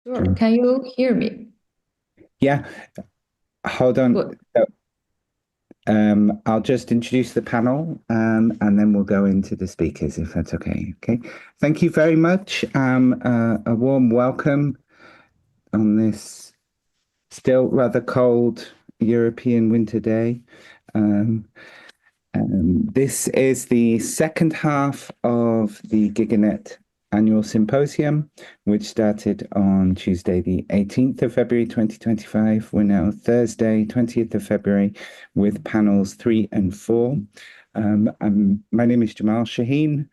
Sure. Can you hear me? Yeah, hold on. Good. I'll just introduce the panel, and then we'll go into the speakers, if that's okay. Okay. Thank you very much. A warm welcome on this still rather cold European winter day. Um, this is the second half of the GigaNet annual symposium, which started on Tuesday, the 18th of February 2025. We're now Thursday, 20th of February, with panels 3 and 4. My name is Jamal Shahin.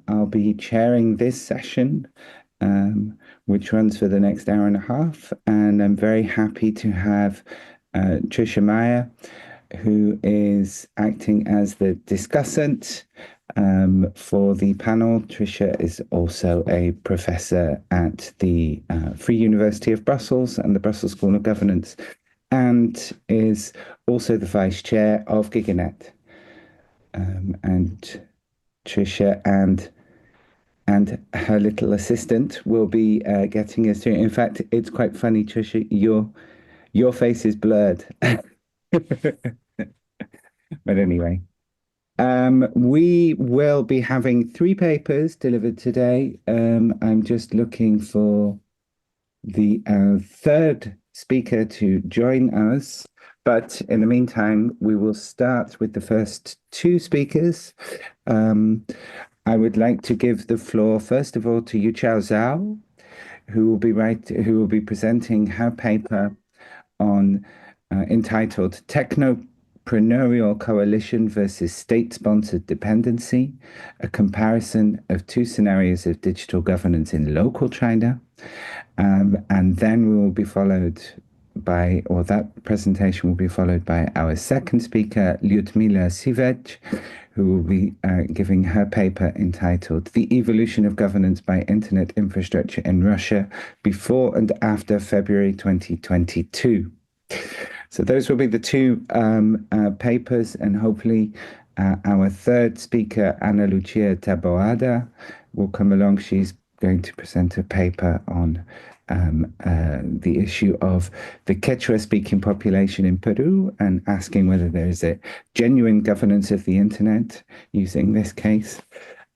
I'll be chairing this session, which runs for the next hour and a half, and I'm very happy to have Trisha Meyer, who is acting as the discussant for the panel. Trisha is also a professor at the Free University of Brussels and the Brussels School of Governance, and is also the vice chair of GigaNet. And Trisha and her little assistant will be getting us through. In fact, it's quite funny, Trisha. Your face is blurred. But anyway, we will be having 3 papers delivered today. I'm just looking for the third speaker to join us. But in the meantime, we will start with the first 2 speakers. I would like to give the floor, first of all, to Yuchao Zhao, who will be presenting her paper on entitled Technopreneurial Coalition versus State-Sponsored Dependency, a comparison of 2 scenarios of digital governance in local China. And then we will be followed by, or that presentation will be followed by our second speaker, Liudmila Sivetc, who will be giving her paper entitled The Evolution of Governance by Internet Infrastructure in Russia Before and After February 2022. So those will be the 2 papers, and hopefully our third speaker, Ana Lucia Taboada, will come along. She's going to present a paper on the issue of the Quechua-speaking population in Peru and asking whether there is a genuine governance of the internet using this case.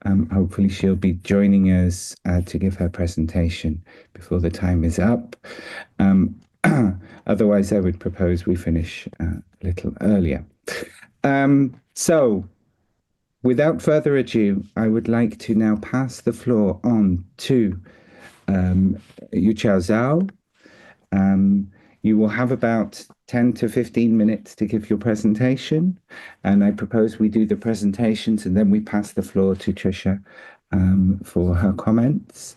Hopefully she'll be joining us to give her presentation before the time is up. Otherwise, I would propose we finish a little earlier. So, without further ado, I would like to now pass the floor on to Yuchao Zhao. You will have about 10 to 15 minutes to give your presentation, and I propose we do the presentations and then we pass the floor to Trisha for her comments.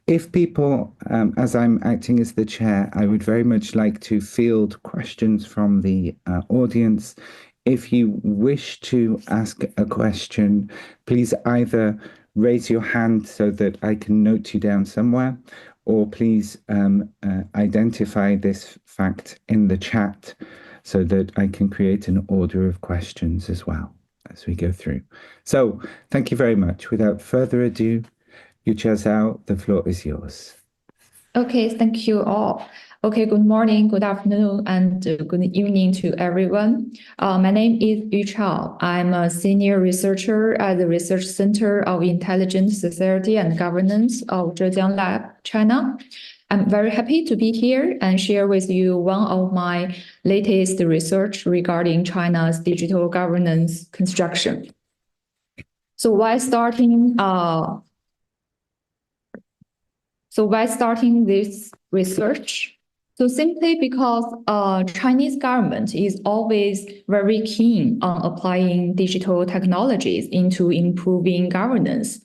If people, as I'm acting as the chair, I would very much like to field questions from the audience. If you wish to ask a question, please either raise your hand so that I can note you down somewhere, or please identify this fact in the chat so that I can create an order of questions as well as we go through. So thank you very much. Without further ado, Yuchao Zhao, the floor is yours. Okay, thank you all. Okay, good morning, good afternoon, and good evening to everyone. My name is Yuchao. I'm a senior researcher at the Research Center of Intelligent Society and Governance of Zhejiang Lab, China. I'm very happy to be here and share with you one of my latest research regarding China's digital governance construction. So why starting this research? So simply because Chinese government is always very keen on applying digital technologies into improving governance.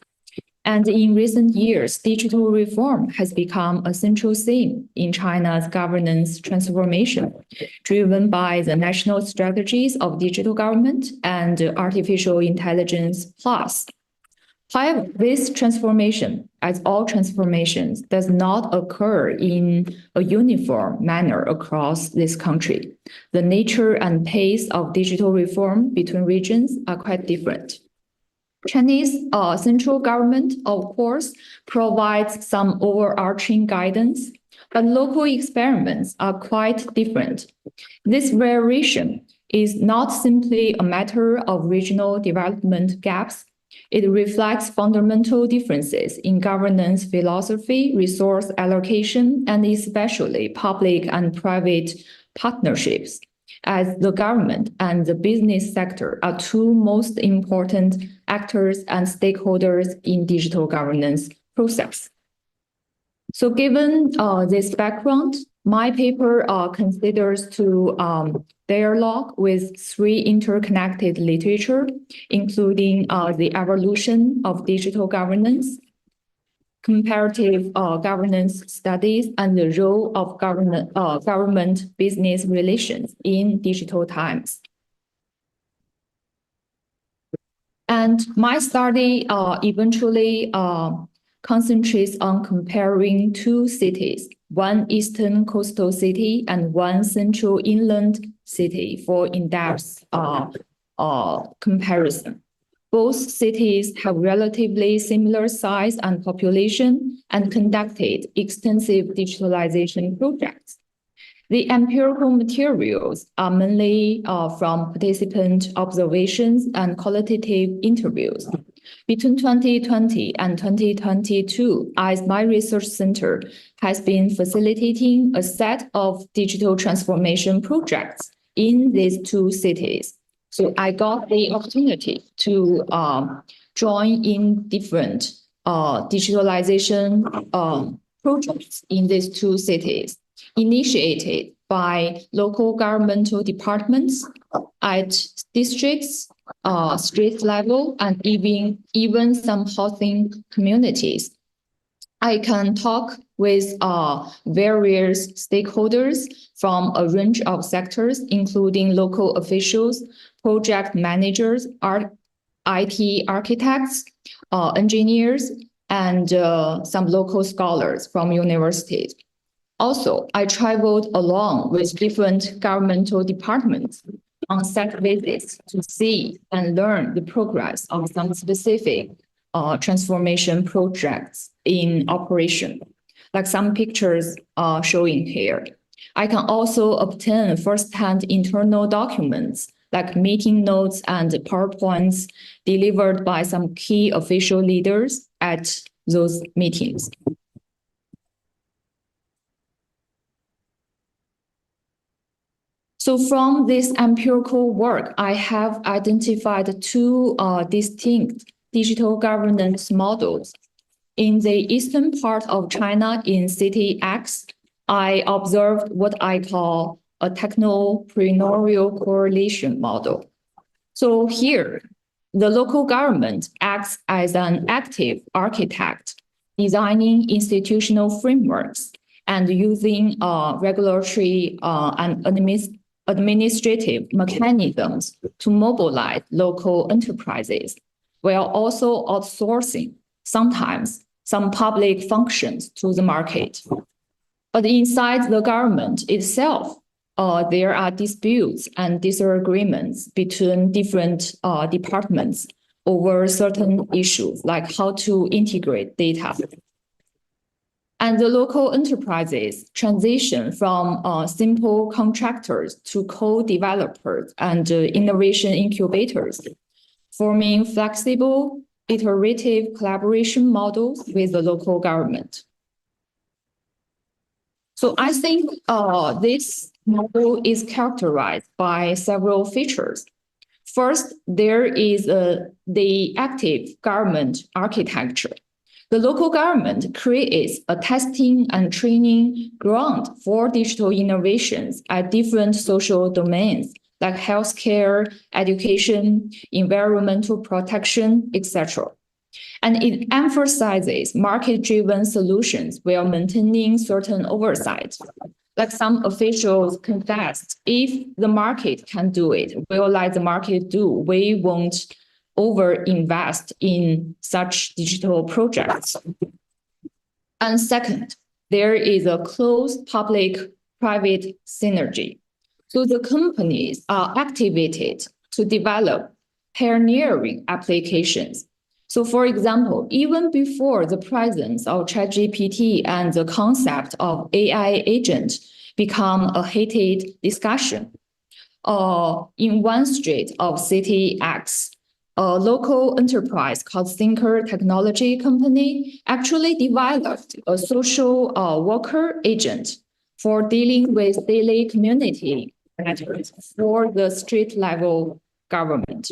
And in recent years, digital reform has become a central theme in China's governance transformation, driven by the national strategies of digital government and artificial intelligence plus. However, this transformation, as all transformations, does not occur in a uniform manner across this country. The nature and pace of digital reform between regions are quite different. Chinese central government, of course, provides some overarching guidance, but local experiments are quite different. This variation is not simply a matter of regional development gaps. It reflects fundamental differences in governance philosophy, resource allocation, and especially public and private partnerships, as the government and the business sector are two most important actors and stakeholders in digital governance process. So given this background, my paper considers to dialogue with three interconnected literature, including the evolution of digital governance, comparative governance studies, and the role of government-business relations in digital times. And my study eventually concentrates on comparing two cities, one eastern coastal city and one central inland city for in-depth comparison. Both cities have relatively similar size and population and conducted extensive digitalization projects. The empirical materials are mainly from participant observations and qualitative interviews. Between 2020 and 2022, my research center has been facilitating a set of digital transformation projects in these two cities. So I got the opportunity to join in different digitalization projects in these two cities, initiated by local governmental departments at districts, street level, and even some housing communities. I can talk with various stakeholders from a range of sectors, including local officials, project managers, IT architects, engineers, and some local scholars from universities. Also, I traveled along with different governmental departments on site visits to see and learn the progress of some specific transformation projects in operation, like some pictures showing here. I can also obtain first-hand internal documents like meeting notes and PowerPoints delivered by some key official leaders at those meetings. So from this empirical work, I have identified two distinct digital governance models. In the eastern part of China, in City X, I observed what I call a technopreneurial coalition model. So here, the local government acts as an active architect, designing institutional frameworks and using regulatory and administrative mechanisms to mobilize local enterprises, while also outsourcing sometimes some public functions to the market. But inside the government itself, there are disputes and disagreements between different departments over certain issues, like how to integrate data. And the local enterprises transition from simple contractors to co-developers and innovation incubators, forming flexible, iterative collaboration models with the local government. So I think this model is characterized by several features. First, there is the active government architecture. The local government creates a testing and training ground for digital innovations at different social domains, like healthcare, education, environmental protection, etc. And it emphasizes market-driven solutions while maintaining certain oversight. Like some officials confessed, if the market can do it, we'll let the market do. We won't over-invest in such digital projects. And second, there is a close public-private synergy. So the companies are activated to develop pioneering applications So for example, even before the presence of ChatGPT and the concept of AI agent become a heated discussion, in one street of City X, a local enterprise called Thinker Technology Company actually developed a social worker agent for dealing with daily community matters for the street level government.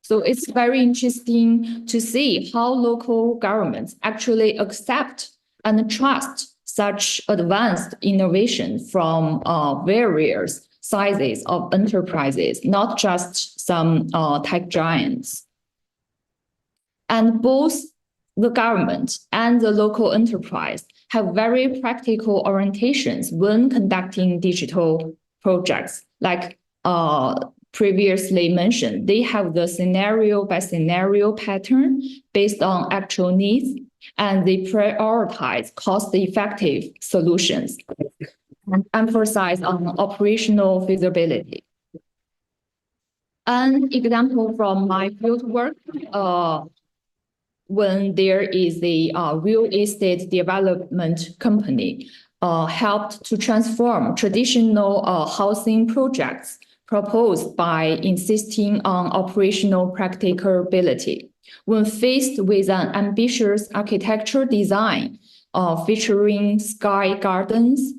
So it's very interesting to see how local governments actually accept and trust such advanced innovation from various sizes of enterprises, not just some tech giants. And both the government and the local enterprise have very practical orientations when conducting digital projects. Like previously mentioned, they have the scenario by scenario pattern based on actual needs, and they prioritize cost-effective solutions and emphasize on operational feasibility. An example from my field work, when there is a real estate development company helped to transform traditional housing projects proposed by insisting on operational practicability. When faced with an ambitious architecture design featuring sky gardens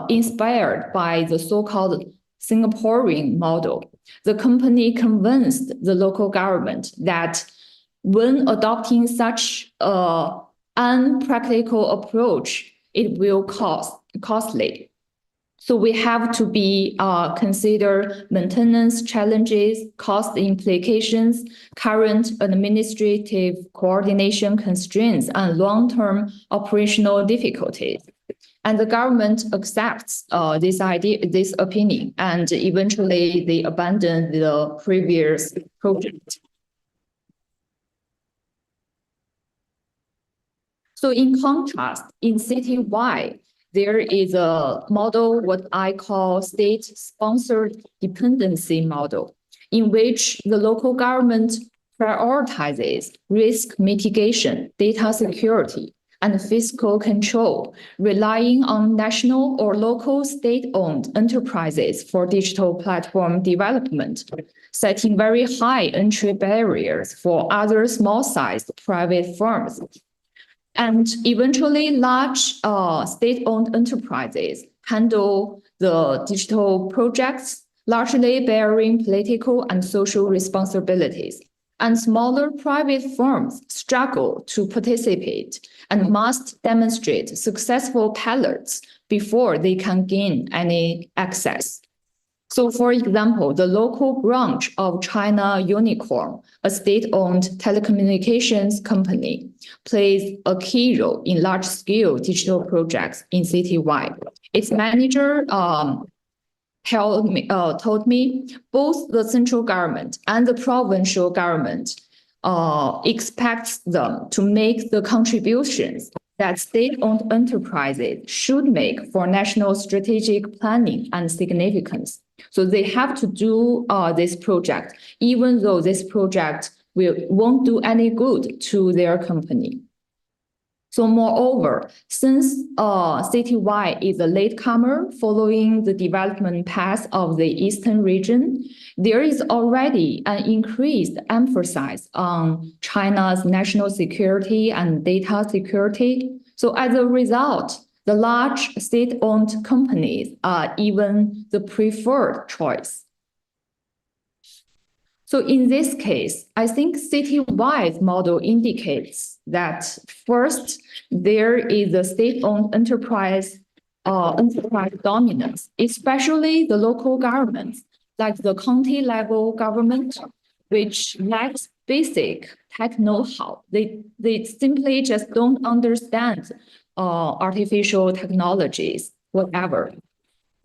inspired by the so-called Singaporean model, the company convinced the local government that when adopting such an unpractical approach, it will costly. So we have to be consider maintenance challenges, cost implications, current administrative coordination constraints, and long-term operational difficulties. And the government accepts this opinion, and eventually they abandon the previous project. So in contrast, in citywide, there is a model, what I call state-sponsored dependency model, in which the local government prioritizes risk mitigation, data security, and fiscal control, relying on national or local state-owned enterprises for digital platform development, setting very high entry barriers for other small-sized private firms. And eventually, large state-owned enterprises handle the digital projects, largely bearing political and social responsibilities. And smaller private firms struggle to participate and must demonstrate successful pilots before they can gain any access. So, for example, the local branch of China Unicorn, a state-owned telecommunications company, plays a key role in large-scale digital projects in citywide. Its manager told me both the central government and the provincial government expects them to make the contributions that state-owned enterprises should make for national strategic planning and significance. So they have to do this project, even though this project won't do any good to their company. So moreover, since citywide is a latecomer following the development path of the eastern region, there is already an increased emphasis on China's national security and data security. So as a result, the large state-owned companies are even the preferred choice. So in this case, I think citywide model indicates that first, there is a state-owned enterprise dominance, especially the local governments, like the county level government, which lacks basic tech know-how. They simply just don't understand artificial technologies, whatever.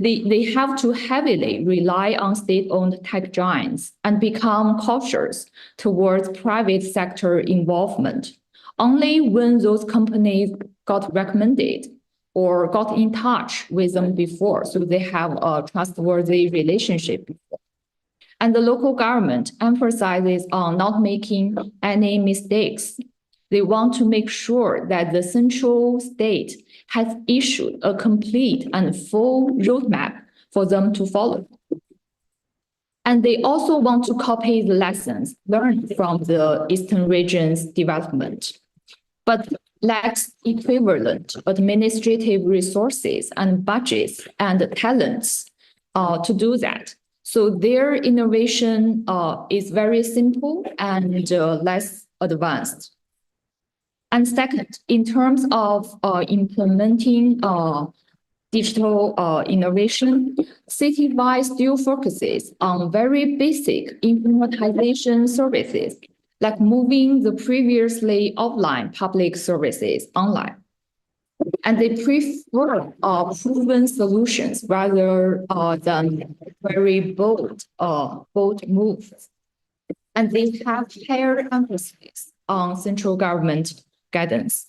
They have to heavily rely on state-owned tech giants and become cautious towards private sector involvement. Only when those companies got recommended or got in touch with them before, so they have a trustworthy relationship before. And the local government emphasizes on not making any mistakes. They want to make sure that the central state has issued a complete and full roadmap for them to follow. And they also want to copy the lessons learned from the Eastern region's development, but lacks equivalent administrative resources and budgets and talents to do that. So their innovation is very simple and less advanced. And second, in terms of implementing digital innovation, citywide still focuses on very basic informatization services, like moving the previously offline public services online. And they prefer proven solutions rather than very bold moves. And they have higher emphasis on central government guidance.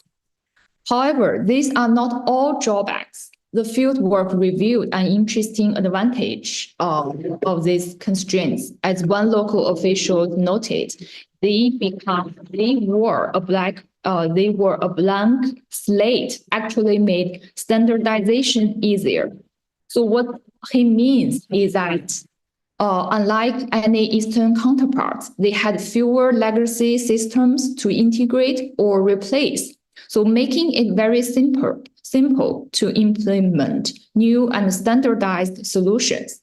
However, these are not all drawbacks. The fieldwork revealed an interesting advantage of these constraints. As one local official noted, they were a blank slate, actually made standardization easier. So what he means is that unlike any Eastern counterparts, they had fewer legacy systems to integrate or replace. So making it very simple to implement new and standardized solutions.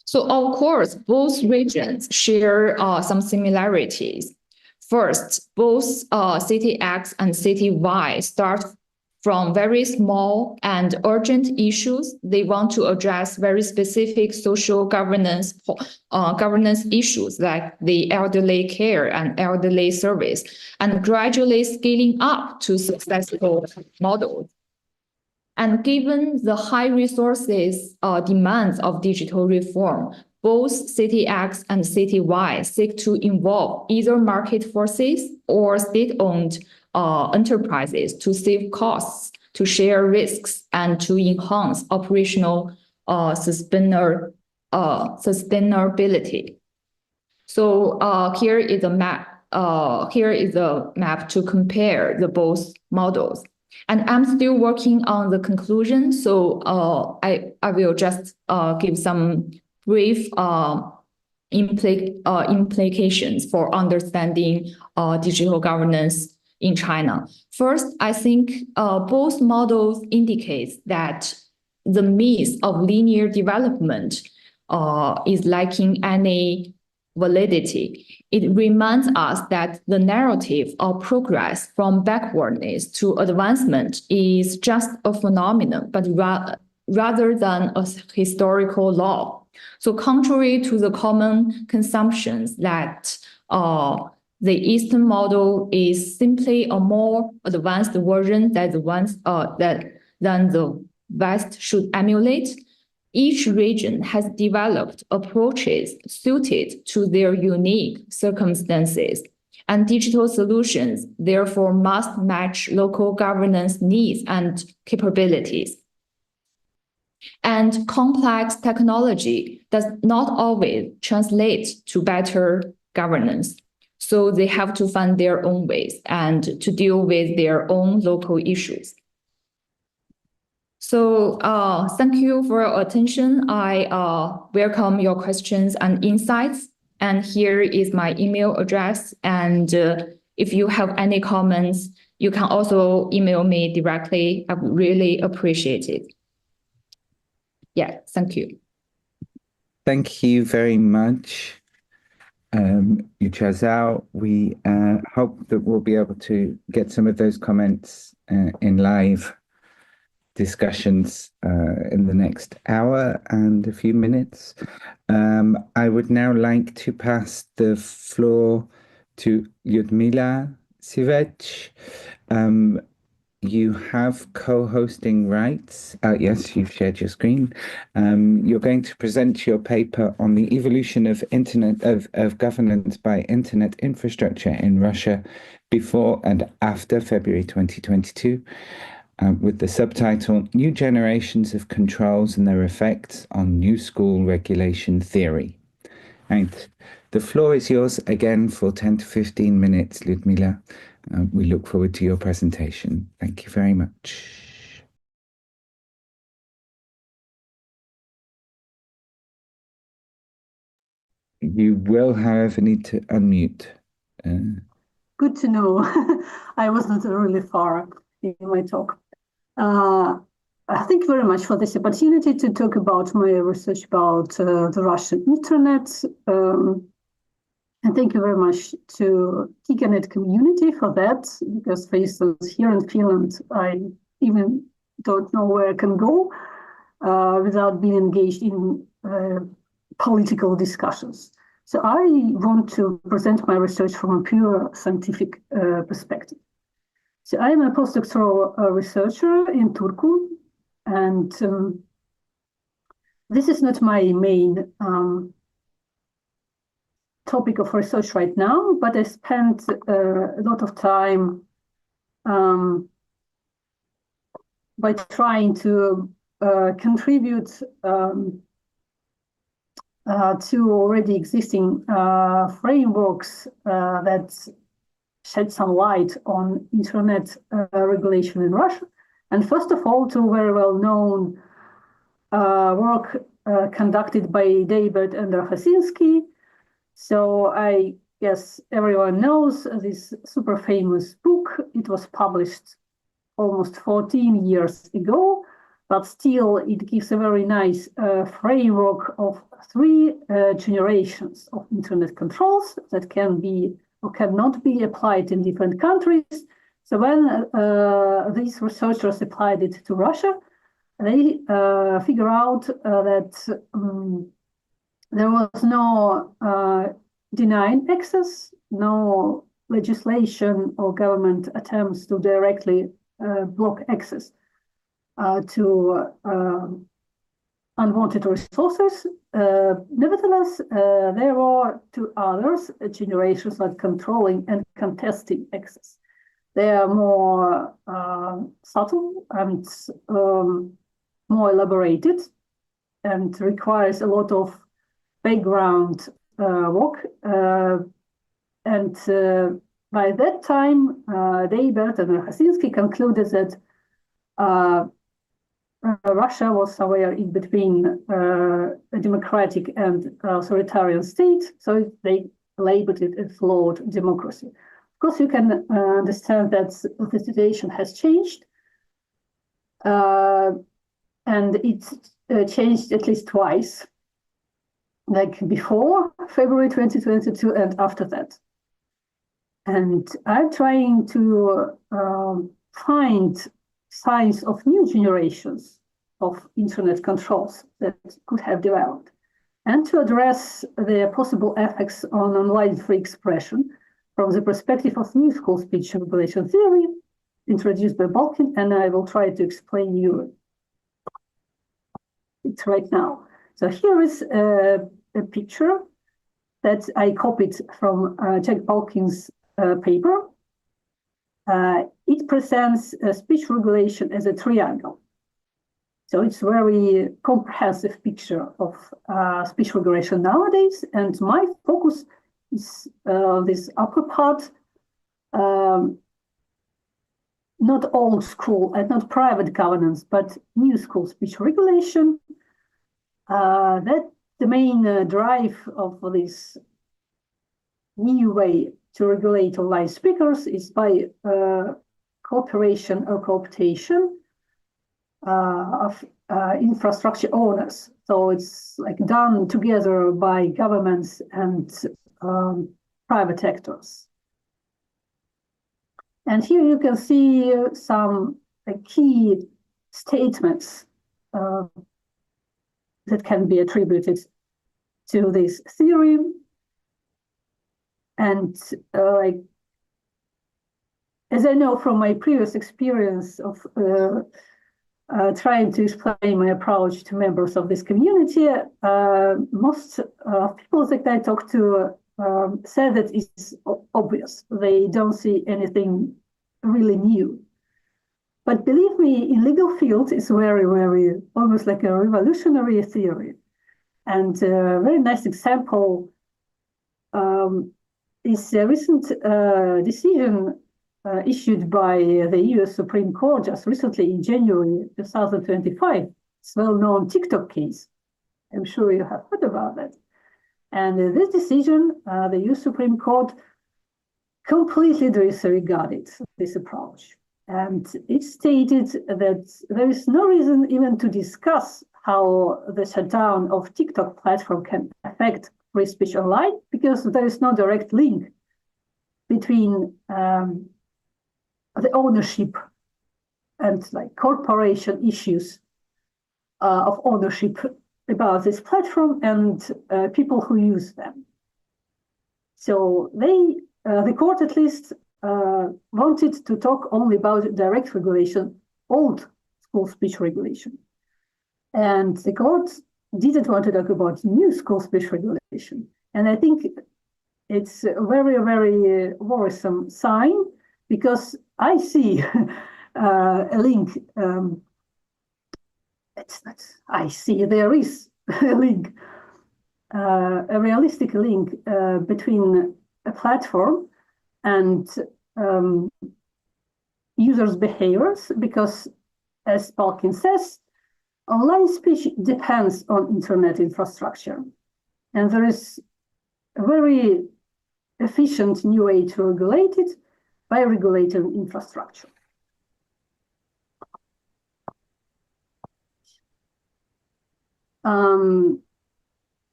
So of course, both regions share some similarities. First, both City X and City Y start from very small and urgent issues. They want to address very specific social governance issues like the elderly care and elderly service, and gradually scaling up to successful models. And given the high resources demands of digital reform, both City X and City Y seek to involve either market forces or state-owned enterprises to save costs, to share risks, and to enhance operational sustainability. So here is a map. Here is a map to compare the both models. And I'm still working on the conclusion, so I will just give some brief implications for understanding digital governance in China. First, I think both models indicate that the myth of linear development is lacking any validity. It reminds us that the narrative of progress from backwardness to advancement is just a phenomenon, but rather than a historical law. So contrary to the common consumptions that the Eastern model is simply a more advanced version than the West should emulate, each region has developed approaches suited to their unique circumstances, and digital solutions therefore must match local governance needs and capabilities. And complex technology does not always translate to better governance. So they have to find their own ways and to deal with their own local issues. So thank you for your attention. I welcome your questions and insights. And here is my email address. And if you have any comments, you can also email me directly. I would really appreciate it. Yeah, thank you. Thank you very much, Yuchao Zhao. We hope that we'll be able to get some of those comments in live discussions in the next hour and a few minutes. I would now like to pass the floor to Liudmila Sivetc. You have co-hosting rights. Yes, you've shared your screen. You're going to present your paper on the evolution of governance by internet infrastructure in Russia before and after February 2022. with the subtitle New Generations of Controls and Their Effects on New School Regulation Theory. And the floor is yours again for 10 to 15 minutes, Liudmila. We look forward to your presentation. Thank you very much. You will, however, need to unmute. Good to know. I was not really far in my talk. Thank you very much for this opportunity to talk about my research about the Russian internet. And thank you very much to GigaNet community for that, because for instance, here in Finland, I even don't know where I can go without being engaged in political discussions. So I want to present my research from a pure scientific perspective. So I am a postdoctoral researcher in Turku, and this is not my main topic of research right now, but I spent a lot of time by trying to contribute to already existing frameworks that shed some light on internet regulation in Russia. And first of all, to very well-known work conducted by David and Rachasinski. So I guess everyone knows this super famous book. It was published almost 14 years ago, but still it gives a very nice framework of 3 generations of internet controls that can be or cannot be applied in different countries. So when these researchers applied it to Russia, they figure out that there was no denying access, no legislation or government attempts to directly block access to unwanted resources. Nevertheless, there are 2 others, generations like controlling and contesting access. They are more subtle and more elaborated and requires a lot of background work. And by that time, David and Rachasinski concluded that Russia was somewhere in between a democratic and authoritarian state, so they labeled it a flawed democracy. Of course, you can understand that the situation has changed, and it's changed at least twice, like before February 2022 and after that. And I'm trying to find signs of new generations of internet controls that could have developed, and to address their possible effects on online free expression from the perspective of new school speech regulation theory introduced by Balkin, and I will try to explain you it right now. So here is a picture that I copied from Jack Balkin's paper. It presents speech regulation as a triangle. So it's a very comprehensive picture of speech regulation nowadays. And my focus is this upper part, not old school and not private governance, but new school speech regulation. That the main drive of this new way to regulate online speakers is by cooperation or cooptation of infrastructure owners. So it's like done together by governments and private actors. And here you can see some key statements that can be attributed to this theory. And as I know from my previous experience of trying to explain my approach to members of this community, most people that I talk to say that it's obvious. They don't see anything really new. But believe me, in legal field, it's very, very, almost like a revolutionary theory. And a very nice example is a recent decision issued by the US Supreme Court just recently in January 2025. It's a well-known TikTok case. I'm sure you have heard about that. And this decision, the US Supreme Court completely disregarded this approach. And it stated that there is no reason even to discuss how the shutdown of TikTok platform can affect free speech online, because there is no direct link between the ownership and like corporation issues of ownership about this platform and people who use them. So the court at least wanted to talk only about direct regulation, old school speech regulation. And the court didn't want to talk about new school speech regulation. And I think it's a very, very worrisome sign, because I see a link. I see there is a link, a realistic link between a platform and users' behaviors, because, as Palkin says, online speech depends on internet infrastructure. And there is a very efficient new way to regulate it by regulating infrastructure.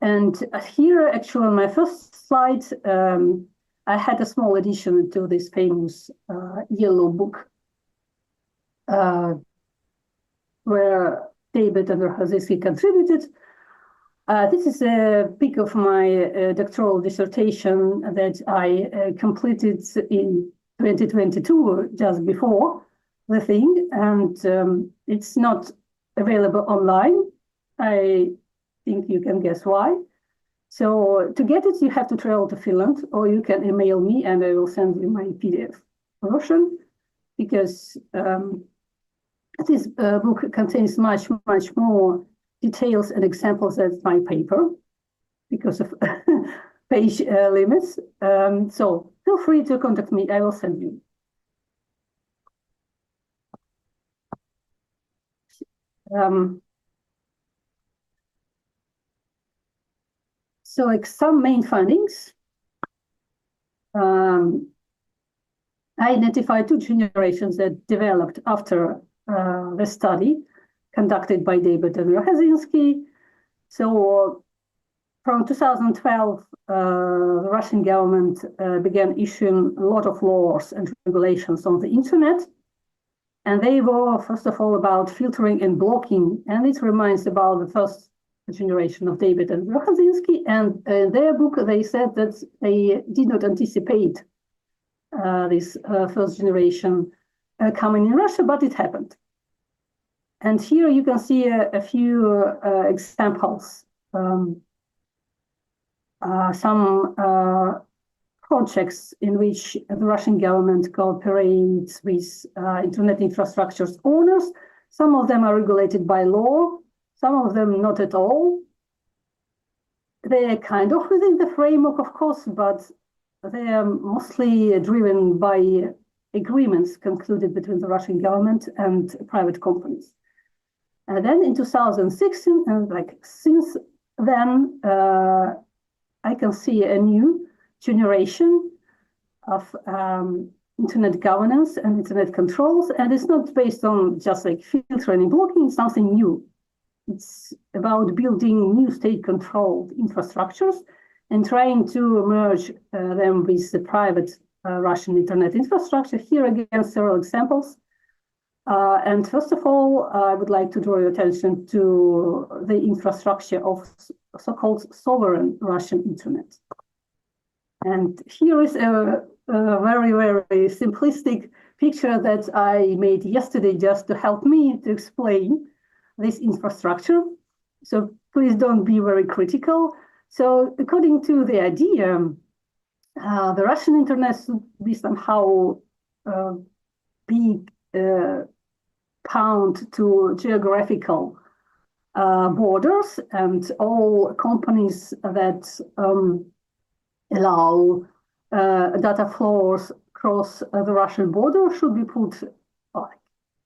And here, actually, on my first slide, I had a small addition to this famous yellow book, where David and Rohazinski contributed. This is a pic of my doctoral dissertation that I completed in 2022, just before the thing, and it's not available online. I think you can guess why. So to get it, you have to travel to Finland, or you can email me and I will send you my PDF version, because this book contains much, much more details and examples than my paper because of page limits. So feel free to contact me. I will send you. So like some main findings. I identified two generations that developed after the study conducted by David and Rohazinski. So from 2012, the Russian government began issuing a lot of laws and regulations on the internet. And they were, first of all, about filtering and blocking. And it reminds about the first generation of David and Rohazinski. And in their book, they said that they did not anticipate this first generation coming in Russia, but it happened. And here you can see a few examples. Some projects in which the Russian government cooperates with internet infrastructure's owners. Some of them are regulated by law, some of them not at all. They are kind of within the framework, of course, but they are mostly driven by agreements concluded between the Russian government and private companies. And then in 2016, and like since then, I can see a new generation of internet governance and internet controls, and it's not based on just like filtering and blocking, it's something new. It's about building new state-controlled infrastructures and trying to merge them with the private Russian internet infrastructure. Here again, several examples. And first of all, I would like to draw your attention to the infrastructure of so-called sovereign Russian internet. And here is a very, very simplistic picture that I made yesterday just to help me to explain this infrastructure. So please don't be very critical. So according to the idea, the Russian internet should be somehow be bound to geographical borders, and all companies that allow data flows across the Russian border should be put,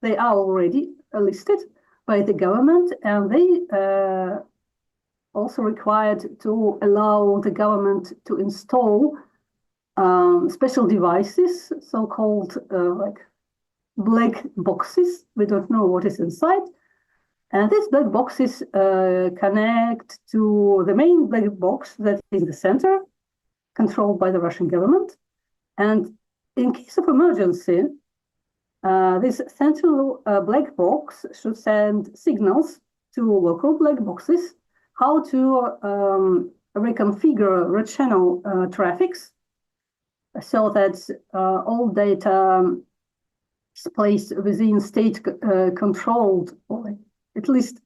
they are already listed by the government, and they also required to allow the government to install special devices, so-called like black boxes. We don't know what is inside. And these black boxes connect to the main black box that is in the center, controlled by the Russian government. And in case of emergency, this central black box should send signals to local black boxes how to reconfigure rechannel traffics so that all data is placed within state-controlled, or at least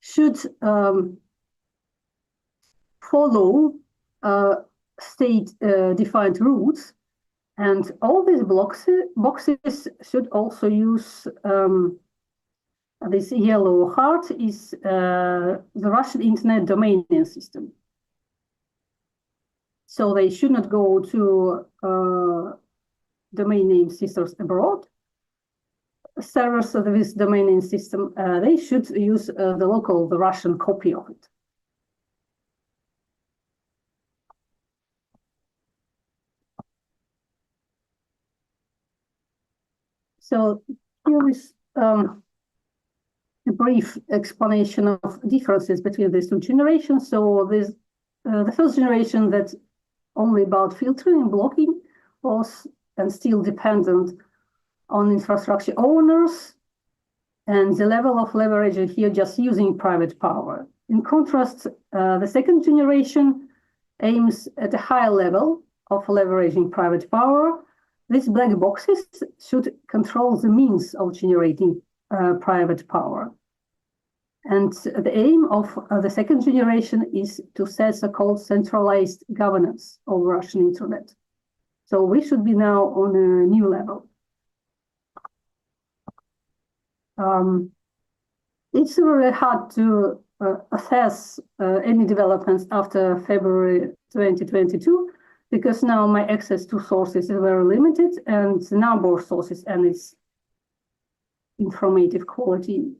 should follow state-defined routes. And all these boxes should also use this yellow heart is the Russian internet domain name system. So they should not go to domain name sisters abroad. Servers of this domain name system, they should use the Russian copy of it. So here is a brief explanation of differences between these two generations. So this, the first generation that only about filtering and blocking was and still dependent on infrastructure owners, and the level of leveraging here just using private power. In contrast, the second generation aims at a higher level of leveraging private power. These black boxes should control the means of generating private power. And the aim of the second generation is to set so-called centralized governance of Russian internet. So we should be now on a new level. It's very hard to assess any developments after February 2022, because now my access to sources is very limited, and the number of sources and its informative quality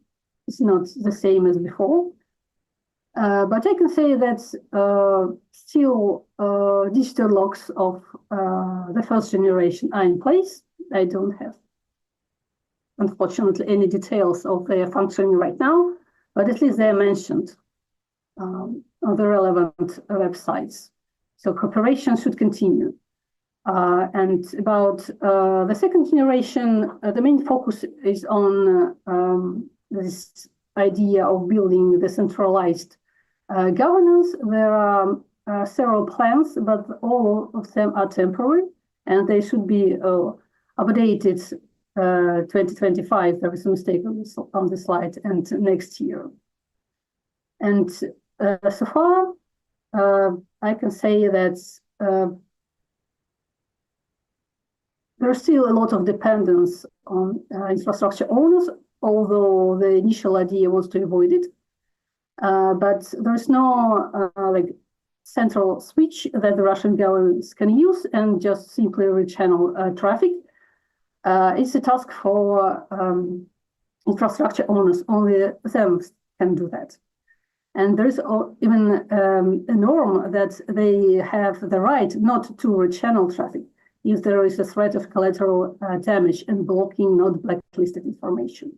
is not the same as before. But I can say that still digital logs of the first generation are in place. I don't have, unfortunately, any details of their functioning right now, but at least they are mentioned on the relevant websites. So cooperation should continue. And about the second generation, the main focus is on this idea of building the centralized governance. There are several plans, but all of them are temporary, and they should be updated 2025. There is a mistake on the slide, and next year. And so far, I can say that there's still a lot of dependence on infrastructure owners, although the initial idea was to avoid it. But there's no like central switch that the Russian governments can use and just simply rechannel traffic. It's a task for infrastructure owners. Only them can do that. And there is even a norm that they have the right not to rechannel traffic if there is a threat of collateral damage and blocking not blacklisted information.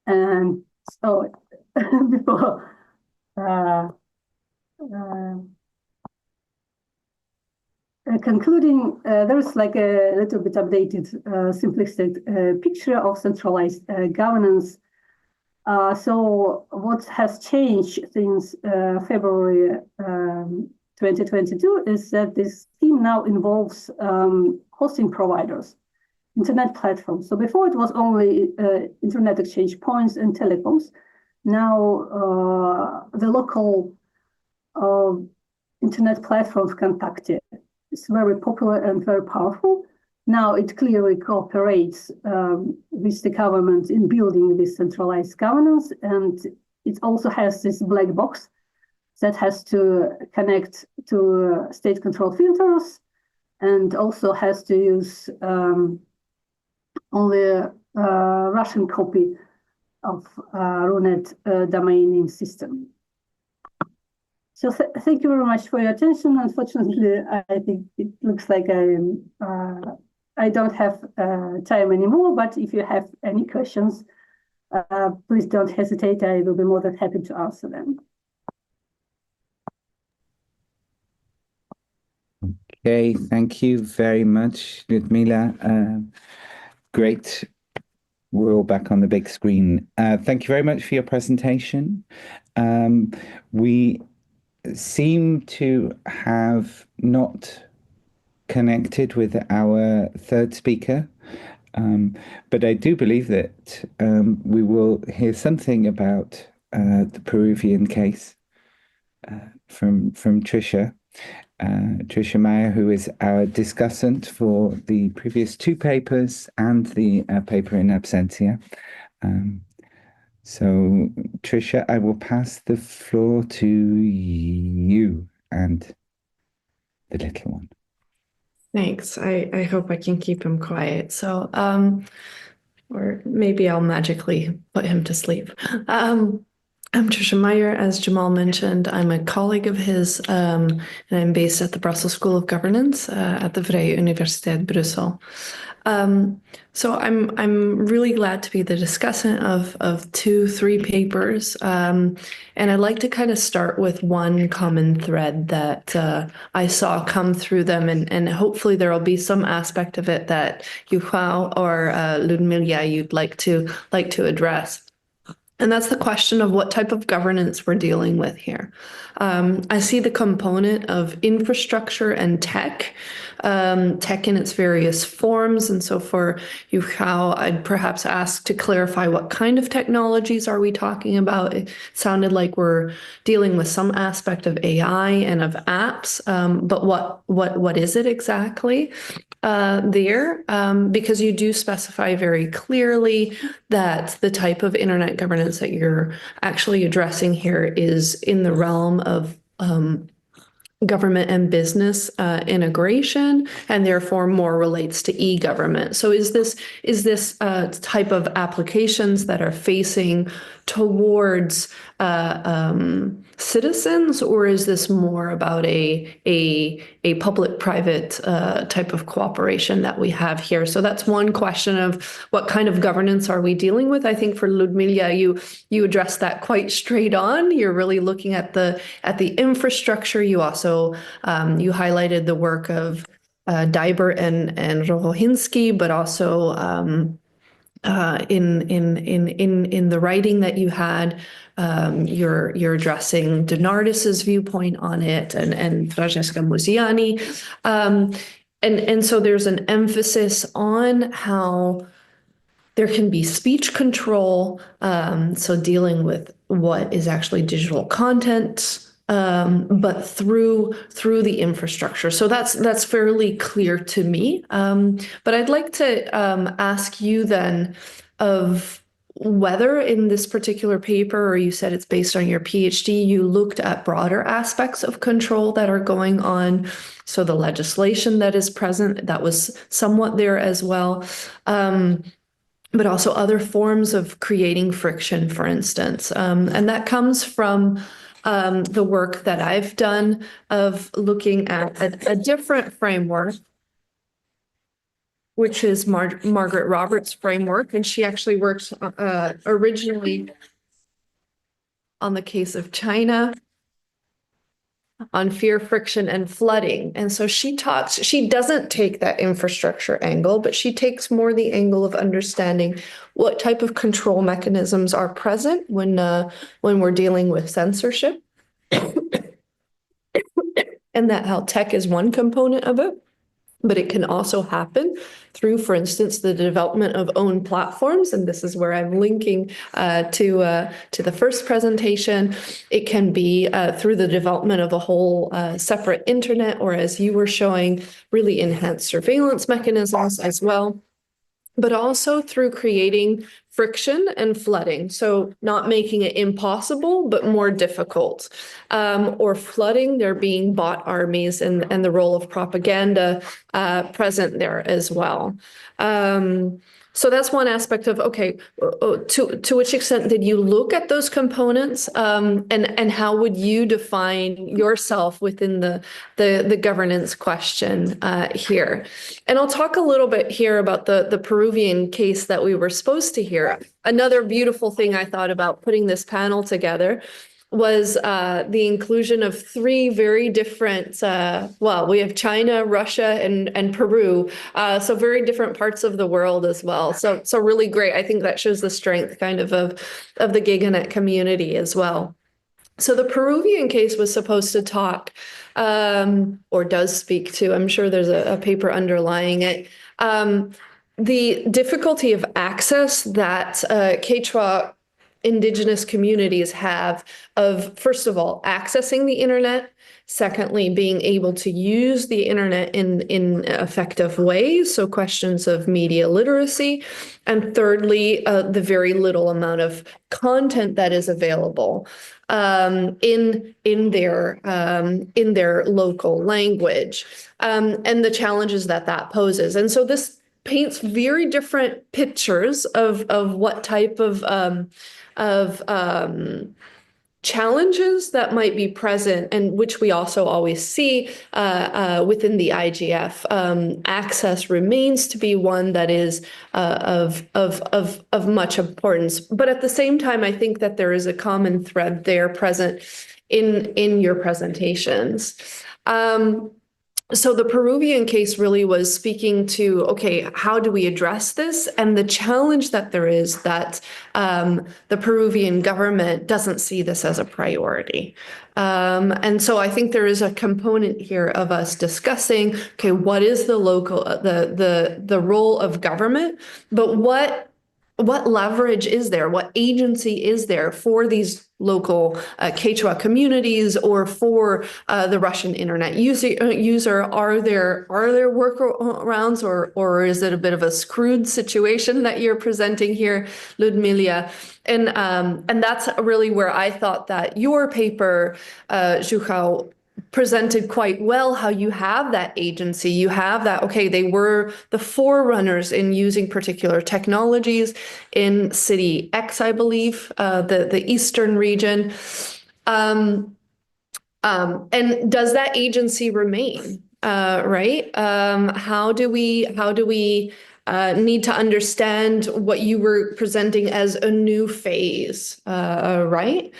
And so before concluding, there is like a little bit updated, simplistic picture of centralized governance. So what has changed since February 2022 is that this scheme now involves hosting providers, internet platforms. So before it was only internet exchange points and telecoms. Now the local internet platform VKontakte is very popular and very powerful. now it clearly cooperates with the government in building this centralized governance, and it also has this black box that has to connect to state control filters and also has to use only Russian copy of RUNET domain name system. So thank you very much for your attention. Unfortunately, I think it looks like I don't have time anymore, but if you have any questions, please don't hesitate. I will be more than happy to answer them. Okay, thank you very much, Liudmila. Great. We're all back on the big screen. Thank you very much for your presentation. We seem to have not connected with our third speaker, but I do believe that we will hear something about the Peruvian case from Trisha. Trisha Meyer, who is our discussant for the previous two papers and the paper in absentia. So, Trisha, I will pass the floor to you and the little one. Thanks. I hope I can keep him quiet. So, or maybe I'll magically put him to sleep. I'm Trisha Meyer, as Jamal mentioned. I'm a colleague of his, and I'm based at the Brussels School of Governance at the Vrije Universiteit Brussel. So I'm really glad to be the discussant of 3 papers, and I'd like to kind of start with one common thread that I saw come through them, and hopefully there will be some aspect of it that Yuchao or Liudmila you'd like to address. And that's the question of what type of governance we're dealing with here. I see the component of infrastructure and tech in its various forms. And so for Yuchao, I'd perhaps ask to clarify what kind of technologies are we talking about? It sounded like we're dealing with some aspect of AI and of apps, but what is it exactly? Because you do specify very clearly that the type of internet governance that you're actually addressing here is in the realm of government and business integration, and therefore more relates to e-government. So is this type of applications that are facing towards citizens, or is this more about a public-private type of cooperation that we have here? So that's one question of what kind of governance are we dealing with. I think for Liudmila, you addressed that quite straight on. You're really looking at the infrastructure. You also you highlighted the work of Dybert and Rohohinsky, but also in the writing that you had, you're addressing Donardis's viewpoint on it, and Francesca Musiani, and so there's an emphasis on how there can be speech control, so dealing with what is actually digital content, but through the infrastructure. So that's fairly clear to me. But I'd like to ask you then of whether in this particular paper, or you said it's based on your PhD, you looked at broader aspects of control that are going on. So the legislation that is present, that was somewhat there as well. But also other forms of creating friction, for instance. And that comes from the work that I've done of looking at a different framework, which is Margaret Roberts' framework. And she actually worked originally on the case of China, on fear, friction, and flooding. And so she doesn't take that infrastructure angle, but she takes more the angle of understanding what type of control mechanisms are present when we're dealing with censorship. And that how tech is one component of it. But it can also happen through, for instance, the development of own platforms. And this is where I'm linking to the first presentation. It can be through the development of a whole separate internet, or as you were showing, really enhanced surveillance mechanisms as well, but also through creating friction and flooding. So not making it impossible, but more difficult. Or flooding, there being bot armies and the role of propaganda present there as well. So that's one aspect of, okay, to which extent did you look at those components, and how would you define yourself within the governance question here? And I'll talk a little bit here about the Peruvian case that we were supposed to hear. Another beautiful thing I thought about putting this panel together was the inclusion of three very different, well, we have China, Russia, and Peru, so very different parts of the world as well. So really great. I think that shows the strength kind of the GigaNet community as well. So the Peruvian case was supposed to talk, or does speak to, I'm sure there's a paper underlying it, the difficulty of access that Quechua indigenous communities have of, first of all, accessing the internet, secondly, being able to use the internet in effective ways, so questions of media literacy, and thirdly, the very little amount of content that is available in their local language, and the challenges that poses. And so this paints very different pictures of what type of challenges that might be present, and which we also always see within the IGF. Access remains to be one that is of much importance. But at the same time, I think that there is a common thread there present in your presentations. So the Peruvian case really was speaking to, okay, how do we address this? And the challenge that there is that the Peruvian government doesn't see this as a priority. And so I think there is a component here of us discussing, okay, what is the local, the role of government, but what leverage is there? What agency is there for these local Quechua communities or for the Russian internet user? Are there workarounds, or is it a bit of a screwed situation that you're presenting here, Liudmila? And that's really where I thought that your paper, Yuchao, presented quite well how you have that agency, you have that, okay, they were the forerunners in using particular technologies in City X, I believe, the eastern region. And does that agency remain, right? How do we need to understand what you were presenting as a new phase, right?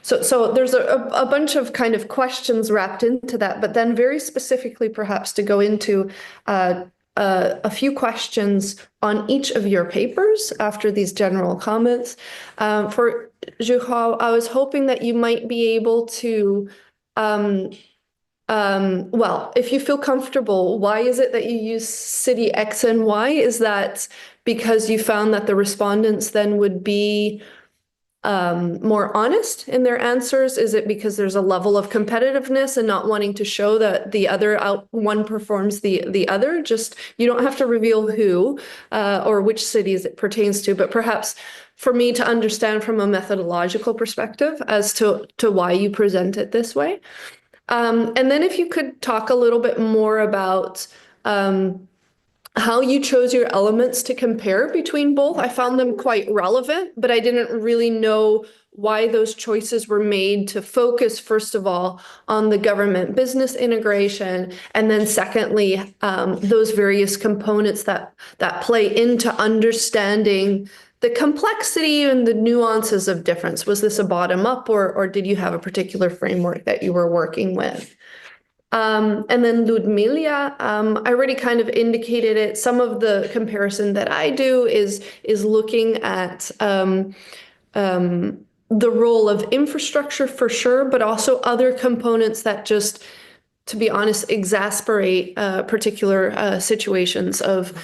So there's a bunch of kind of questions wrapped into that, but then very specifically perhaps to go into a few questions on each of your papers after these general comments. For Yuchao, I was hoping that you might be able to well, if you feel comfortable, why is it that you use City X and Y? Is that because you found that the respondents then would be more honest in their answers? Is it because there's a level of competitiveness and not wanting to show that the other one performs the other? Just, you don't have to reveal who or which cities it pertains to, but perhaps for me to understand from a methodological perspective as to why you present it this way. And then if you could talk a little bit more about how you chose your elements to compare between both. I found them quite relevant, but I didn't really know why those choices were made to focus, first of all, on the government business integration, and then secondly, those various components that play into understanding the complexity and the nuances of difference. Was this a bottom-up, or did you have a particular framework that you were working with? And then Liudmila, I already kind of indicated it. Some of the comparison that I do is looking at the role of infrastructure for sure, but also other components that just to be honest, exasperate particular situations of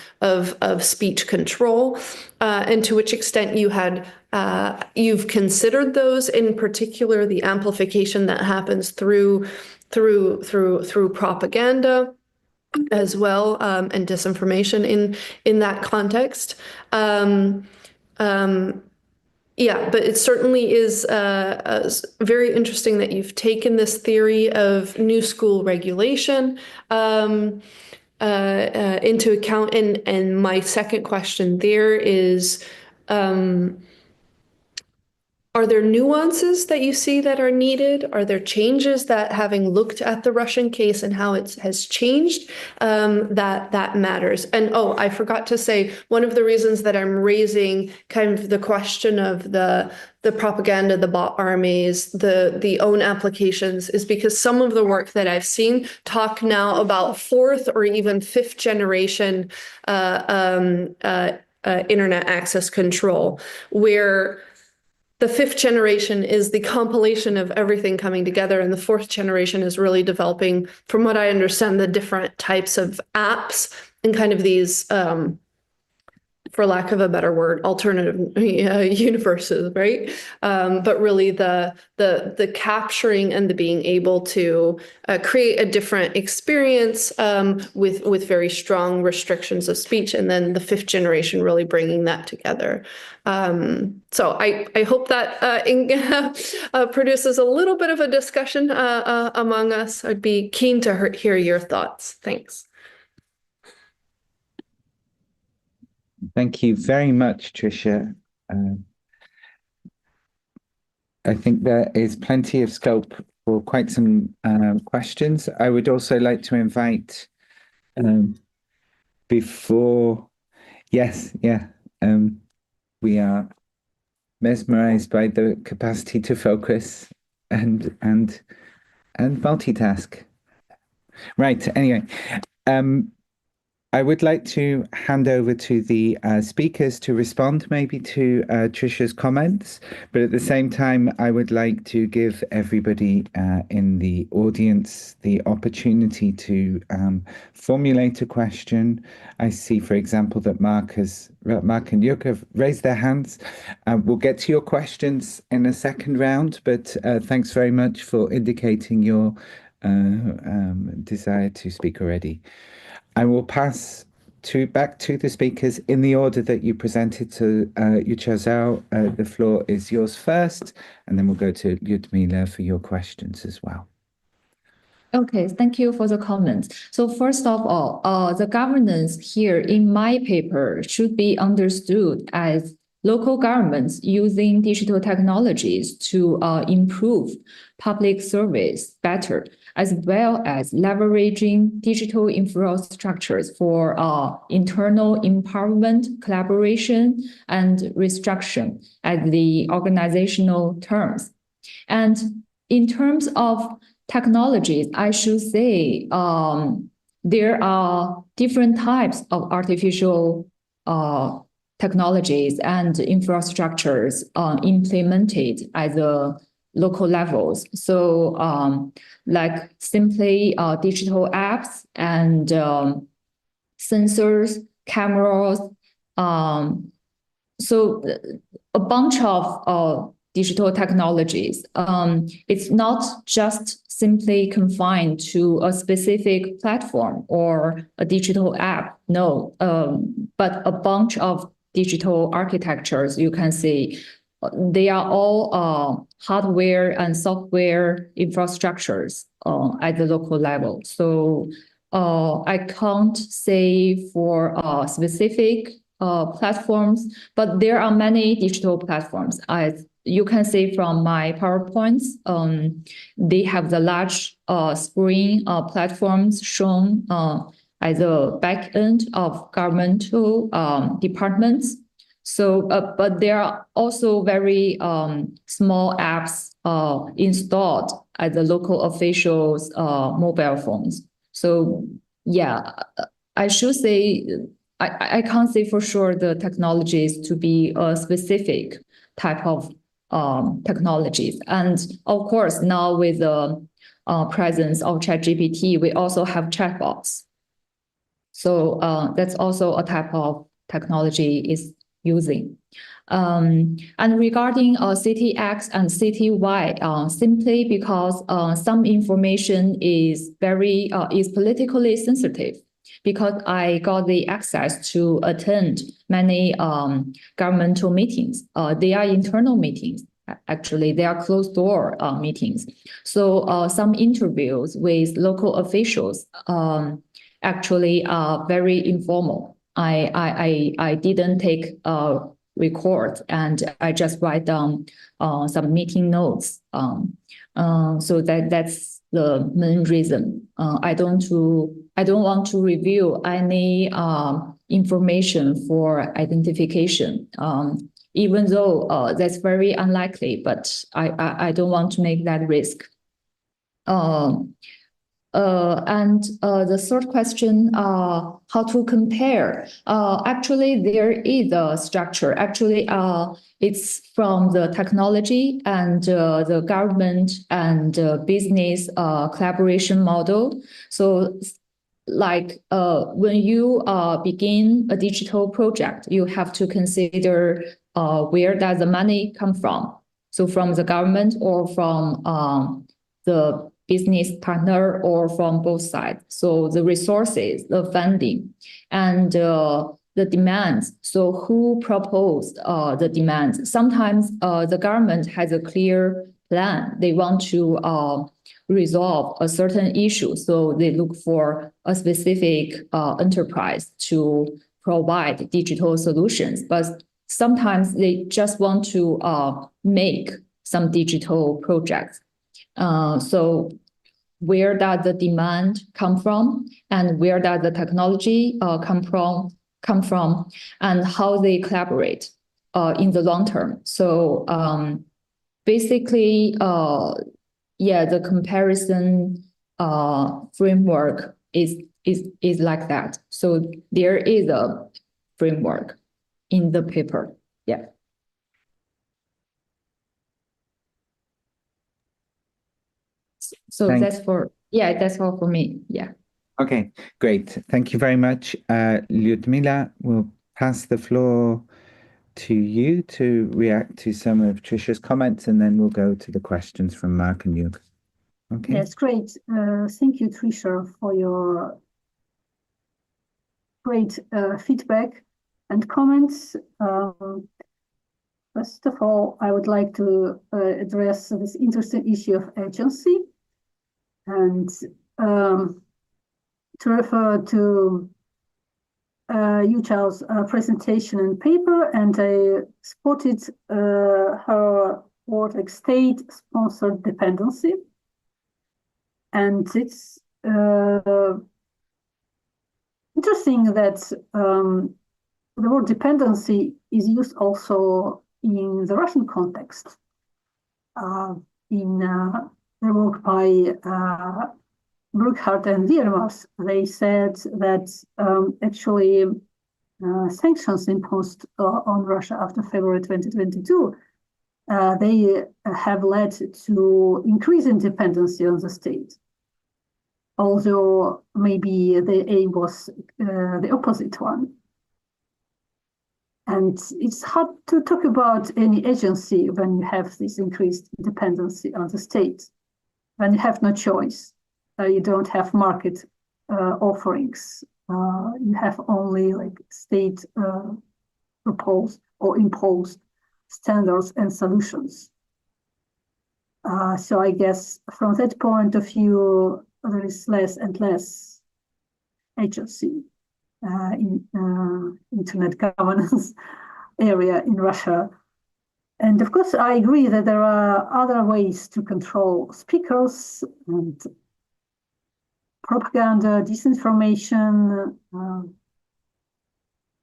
speech control, and to which extent you've considered those, in particular the amplification that happens through propaganda as well, and disinformation in that context. Yeah, but it certainly is very interesting that you've taken this theory of new school regulation into account. And my second question there is, are there nuances that you see that are needed? Are there changes that, having looked at the Russian case and how it has changed, that matters? And oh, I forgot to say, one of the reasons that I'm raising kind of the question of the propaganda, the bot armies, the own applications, is because some of the work that I've seen talk now about fourth or even fifth generation internet access control, where the fifth generation is the compilation of everything coming together, and the fourth generation is really developing, from what I understand, the different types of apps and kind of these, for lack of a better word, alternative universes, right? But really the capturing and the being able to create a different experience with very strong restrictions of speech, and then the fifth generation really bringing that together. So I hope that produces a little bit of a discussion among us. I'd be keen to hear your thoughts. Thanks. Thank you very much, Trisha. I think there is plenty of scope for quite some questions. I would also like to invite we are mesmerized by the capacity to focus and multitask. Right, anyway. I would like to hand over to the speakers to respond maybe to Trisha's comments, but at the same time, I would like to give everybody in the audience the opportunity to formulate a question. I see, for example, that Mark and Yuka have raised their hands. We'll get to your questions in a second round, but thanks very much for indicating your desire to speak already. I will pass back to the speakers in the order that you presented. To Yuchao Zhao, the floor is yours first, and then we'll go to Liudmila for your questions as well. Okay, thank you for the comments. So first of all, the governance here in my paper should be understood as local governments using digital technologies to improve public service better, as well as leveraging digital infrastructures for internal empowerment, collaboration, and restructuring as the organizational terms. And in terms of technologies, I should say there are different types of artificial technologies and infrastructures implemented at the local levels. So like simply digital apps and sensors, cameras. So a bunch of digital technologies. It's not just simply confined to a specific platform or a digital app, no, but a bunch of digital architectures you can see. They are all hardware and software infrastructures at the local level. So I can't say for specific platforms, but there are many digital platforms. As you can see from my PowerPoints, they have the large screen platforms shown at the back end of governmental departments. So, but there are also very small apps installed at the local officials' mobile phones. So, yeah, I should say, I can't say for sure the technologies to be a specific type of technologies. And of course, now with the presence of ChatGPT, we also have chatbots. So that's also a type of technology is using. And regarding CTX and CTY, simply because some information is politically sensitive, because I got the access to attend many governmental meetings. They are internal meetings. Actually, they are closed door meetings. So some interviews with local officials actually are very informal. I didn't take record, and I just write down some meeting notes. So that's the main reason. I don't want to reveal any information for identification. Even though that's very unlikely, but I don't want to make that risk. And the third question, how to compare? Actually, there is a structure. Actually, it's from the technology and the government and business collaboration model. So, like when you begin a digital project, you have to consider where does the money come from? So from the government or from the business partner or from both sides. So the resources, the funding, and the demands. So who proposed the demands? Sometimes the government has a clear plan. They want to resolve a certain issue. So they look for a specific enterprise to provide digital solutions. But sometimes they just want to make some digital projects. So where does the demand come from, and where does the technology come from, and how they collaborate in the long term? So basically, the comparison framework is like that. So there is a framework in the paper. Yeah. So that's all for me. Yeah. Okay, great. Thank you very much. Liudmila, we'll pass the floor to you to react to some of Trisha's comments, and then we'll go to the questions from Mark and Yug. Okay. Yes, great. Thank you, Trisha, for your great feedback and comments. First of all, I would like to address this interesting issue of agency, and to refer to Yuchao's presentation and paper, and I spotted her word like state-sponsored dependency. And it's interesting that the word dependency is used also in the Russian context. In the work by Burkhardt and Diermars, they said that actually sanctions imposed on Russia after February 2022, they have led to increase in dependency on the state. Although maybe the aim was the opposite one. And it's hard to talk about any agency when you have this increased dependency on the state, when you have no choice. You don't have market offerings. You have only like state proposed or imposed standards and solutions. So I guess from that point of view, there is less and less agency in internet governance area in Russia. And of course, I agree that there are other ways to control speakers and propaganda, disinformation,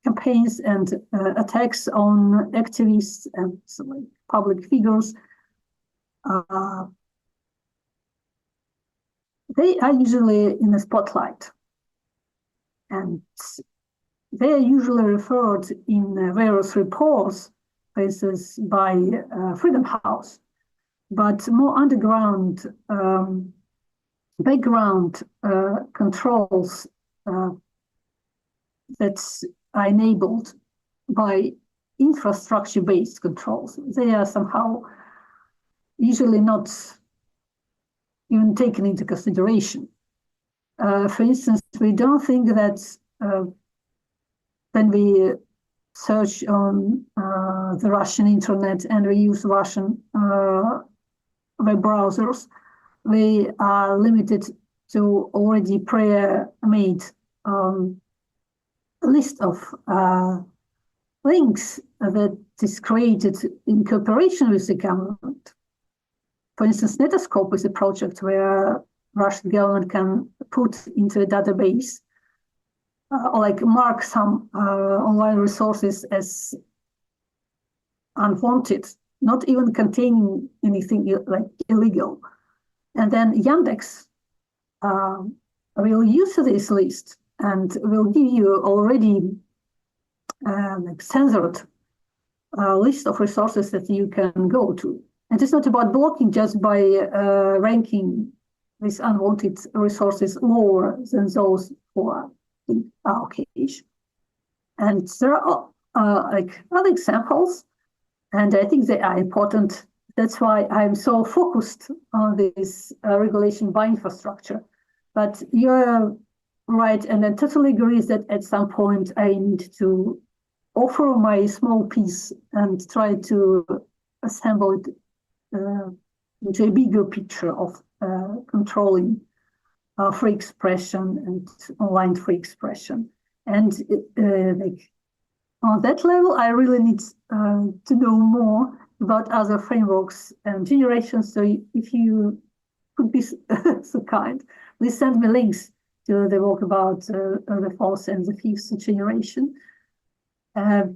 campaigns and attacks on activists and like public figures. They are usually in the spotlight, and they are usually referred in various reports, places by Freedom House, but more underground background controls that are enabled by infrastructure-based controls. They are somehow usually not even taken into consideration. For instance, we don't think that when we search on the Russian internet and we use Russian web browsers, we are limited to already pre-made list of links that is created in cooperation with the government. For instance, Netoscope is a project where Russian government can put into a database or like mark some online resources as unwanted, not even containing anything like illegal. And then Yandex will use this list and will give you already like censored list of resources that you can go to. And it's not about blocking just by ranking these unwanted resources lower than those who are in our case. And there are like other examples, and I think they are important. That's why I'm so focused on this regulation by infrastructure. But you're right, and I totally agree that at some point I need to offer my small piece and try to assemble it into a bigger picture of controlling free expression and online free expression. And like on that level, I really need to know more about other frameworks and generations. So if you could be so kind, please send me links to the work about the fourth and the fifth generation. The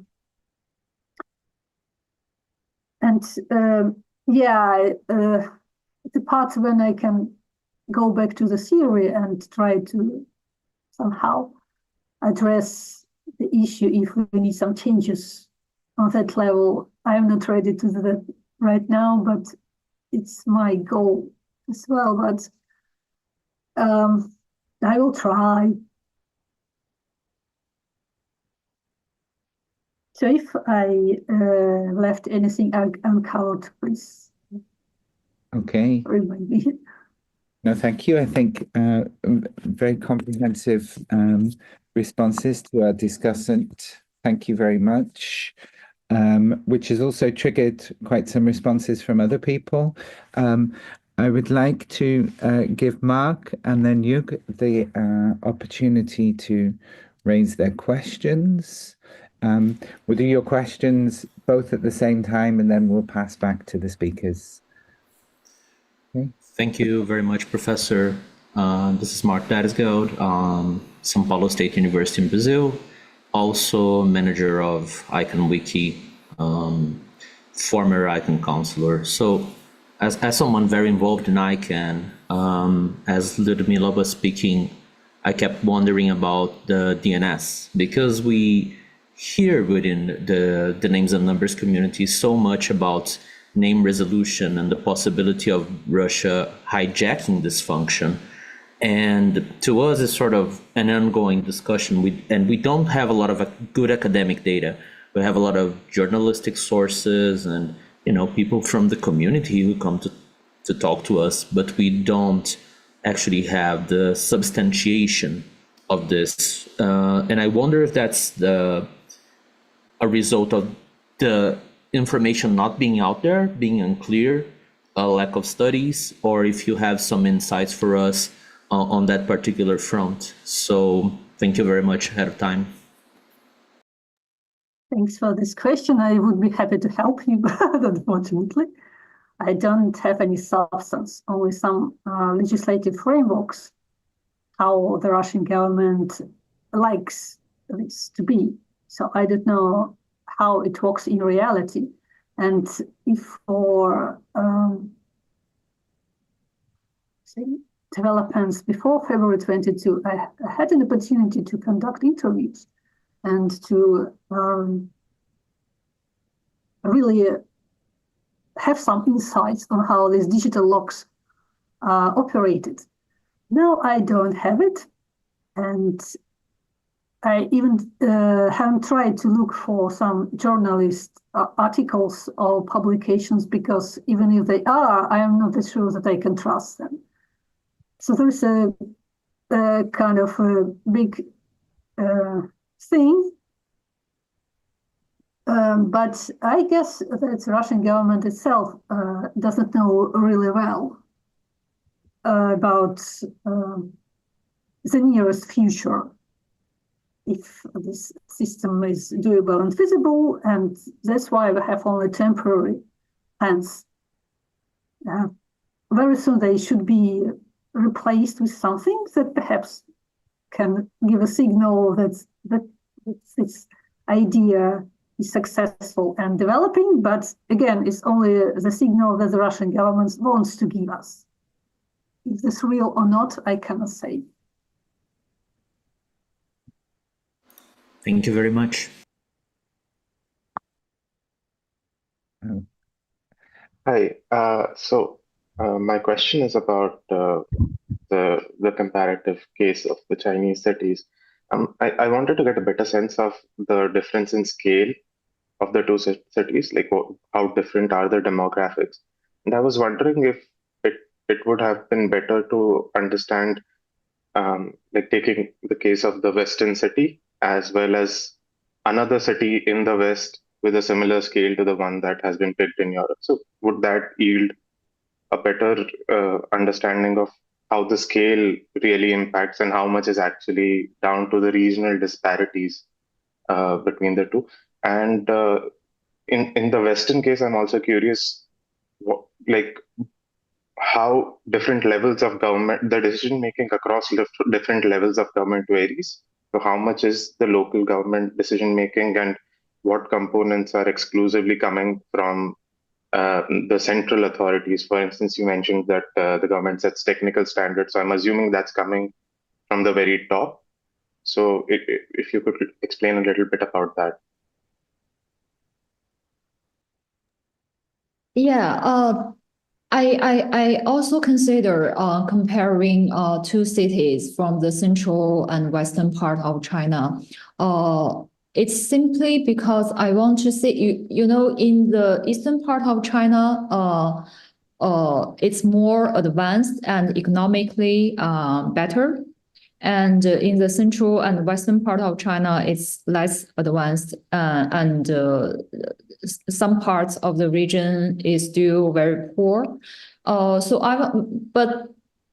part when I can go back to the theory and try to somehow address the issue if we need some changes on that level. I'm not ready to do that right now, but it's my goal as well. But I will try. So if I left anything uncovered, please remind me. No, thank you. I think very comprehensive responses to our discussant. Thank you very much, which has also triggered quite some responses from other people. I would like to give Mark and then Yug the opportunity to raise their questions. We'll do your questions both at the same time, and then we'll pass back to the speakers. Okay. Thank you very much, Professor. This is Mark Datysgeld, São Paulo State University in Brazil, also manager of Icon Wiki, former Icon counselor. So as someone very involved in ICANN, as Liudmila was speaking, I kept wondering about the DNS, because we hear within the names and numbers community so much about name resolution and the possibility of Russia hijacking this function. And to us, it's sort of an ongoing discussion. And we don't have a lot of good academic data. We have a lot of journalistic sources and people from the community who come to talk to us, but we don't actually have the substantiation of this. And I wonder if that's a result of the information not being out there, being unclear, a lack of studies, or if you have some insights for us on that particular front. So thank you very much ahead of time. Thanks for this question. I would be happy to help you, but unfortunately, I don't have any substance, only some legislative frameworks, how the Russian government likes this to be. So I don't know how it works in reality. And if for developments before February 22, I had an opportunity to conduct interviews and to really have some insights on how these digital locks operated. No, I don't have it. And I even haven't tried to look for some journalist articles or publications, because even if they are, I am not sure that I can trust them. So there's a kind of a big thing. But I guess that the Russian government itself doesn't know really well about the nearest future, if this system is doable and feasible, and that's why we have only temporary plans. Very soon they should be replaced with something that perhaps can give a signal that this idea is successful and developing, but again, it's only the signal that the Russian government wants to give us. If this real or not, I cannot say. Thank you very much. Hi. My question is about the comparative case of the Chinese cities. I wanted to get a better sense of the difference in scale of the two cities, like how different are the demographics. And I was wondering if it would have been better to understand, like taking the case of the Western city as well as another city in the West with a similar scale to the one that has been picked in Europe. So would that yield a better understanding of how the scale really impacts and how much is actually down to the regional disparities between the two? And in the Western case, I'm also curious, like how different levels of government, the decision making across different levels of government varies. So how much is the local government decision making, and what components are exclusively coming from the central authorities? For instance, you mentioned that the government sets technical standards, so I'm assuming that's coming from the very top. So if you could explain a little bit about that. Yeah, I also consider comparing two cities from the central and western part of China. It's simply because I want to see, you know, in the eastern part of China, it's more advanced and economically better. And in the central and western part of China, it's less advanced, and some parts of the region is still very poor. But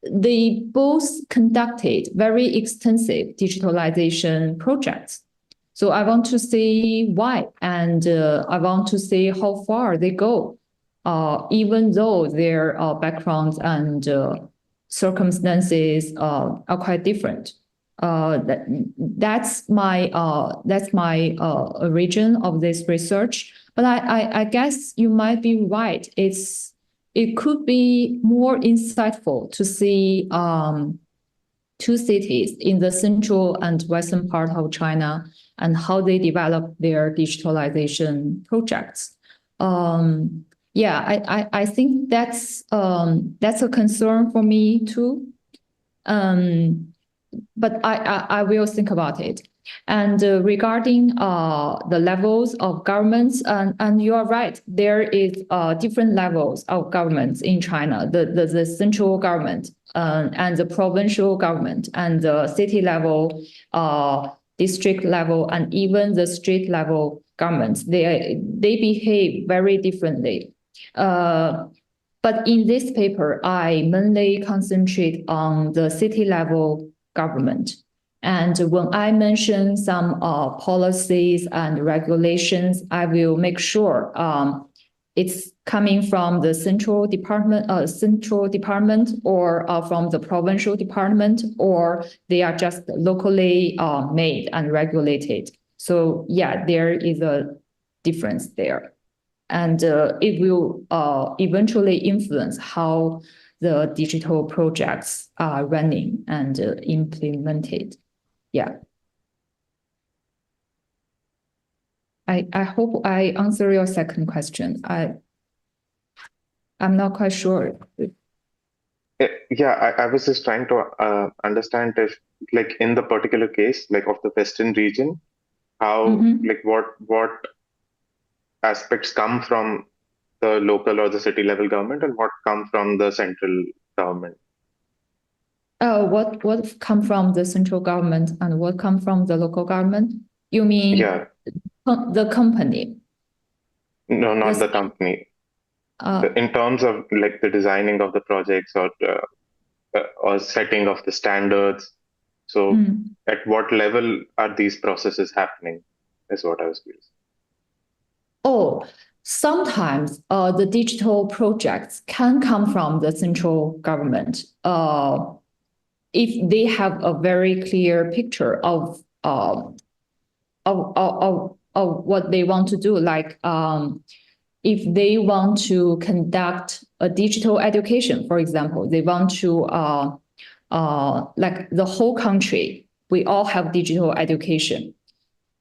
they both conducted very extensive digitalization projects. So I want to see why, and I want to see how far they go, even though their backgrounds and circumstances are quite different. That's my origin of this research. But I guess you might be right. It could be more insightful to see two cities in the central and western part of China and how they develop their digitalization projects. Yeah, I think that's a concern for me too. But I will think about it. And regarding the levels of governments, and you are right, there is different levels of governments in China. The central government and the provincial government and the city level, district level, and even the state level governments. They behave very differently. But in this paper, I mainly concentrate on the city level government. And when I mention some policies and regulations, I will make sure it's coming from the central department, or from the provincial department, or they are just locally made and regulated. So yeah, there is a difference there. And it will eventually influence how the digital projects are running and implemented. Yeah. I hope I answer your second question. I'm not quite sure. Yeah, I was just trying to understand if, like, in the particular case, like of the Western region, how, like, what aspects come from the local or the city level government and what come from the central government. What come from the central government and what come from the local government? You mean Yeah, the company? no, not The the company. uh, In terms of like the designing of the projects or setting of the standards. So, at what level are these processes happening? Is what I was curious. Oh, sometimes the digital projects can come from the central government if they have a very clear picture of what they want to do. Like if they want to conduct a digital education, for example, they want to like the whole country, we all have digital education.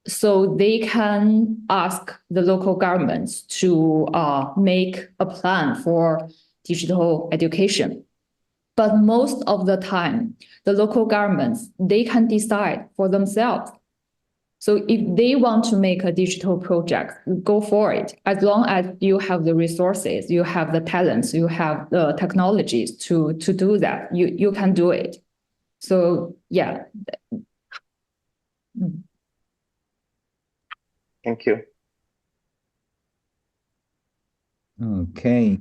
So they can ask the local governments to make a plan for digital education. But most of the time, the local governments, they can decide for themselves. So if they want to make a digital project, go for it. As long as you have the resources, you have the talents, you have the technologies to do that, you can do it. So yeah. Thank you. Okay,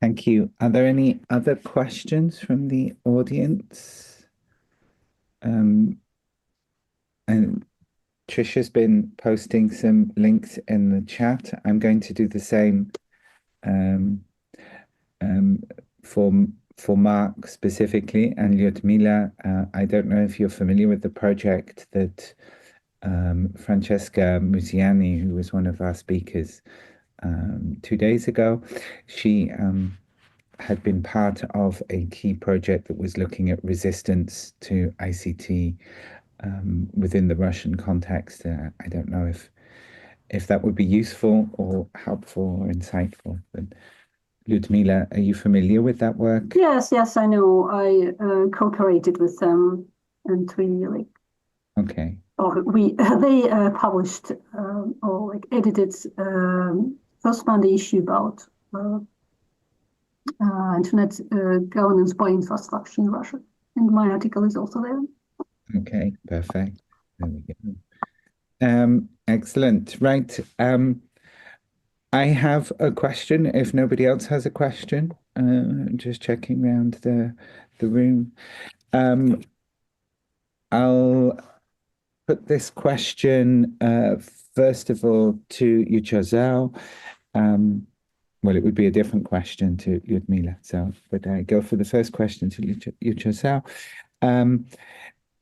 thank you. Are there any other questions from the audience? And Trisha's been posting some links in the chat. I'm going to do the same for Mark specifically and Liudmila. I don't know if you're familiar with the project that Francesca Musiani, who was one of our speakers 2 days ago, she had been part of a key project that was looking at resistance to ICT within the Russian context. I don't know if that would be useful or helpful or insightful. But Liudmila, are you familiar with that work? Yes, I know. I cooperated with them, and we Okay. they published or edited first Monday issue about internet governance by infrastructure in Russia, and my article is also there. Okay, perfect. There we go. Excellent. Right. I have a question. If nobody else has a question, just checking around the room. I'll put this question first of all to Yuchao Zhao. Well, it would be a different question to Liudmila. But I go for the first question to Yuchao Zhao.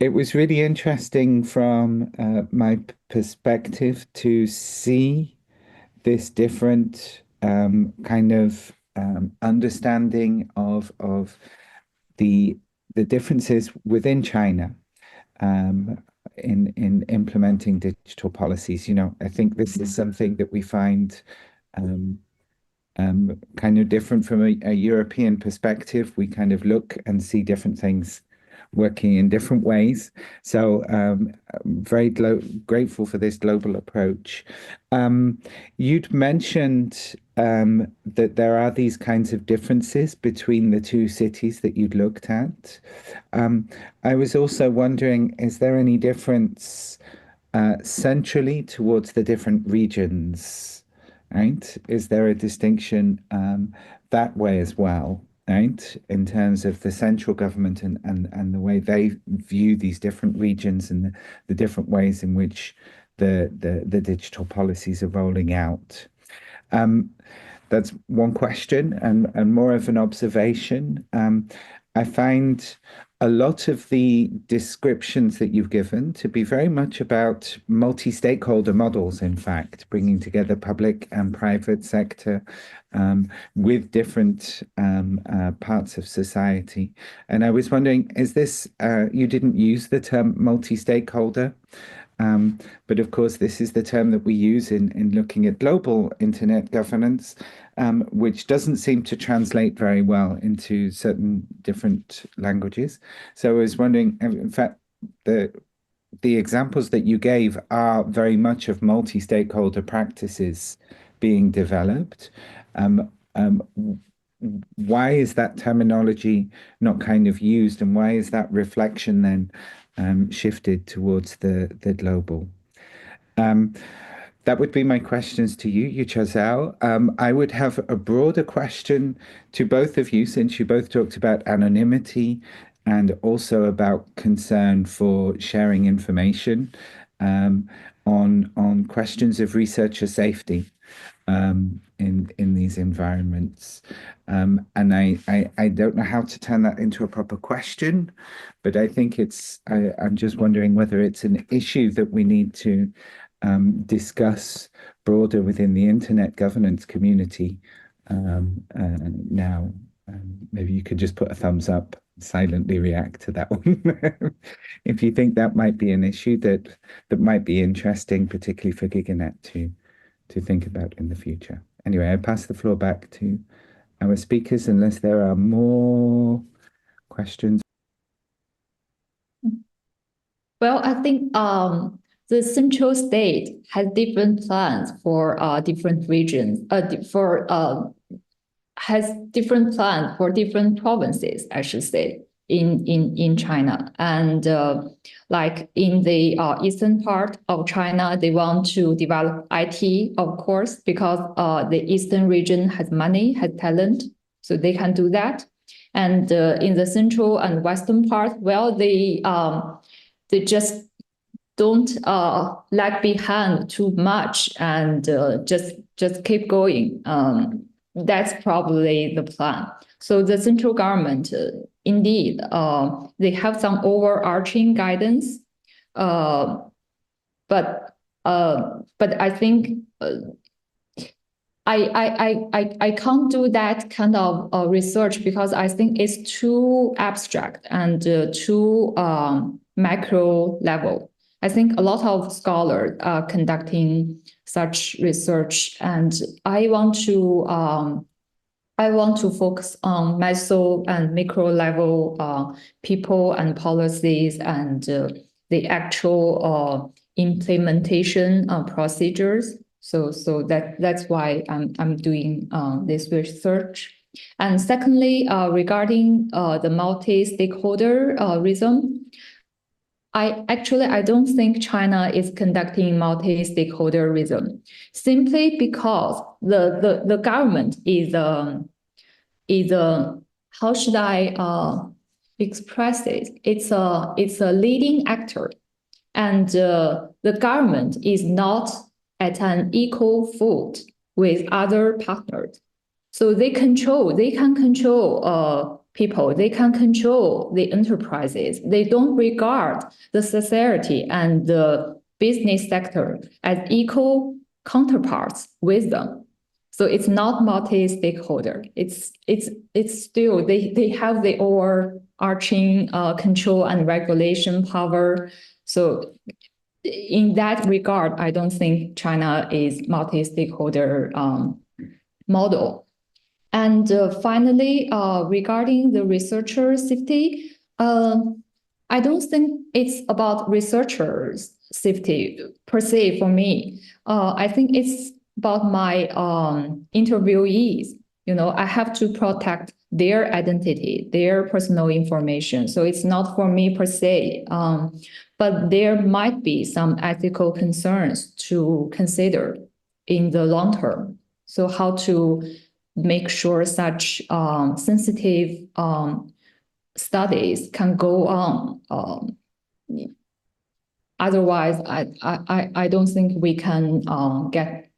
It was really interesting from my perspective to see this different kind of understanding of the differences within China in implementing digital policies. I think this is something that we find kind of different from a European perspective. We kind of look and see different things working in different ways. So very grateful for this global approach. You'd mentioned that there are these kinds of differences between the two cities that you'd looked at. I was also wondering, is there any difference centrally towards the different regions, right? Is there a distinction that way as well? Right, in terms of the central government and the way they view these different regions and the different ways in which the digital policies are rolling out. That's one question and more of an observation. I find a lot of the descriptions that you've given to be very much about multi-stakeholder models, in fact, bringing together public and private sector with different parts of society. And I was wondering, is this, you didn't use the term multi-stakeholder, But of course, this is the term that we use in looking at global internet governance, which doesn't seem to translate very well into certain different languages. So I was wondering, in fact, the examples that you gave are very much of multi-stakeholder practices being developed. Why is that terminology not kind of used, and why is that reflection then shifted towards the global? That would be my questions to you, Yuchao Zhao. I would have a broader question to both of you, since you both talked about anonymity and also about concern for sharing information on questions of researcher safety in these environments. And I don't know how to turn that into a proper question, but I think I'm just wondering whether it's an issue that we need to discuss broader within the internet governance community now. Maybe you could just put a thumbs up, silently react to that one. If you think that might be an issue that might be interesting, particularly for GigaNet to think about in the future. Anyway, I pass the floor back to our speakers unless there are more questions. Well, I think the central state has different plans for different regions, has different plans for different provinces, I should say, in China. And like in the eastern part of China, they want to develop IT, of course, because the eastern region has money, has talent, so they can do that. And in the central and western part, well, they just don't lag behind too much and just keep going. That's probably the plan. So the central government, indeed, they have some overarching guidance, but I think I can't do that kind of research because I think it's too abstract and too macro level. I think a lot of scholars are conducting such research, and I want to focus on meso and micro level people and policies and the actual implementation procedures. So that's why I'm doing this research. And secondly, regarding the multi-stakeholderism, I don't think China is conducting multi-stakeholderism simply because the government is how should I express it? It's a leading actor, and the government is not at an equal foot with other partners. So they can control people, they can control the enterprises. They don't regard the society and the business sector as equal counterparts with them. So it's not multi-stakeholder. It's still, they have the overarching control and regulation power. So in that regard, I don't think China is multi-stakeholder model. And finally, regarding the researcher safety, I don't think it's about researchers' safety per se for me. I think it's about my interviewees. You know, I have to protect their identity, their personal information. So it's not for me per se. But there might be some ethical concerns to consider in the long term. So how to make sure such sensitive studies can go on. Otherwise, I don't think we can get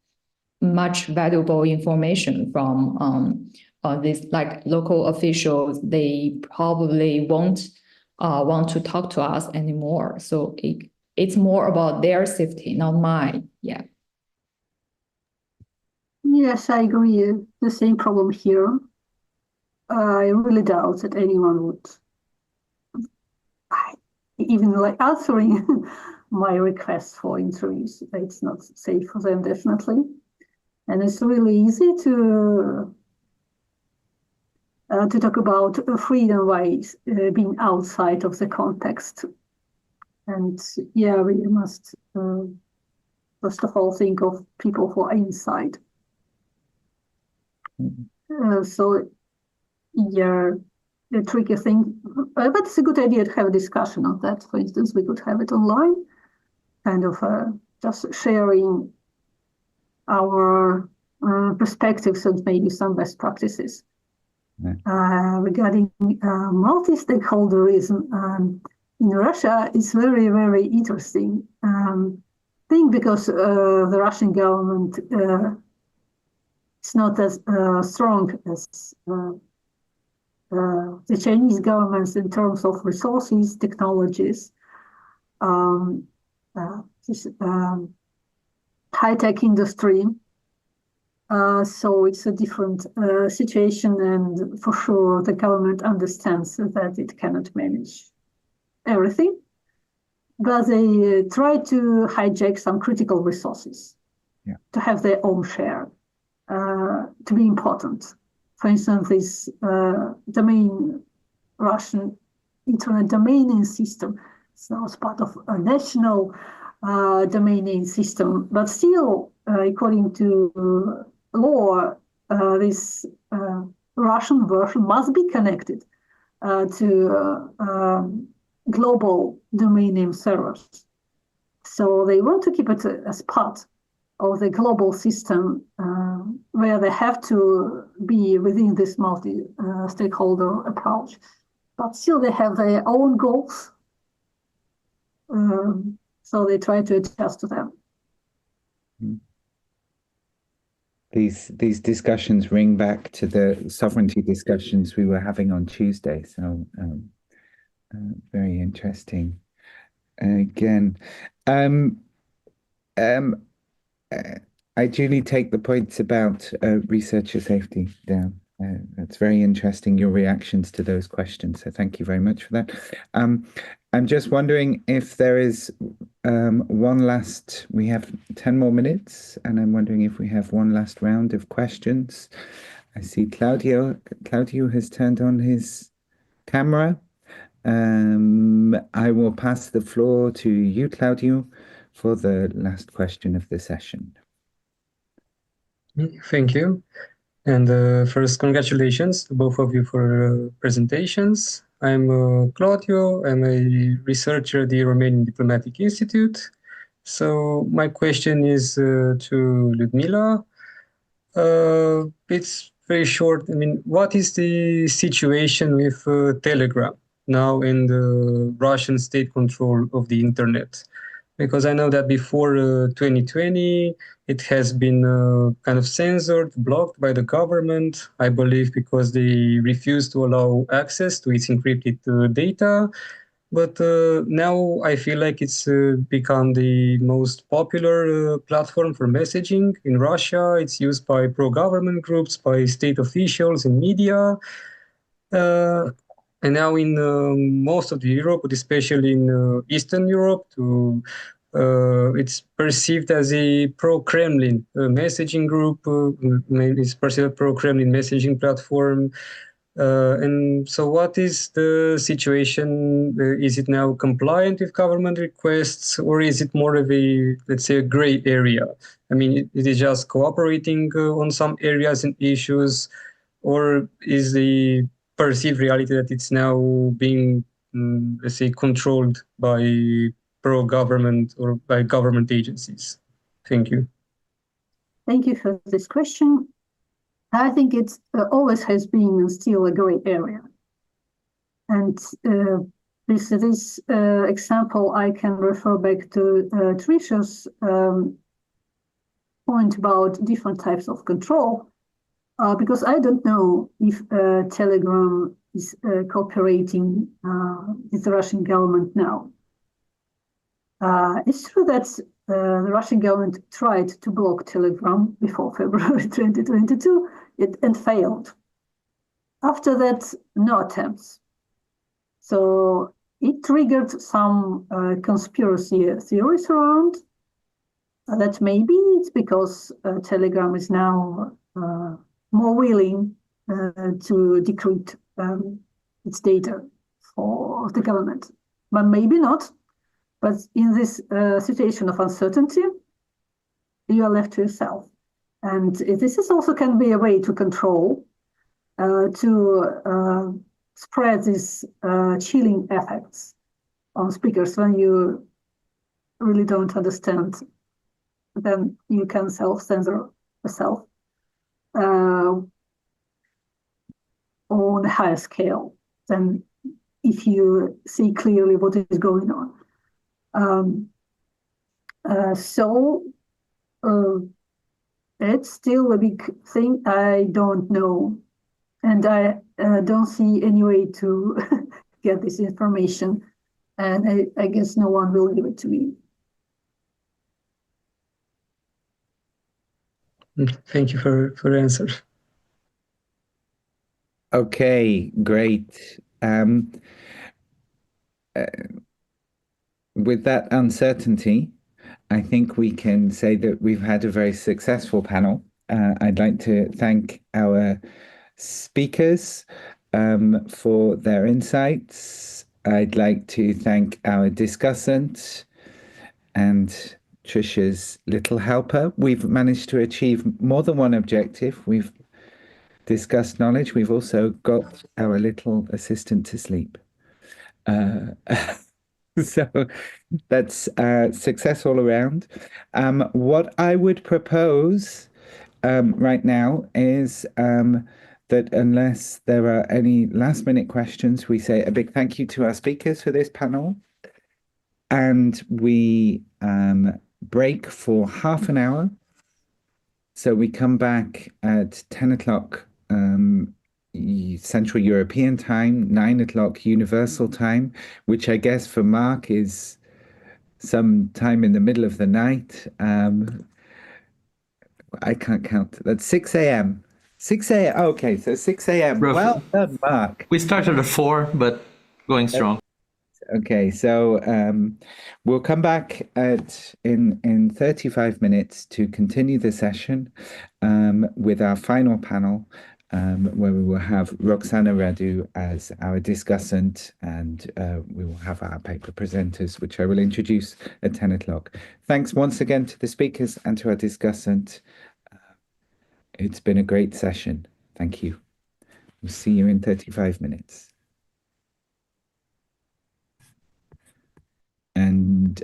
much valuable information from these like local officials. They probably won't want to talk to us anymore. So it's more about their safety, not mine. Yeah. Yes, I agree. The same problem here. I really doubt that anyone would even like answering my requests for interviews. It's not safe for them, definitely. And it's really easy to talk about freedom by being outside of the context. And yeah, we must first of all think of people who are inside. So yeah, the tricky thing, but it's a good idea to have a discussion of that. For instance, we could have it online, kind of just sharing our perspectives and maybe some best practices. Regarding multi-stakeholderism in Russia, it's very, very interesting thing because the Russian government is not as strong as the Chinese governments in terms of resources, technologies, high-tech industry. So it's a different situation, and for sure the government understands that it cannot manage everything, but they try to hijack some critical resources to have their own share, to be important. For instance, this Russian internet domain name system is now part of a national domain name system, but still, according to law, this Russian version must be connected to global domain name servers. So they want to keep it as part of the global system where they have to be within this multi-stakeholder approach. But still they have their own goals. So they try to adjust to them. These discussions ring back to the sovereignty discussions we were having on Tuesday. So very interesting. Again, I duly take the points about researcher safety down. That's very interesting, your reactions to those questions. So thank you very much for that. I'm just wondering if there is one last, we have 10 more minutes, and I'm wondering if we have one last round of questions. I see Claudio has turned on his camera. I will pass the floor to you, Claudio, for the last question of the session. Thank you. And first, congratulations to both of you for presentations. I'm Claudio. I'm a researcher at the Romanian Diplomatic Institute. So my question is to Liudmila. It's very short. I mean, what is the situation with Telegram now in the Russian state control of the internet? Because I know that before 2020, it has been kind of censored, blocked by the government, I believe because they refused to allow access to its encrypted data. But now I feel like it's become the most popular platform for messaging in Russia. It's used by pro-government groups, by state officials and media. And now in most of Europe, but especially in Eastern Europe, it's perceived as a pro-Kremlin messaging group. It's perceived as a pro-Kremlin messaging platform. And so what is the situation? Is it now compliant with government requests, or is it more of a, let's say, a gray area? I mean, it is just cooperating on some areas and issues, or is the perceived reality that it's now being, let's say, controlled by pro-government or by government agencies? Thank you. Thank you for this question. I think it always has been still a gray area. And this example, I can refer back to Trisha's point about different types of control, because I don't know if Telegram is cooperating with the Russian government now. It's true that the Russian government tried to block Telegram before February 2022 and failed. After that, no attempts. So it triggered some conspiracy theories around that maybe it's because Telegram is now more willing to decrypt its data for the government, but maybe not. But in this situation of uncertainty, you are left to yourself. And this is also can be a way to control, to spread these chilling effects on speakers when you really don't understand. Then you can self-censor yourself on a higher scale than if you see clearly what is going on. So it's still a big thing. I don't know. And I don't see any way to get this information. And I guess no one will give it to me. Thank you for the answer. Okay, great. With that uncertainty, I think we can say that we've had a very successful panel. I'd like to thank our speakers for their insights. I'd like to thank our discussant and Trisha's little helper. We've managed to achieve more than one objective. We've discussed knowledge. We've also got our little assistant to sleep. So that's success all around. What I would propose right now is that unless there are any last minute questions, we say a big thank you to our speakers for this panel. And we break for half an hour. So we come back at 10 o'clock Central European time, 9 o'clock Universal time, which I guess for Mark is some time in the middle of the night. I can't count. That's 6 a.m. 6 a.m. Okay, so 6 a.m. Well done, Mark. We started at 4, but going strong. Okay, so we'll come back in 35 minutes to continue the session with our final panel, where we will have Roxana Radu as our discussant, and we will have our paper presenters, which I will introduce at 10 o'clock. Thanks once again to the speakers and to our discussant. It's been a great session. Thank you. We'll see you in 35 minutes. And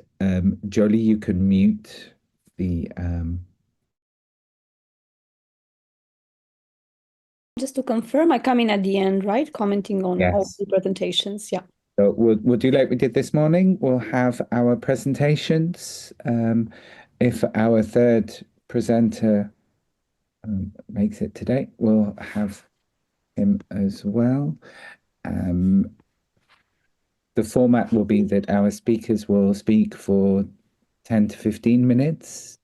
Jolie, you can mute the... Just to confirm, I come in at the end, right? Commenting on all Yes. the presentations. Yeah. So we'll do like we did this morning. We'll have our presentations. If our third presenter makes it today, we'll have him as well. The format will be that our speakers will speak for 10 to 15 minutes.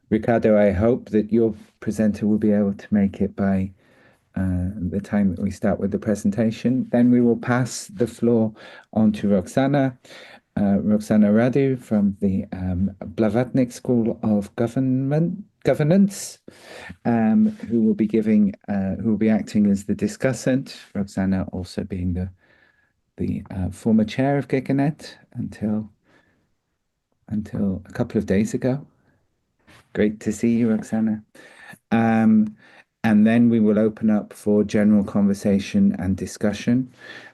Riccardo, I hope that your presenter will be able to make it by the time that we start with the presentation. Then we will pass the floor on to Roxana Radu from the Blavatnik School of Governance, who will be acting as the discussant. Roxana also being the former chair of GigaNet until a couple of days ago. Great to see you, Roxana. And then we will open up for general conversation and discussion.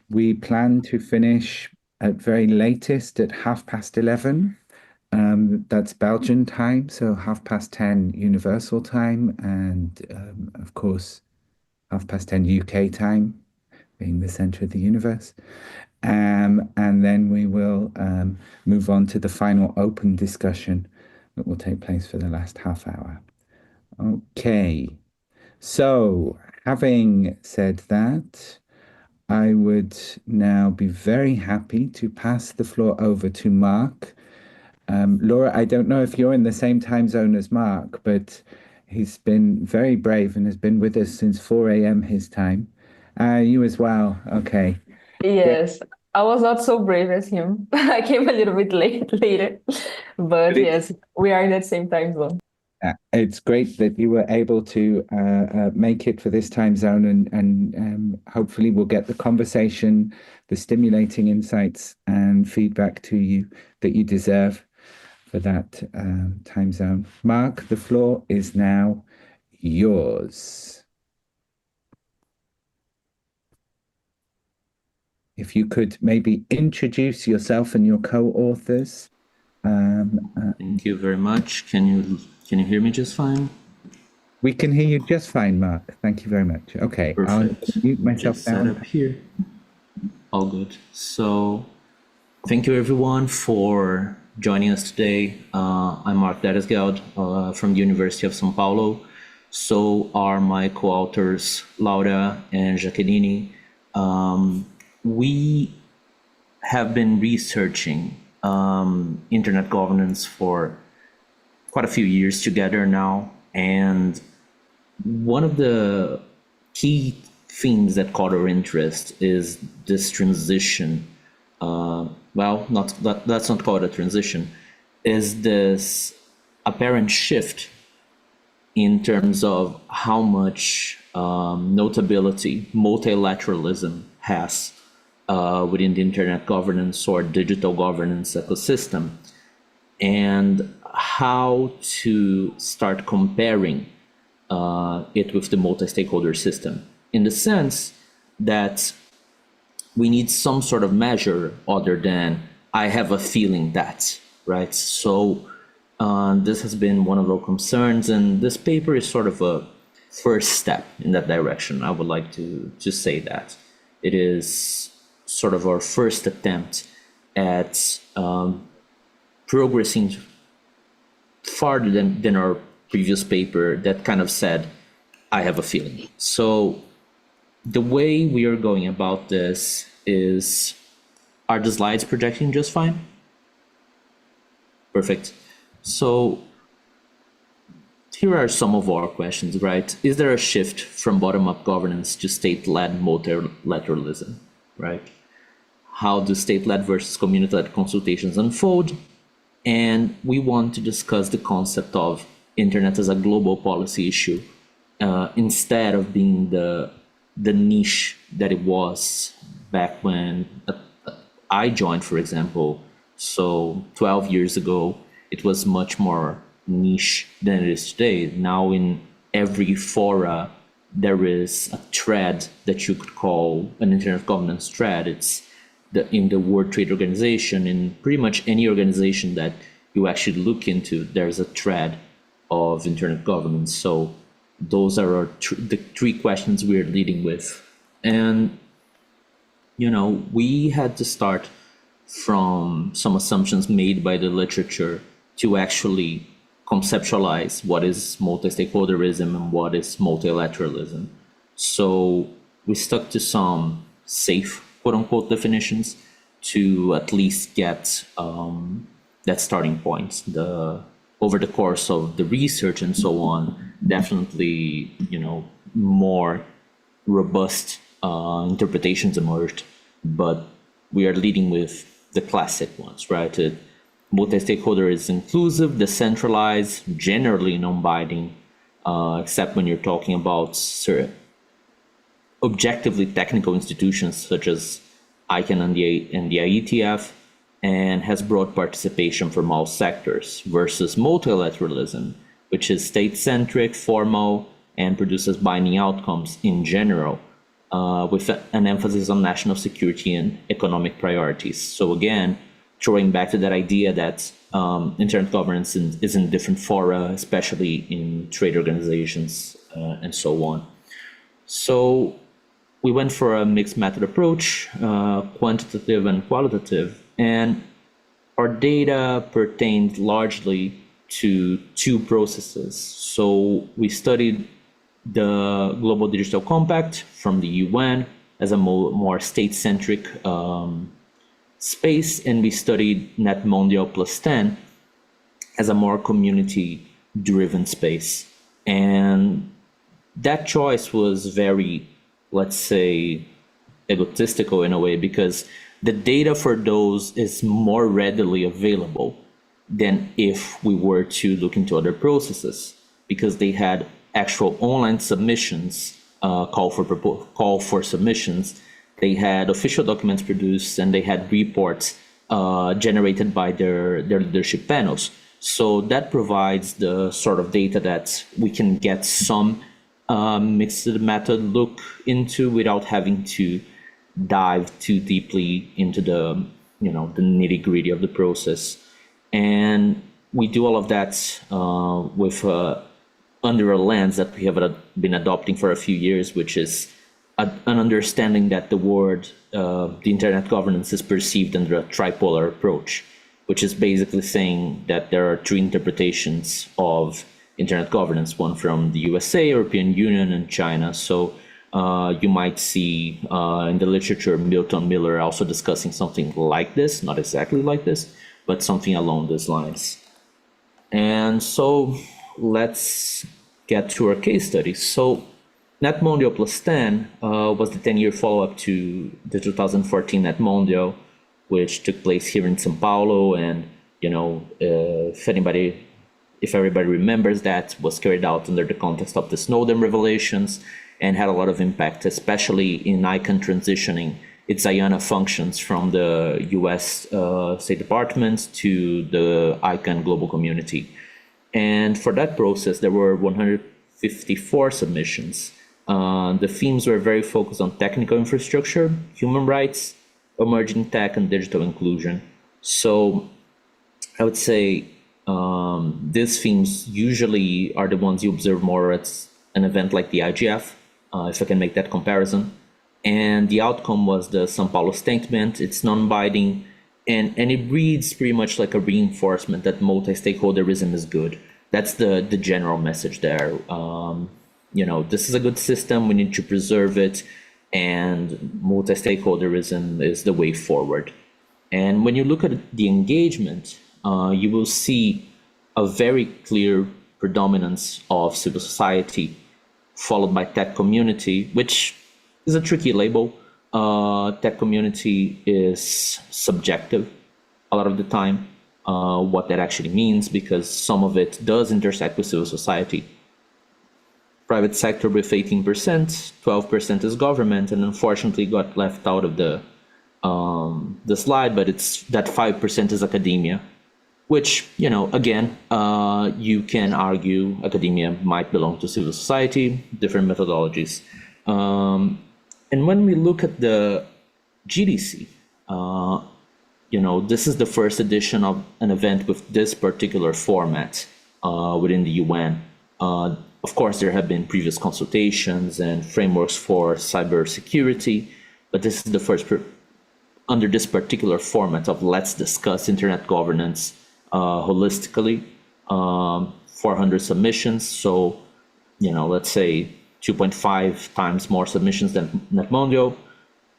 We plan to finish at very latest at 11:30. That's Belgian time, so 10:30 Universal time, and of course 10:30 UK time, being the center of the universe. And then we will move on to the final open discussion that will take place for the last half hour. Okay. So, having said that, I would now be very happy to pass the floor over to Mark. Laura, I don't know if you're in the same time zone as Mark, but he's been very brave and has been with us since 4 a.m. his time. You as well. Okay. Yes, I was not so brave as him. I came a little bit later, but yes, we are in that same time zone. It's great that you were able to make it for this time zone, and hopefully we'll get the conversation, the stimulating insights and feedback to you that you deserve for that time zone. Mark, the floor is now yours. If you could maybe introduce yourself and your co-authors. Thank you very much. Can you hear me just fine? We can hear you just fine, Mark. Thank you very much. Okay, Perfect. I'll mute myself Just down. set up here. All good. So thank you everyone for joining us today. I'm Mark Datysgeld from the University of São Paulo. So are my co-authors Laura and Jaqueline. We have been researching internet governance for quite a few years together now, and one of the key themes that caught our interest is this transition. Let's not call it a transition, is this apparent shift in terms of how much notability multilateralism has within the internet governance or digital governance ecosystem, and how to start comparing it with the multi-stakeholder system, in the sense that we need some sort of measure other than I have a feeling that, right? So this has been one of our concerns, and this paper is sort of a first step in that direction. I would like to just say that it is sort of our first attempt at progressing farther than our previous paper that kind of said, I have a feeling. So the way we are going about this is, are the slides projecting just fine? Perfect. So here are some of our questions, right? Is there a shift from bottom-up governance to state-led multilateralism, right? How do state-led versus community-led consultations unfold? And we want to discuss the concept of internet as a global policy issue instead of being the niche that it was back when I joined, for example. So 12 years ago, it was much more niche than it is today. Now in every fora, there is a thread that you could call an internet governance thread. It's in the World Trade Organization, in pretty much any organization that you actually look into, there's a thread of internet governance. So those are the three questions we're leading with. And, we had to start from some assumptions made by the literature to actually conceptualize what is multistakeholderism and what is multilateralism. So we stuck to some safe, quote-unquote, definitions to at least get that starting point. Over the course of the research and so on, definitely, more robust interpretations emerged, but we are leading with the classic ones, right? Multi-stakeholder is inclusive, decentralized, generally non-binding, except when you're talking about objectively technical institutions such as ICANN and the IETF, and has broad participation from all sectors, versus multilateralism, which is state-centric, formal, and produces binding outcomes in general, with an emphasis on national security and economic priorities. So again, throwing back to that idea that internet governance is in different fora, especially in trade organizations and so on. So we went for a mixed method approach, quantitative and qualitative, and our data pertained largely to two processes. So we studied the Global Digital Compact from the UN as a more state-centric space, and we studied Net Mondial Plus 10 as a more community-driven space. And that choice was very, let's say, egotistical in a way, because the data for those is more readily available than if we were to look into other processes, because they had actual online submissions, call for submissions. They had official documents produced, and they had reports generated by their leadership panels. So that provides the sort of data that we can get some mixed method look into without having to dive too deeply into the nitty gritty of the process. And we do all of that with under a lens that we have been adopting for a few years, which is an understanding that the word, the internet governance, is perceived under a tripolar approach, which is basically saying that there are three interpretations of internet governance, one from the USA, European Union, and China. So you might see in the literature Milton Miller also discussing something like this, not exactly like this, but something along these lines. And so let's get to our case study. So NetMondial Plus 10 was the 10-year follow-up to the 2014 NetMondial, which took place here in São Paulo. And, if everybody remembers, that was carried out under the context of the Snowden revelations and had a lot of impact, especially in ICANN transitioning its IANA functions from the US State Department to the ICANN global community. And for that process, there were 154 submissions. The themes were very focused on technical infrastructure, human rights, emerging tech, and digital inclusion. So I would say these themes usually are the ones you observe more at an event like the IGF, if I can make that comparison. And the outcome was the São Paulo statement. It's non-binding, and it reads pretty much like a reinforcement that multi-stakeholderism is good. That's the general message there. This is a good system, we need to preserve it, and multi-stakeholderism is the way forward. And when you look at the engagement, you will see a very clear predominance of civil society, followed by tech community, which is a tricky label. Tech community is subjective a lot of the time, what that actually means, because some of it does intersect with civil society. Private sector with 18%, 12% is government, and unfortunately got left out of the slide, but it's that 5% is academia, which, again, you can argue academia might belong to civil society, different methodologies. And when we look at the GDC, this is the first edition of an event with this particular format within the UN. Of course, there have been previous consultations and frameworks for cybersecurity, but this is the first under this particular format of let's discuss internet governance holistically. 400 submissions, so let's say 2.5 times more submissions than NetMondial.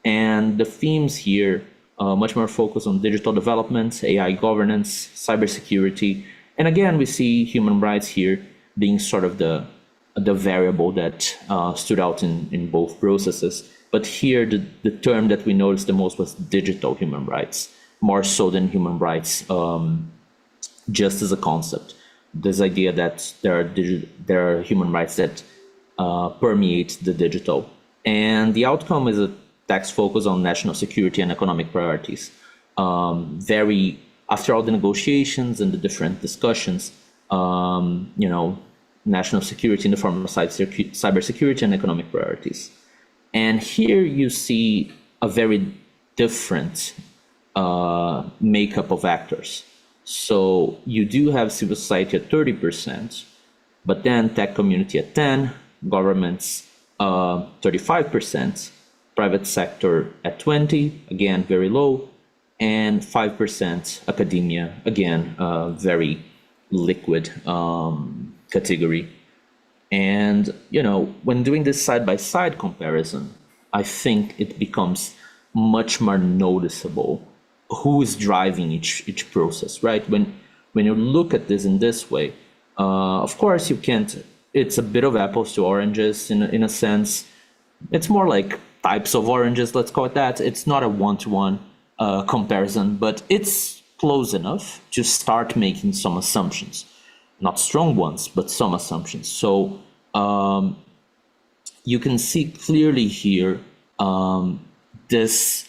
And the themes here much more focused on digital development, AI governance, cybersecurity, and again we see human rights here being sort of the variable that stood out in both processes. But here the term that we noticed the most was digital human rights, more so than human rights just as a concept. This idea that there are human rights that permeate the digital. And the outcome is a tax focus on national security and economic priorities. After all the negotiations and the different discussions, national security in the form of cybersecurity and economic priorities. And here you see a very different makeup of actors. So you do have civil society at 30%, but then tech community at 10%, governments 35%, private sector at 20%, again very low, and 5% academia, again very liquid category. And when doing this side-by-side comparison, I think it becomes much more noticeable who is driving each process, right? When you look at this in this way, of course you can't. It's a bit of apples to oranges in a sense. It's more like types of oranges, let's call it that. It's not a one-to-one comparison, but it's close enough to start making some assumptions. Not strong ones, but some assumptions. So you can see clearly here this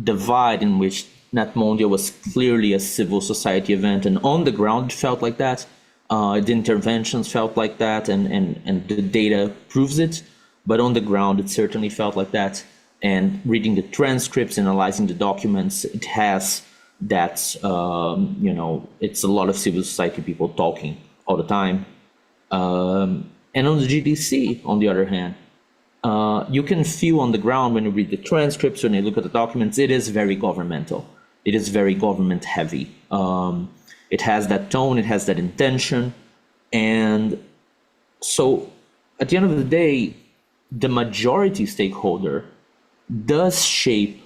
divide in which NetMondial was clearly a civil society event, and on the ground it felt like that. The interventions felt like that, and the data proves it, but on the ground it certainly felt like that. And reading the transcripts, analyzing the documents, it has that, it's a lot of civil society people talking all the time. And on the GDC, on the other hand, you can feel on the ground when you read the transcripts, when you look at the documents, it is very governmental. It is very government heavy. It has that tone, it has that intention. And so at the end of the day, the majority stakeholder does shape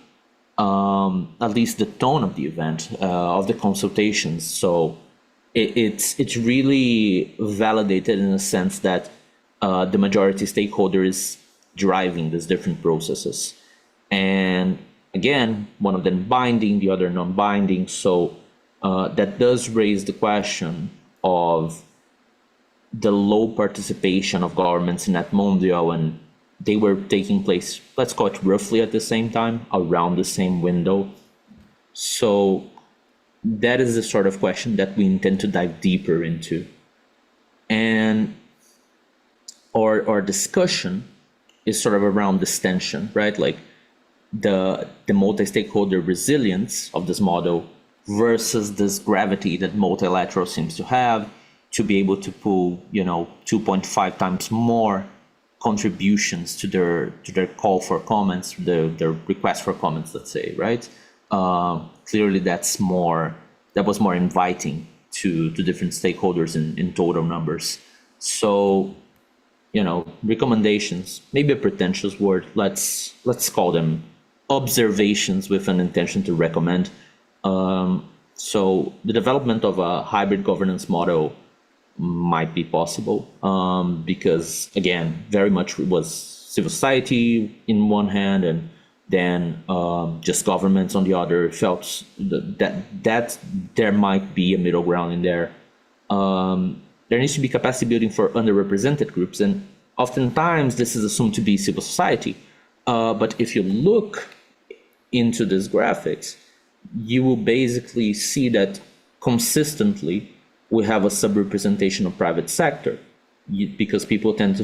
at least the tone of the event, of the consultations. So it's really validated in a sense that the majority stakeholder is driving these different processes. And again, one of them binding, the other non-binding. So that does raise the question of the low participation of governments in NetMondial, and they were taking place, let's call it roughly at the same time, around the same window. So that is the sort of question that we intend to dive deeper into. And our discussion is sort of around this tension, right? Like the multi-stakeholder resilience of this model versus this gravity that multilateral seems to have to be able to pull, 2.5 times more contributions to their call for comments, their request for comments, let's say, right? Clearly that was more inviting to different stakeholders in total numbers. So, recommendations, maybe a pretentious word, let's call them observations with an intention to recommend. So the development of a hybrid governance model might be possible, because again, very much was civil society in one hand, and then just governments on the other. Felt that there might be a middle ground in there. There needs to be capacity building for underrepresented groups, and oftentimes this is assumed to be civil society. But if you look into these graphics, you will basically see that consistently we have a subrepresentation of private sector, because people tend to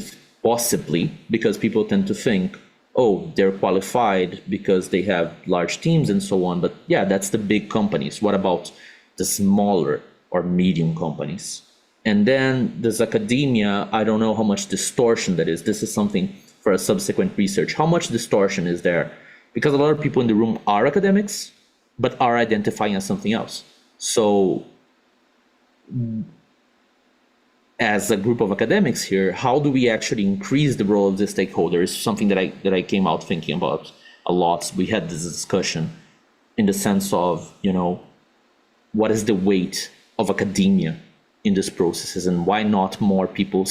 think, oh, they're qualified because they have large teams and so on. But yeah, that's the big companies. What about the smaller or medium companies? And then there's academia. I don't know how much distortion that is. This is something for a subsequent research. How much distortion is there? Because a lot of people in the room are academics, but are identifying as something else. So as a group of academics here, how do we actually increase the role of the stakeholders? Something that I came out thinking about a lot. We had this discussion in the sense of, what is the weight of academia in these processes, and why not more people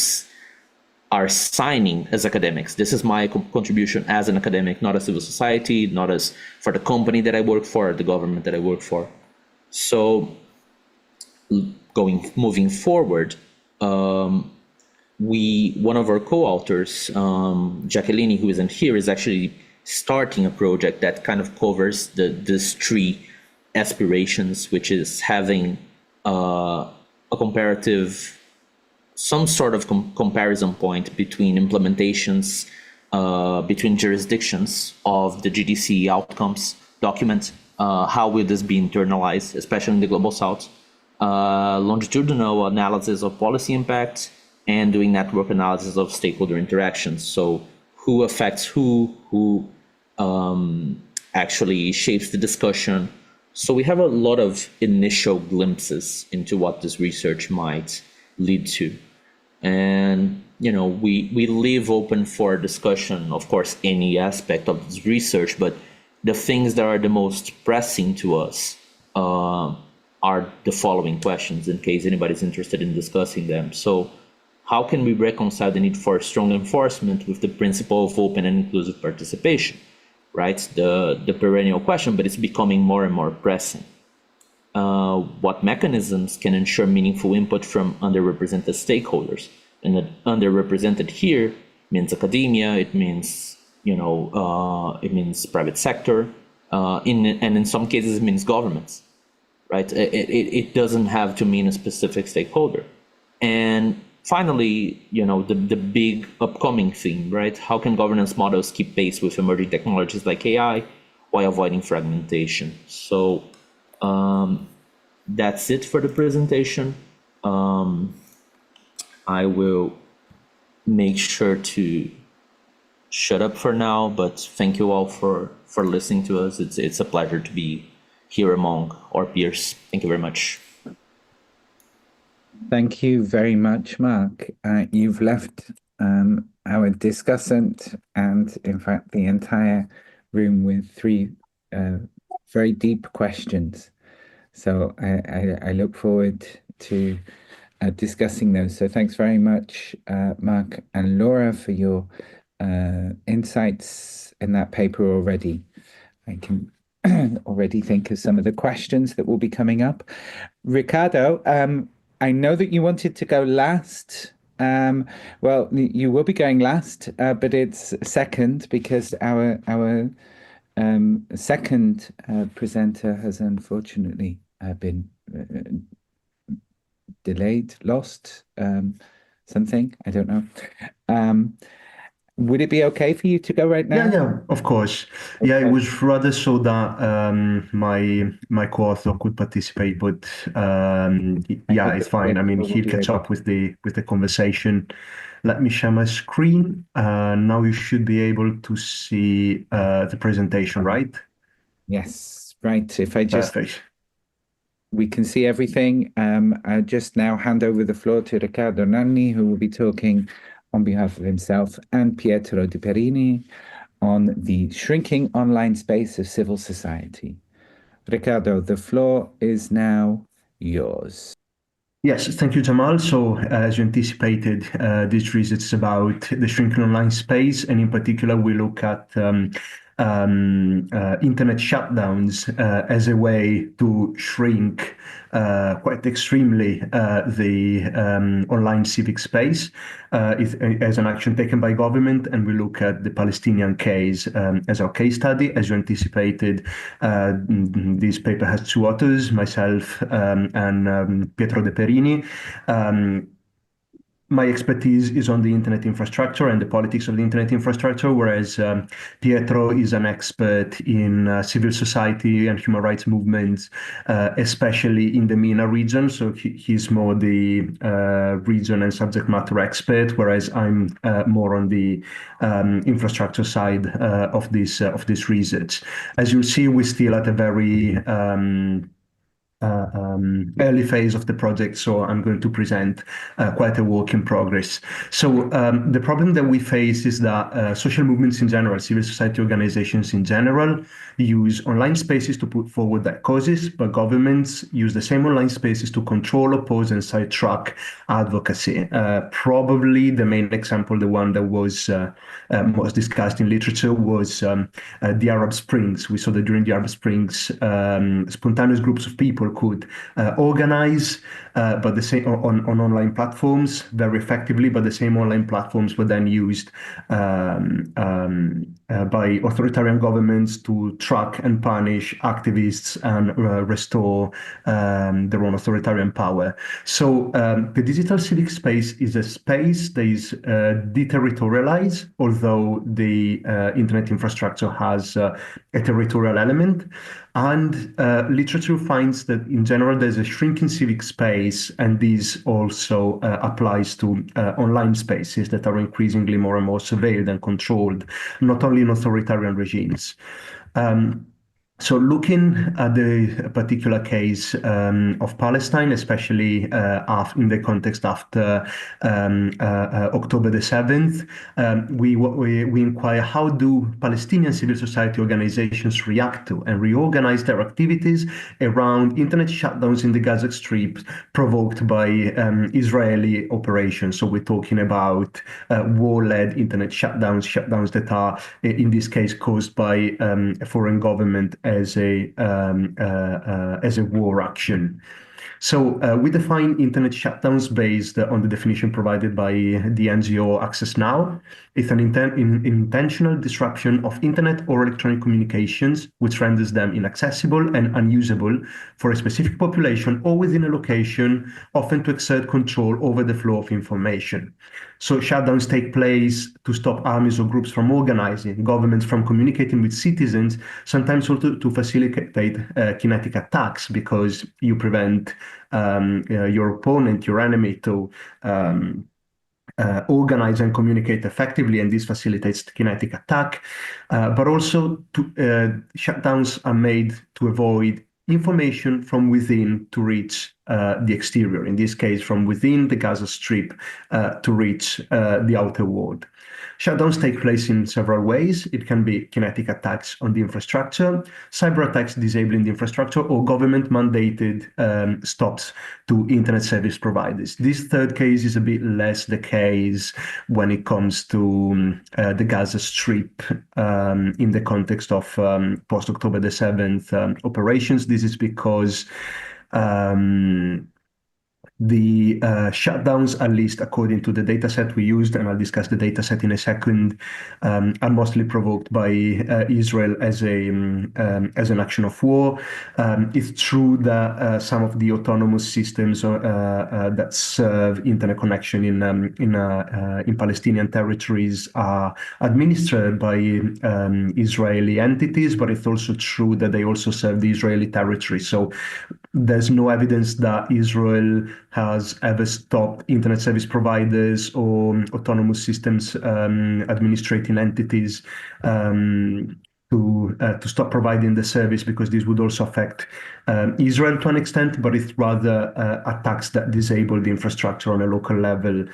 are signing as academics? This is my contribution as an academic, not as civil society, not as for the company that I work for, or the government that I work for. So moving forward, one of our co-authors, Jaqueline, who isn't here, is actually starting a project that kind of covers these three aspirations, which is having a comparative, some sort of comparison point between implementations, between jurisdictions of the GDC outcomes document. How will this be internalized, especially in the Global South? Longitudinal analysis of policy impact, and doing network analysis of stakeholder interactions. So who affects who actually shapes the discussion. So we have a lot of initial glimpses into what this research might lead to. And, we leave open for discussion, of course, any aspect of this research, but the things that are the most pressing to us are the following questions, in case anybody's interested in discussing them. So how can we reconcile the need for strong enforcement with the principle of open and inclusive participation? right? The perennial question, but it's becoming more and more pressing. What mechanisms can ensure meaningful input from underrepresented stakeholders? And underrepresented here means academia, it means, it means private sector, and in some cases it means governments, right? It doesn't have to mean a specific stakeholder. And finally, the big upcoming theme, right? How can governance models keep pace with emerging technologies like AI while avoiding fragmentation? So that's it for the presentation. I will make sure to shut up for now, but thank you all for listening to us. It's a pleasure to be here among our peers. Thank you very much. Thank you very much, Mark. You've left our discussant and, in fact, the entire room with three very deep questions. So I look forward to discussing those. So thanks very much, Mark and Laura, for your insights in that paper already. I can already think of some of the questions that will be coming up. Riccardo, I know that you wanted to go last. Well, you will be going last, but it's second because our second presenter has unfortunately been delayed, lost, something, I don't know. Would it be okay for you to go right now? Yeah, of course. Okay. Yeah, it was rather so that my co-author could participate, but yeah, it's fine. I mean, he'll catch up with the conversation. Let me share my screen. Now you should be able to see the presentation, right? Yes, right. If I just we can see everything. I just now hand over the floor to Riccardo Nanni, who will be talking on behalf of himself and Pietro Di Perini on the shrinking online space of civil society. Riccardo, the floor is now yours. Yes, thank you, Jamal. So, as you anticipated, this is about the shrinking online space, and in particular, we look at internet shutdowns as a way to shrink quite extremely the online civic space as an action taken by government, and we look at the Palestinian case as our case study. As you anticipated, this paper has two authors, myself and Pietro De Perini. My expertise is on the internet infrastructure and the politics of the internet infrastructure, whereas Pietro is an expert in civil society and human rights movements, especially in the MENA region. So he's more the region and subject matter expert, whereas I'm more on the infrastructure side of this research. As you'll see, we're still at a very early phase of the project, so I'm going to present quite a work in progress. So the problem that we face is that social movements in general, civil society organizations in general, use online spaces to put forward their causes, but governments use the same online spaces to control, oppose, and sidetrack advocacy. Probably the main example, the one that was most discussed in literature, was the Arab Springs. We saw that during the Arab Springs, spontaneous groups of people could organize, but the same on online platforms very effectively. But the same online platforms were then used by authoritarian governments to track and punish activists and restore their own authoritarian power. So the digital civic space is a space that is deterritorialized, although the internet infrastructure has a territorial element. And literature finds that in general there's a shrinking civic space, and this also applies to online spaces that are increasingly more and more surveilled and controlled, not only in authoritarian regimes. So looking at the particular case of Palestine, especially in the context after October the 7th, we inquire how do Palestinian civil society organizations react to and reorganize their activities around internet shutdowns in the Gaza Strip provoked by Israeli operations. So we're talking about war-led internet shutdowns that are, in this case, caused by a foreign government as a war action. So we define internet shutdowns based on the definition provided by the NGO Access Now. It's an intentional disruption of internet or electronic communications, which renders them inaccessible and unusable for a specific population or within a location, often to exert control over the flow of information. So shutdowns take place to stop armies or groups from organizing, governments from communicating with citizens, sometimes also to facilitate kinetic attacks, because you prevent your opponent, your enemy, to organize and communicate effectively, and this facilitates the kinetic attack. But also, shutdowns are made to avoid information from within to reach the exterior, in this case, from within the Gaza Strip to reach the outer world. Shutdowns take place in several ways. It can be kinetic attacks on the infrastructure, cyber attacks disabling the infrastructure, or government-mandated stops to internet service providers. This third case is a bit less the case when it comes to the Gaza Strip in the context of post-October the 7th operations. This is because the shutdowns, at least according to the dataset we used, and I'll discuss the dataset in a second, are mostly provoked by Israel as an action of war. It's true that some of the autonomous systems that serve internet connection in Palestinian territories are administered by Israeli entities, but it's also true that they also serve the Israeli territory. So there's no evidence that Israel has ever stopped internet service providers or autonomous systems administrating entities to stop providing the service, because this would also affect Israel to an extent, but it's rather attacks that disable the infrastructure on a local level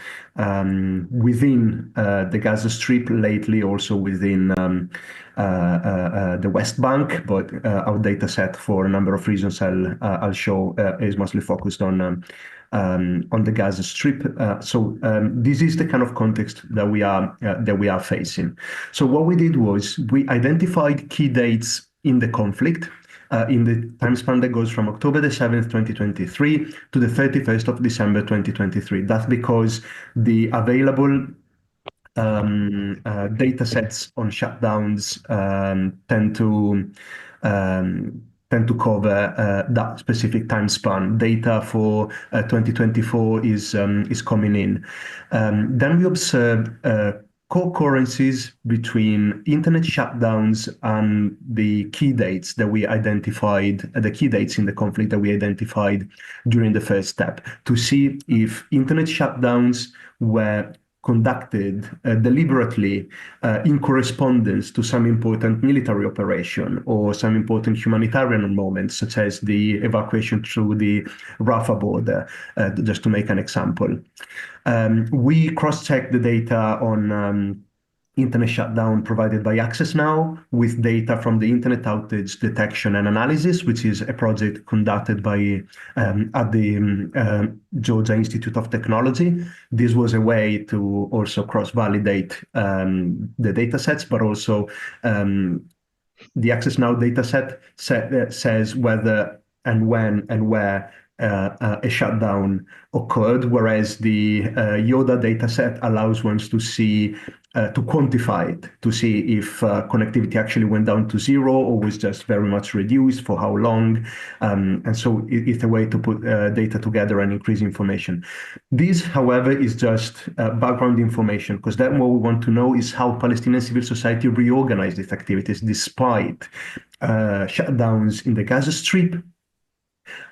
within the Gaza Strip, lately also within the West Bank, but our data set, for a number of reasons I'll show, is mostly focused on the Gaza Strip. So this is the kind of context that we are facing. So what we did was we identified key dates in the conflict in the time span that goes from October the 7th, 2023 to the 31st of December, 2023. That's because the available data sets on shutdowns tend to cover that specific time span. Data for 2024 is coming in. Then we observed co-occurrences between internet shutdowns and the key dates that we identified, the key dates in the conflict that we identified during the first step, to see if internet shutdowns were conducted deliberately in correspondence to some important military operation or some important humanitarian moments, such as the evacuation through the Rafah border, just to make an example. We cross-checked the data on internet shutdown provided by Access Now with data from the Internet Outage Detection and Analysis, which is a project conducted by at the Georgia Institute of Technology. This was a way to also cross-validate the data sets, but also the Access Now data set says whether and when and where a shutdown occurred, whereas the Yoda dataset allows one to see, to quantify it, to see if connectivity actually went down to zero or was just very much reduced, for how long. And so it's a way to put data together and increase information. This, however, is just background information, because then what we want to know is how Palestinian civil society reorganized its activities despite shutdowns in the Gaza Strip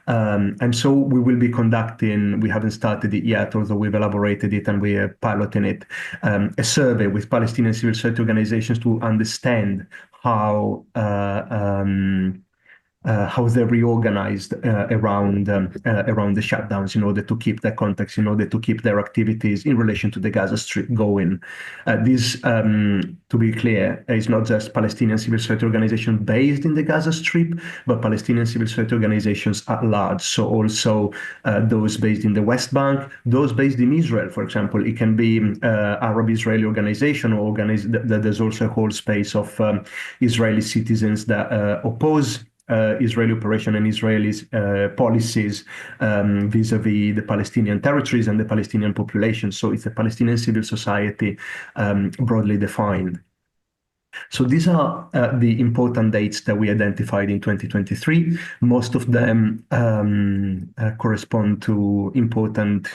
And so we will be conducting, we haven't started it yet, although we've elaborated it and we are piloting it, a survey with Palestinian civil society organizations to understand how they reorganized around the shutdowns in order to keep their contacts, in order to keep their activities in relation to the Gaza Strip going. This, to be clear, is not just Palestinian civil society organizations based in the Gaza Strip, but Palestinian civil society organizations at large. So also those based in the West Bank, those based in Israel, for example. It can be Arab-Israeli organization, or there's also a whole space of Israeli citizens that oppose Israeli operation and Israelis' policies vis-a-vis the Palestinian territories and the Palestinian population. So it's a Palestinian civil society broadly defined. So these are the important dates that we identified in 2023. Most of them correspond to important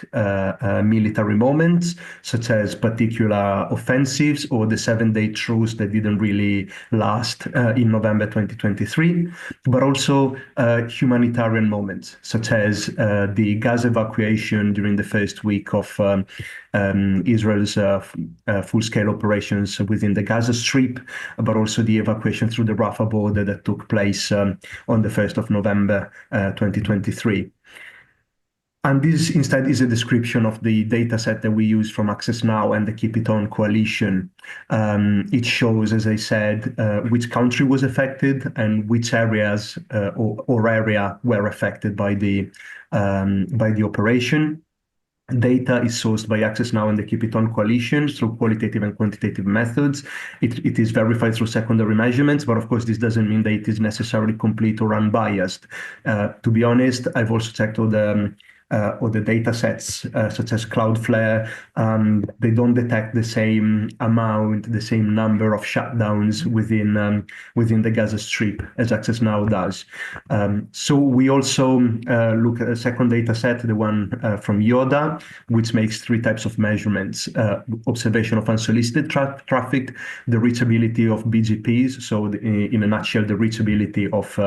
military moments, such as particular offensives or the 7-day truce that didn't really last in November 2023, but also humanitarian moments, such as the gas evacuation during the first week of Israel's full-scale operations within the Gaza Strip, but also the evacuation through the Rafah border that took place on the 1st of November 2023. And this instead is a description of the data set that we use from Access Now and the Keep It On coalition. It shows, as I said, which country was affected and which areas or area were affected by the operation. Data is sourced by Access Now and the Keep It On coalition through qualitative and quantitative methods. It is verified through secondary measurements, but of course this doesn't mean that it is necessarily complete or unbiased. To be honest, I've also checked all the data sets, such as Cloudflare. They don't detect the same amount, the same number of shutdowns within the Gaza Strip as Access Now does. So we also look at a second data set, the one from Yoda, which makes 3 types of measurements: observation of unsolicited traffic, the reachability of BGPs, so in a nutshell, the reachability of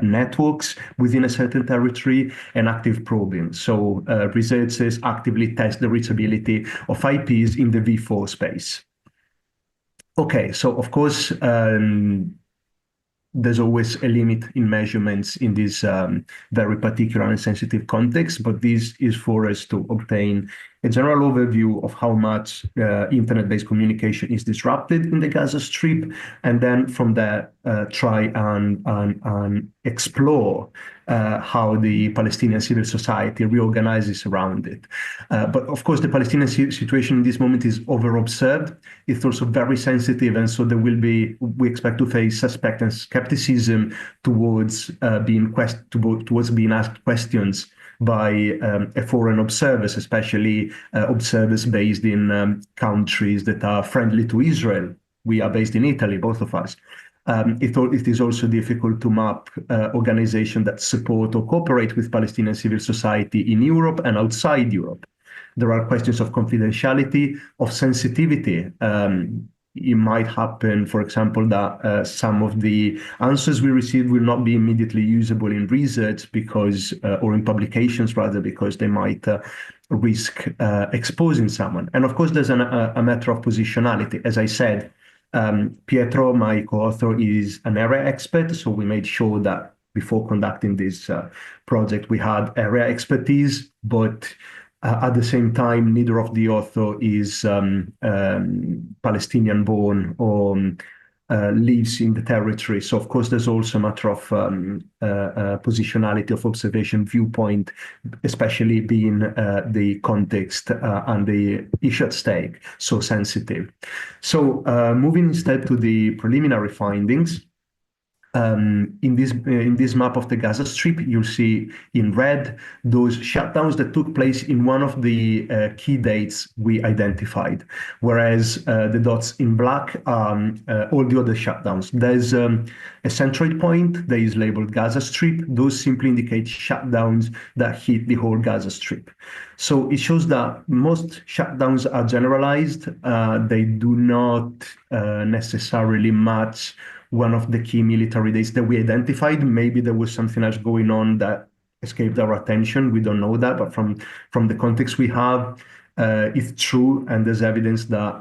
networks within a certain territory, and active probing. So researchers actively test the reachability of IPs in the V4 space. Okay, so of course, there's always a limit in measurements in this very particular and sensitive context, but this is for us to obtain a general overview of how much internet-based communication is disrupted in the Gaza Strip, and then from there try and explore how the Palestinian civil society reorganizes around it. But of course, the Palestinian situation in this moment is over-observed. It's also very sensitive, and so we expect to face suspect and skepticism towards being asked questions by foreign observers, especially observers based in countries that are friendly to Israel. We are based in Italy, both of us. It is also difficult to map organizations that support or cooperate with Palestinian civil society in Europe and outside Europe. There are questions of confidentiality, of sensitivity. It might happen, for example, that some of the answers we receive will not be immediately usable in research or in publications rather, because they might risk exposing someone. And of course, there's a matter of positionality. As I said, Pietro, my co-author, is an area expert, so we made sure that before conducting this project, we had area expertise, but at the same time, neither of the author is Palestinian-born or lives in the territory. So, of course, there's also a matter of positionality of observation viewpoint, especially being the context and the issue at stake so sensitive. So, moving instead to the preliminary findings. In this map of the Gaza Strip, you'll see in red those shutdowns that took place in one of the key dates we identified, whereas the dots in black are all the other shutdowns. There's a centroid point that is labeled Gaza Strip. Those simply indicate shutdowns that hit the whole Gaza Strip. So it shows that most shutdowns are generalized. They do not necessarily match one of the key military dates that we identified. Maybe there was something else going on that escaped our attention. We don't know that, but from the context we have, it's true, and there's evidence that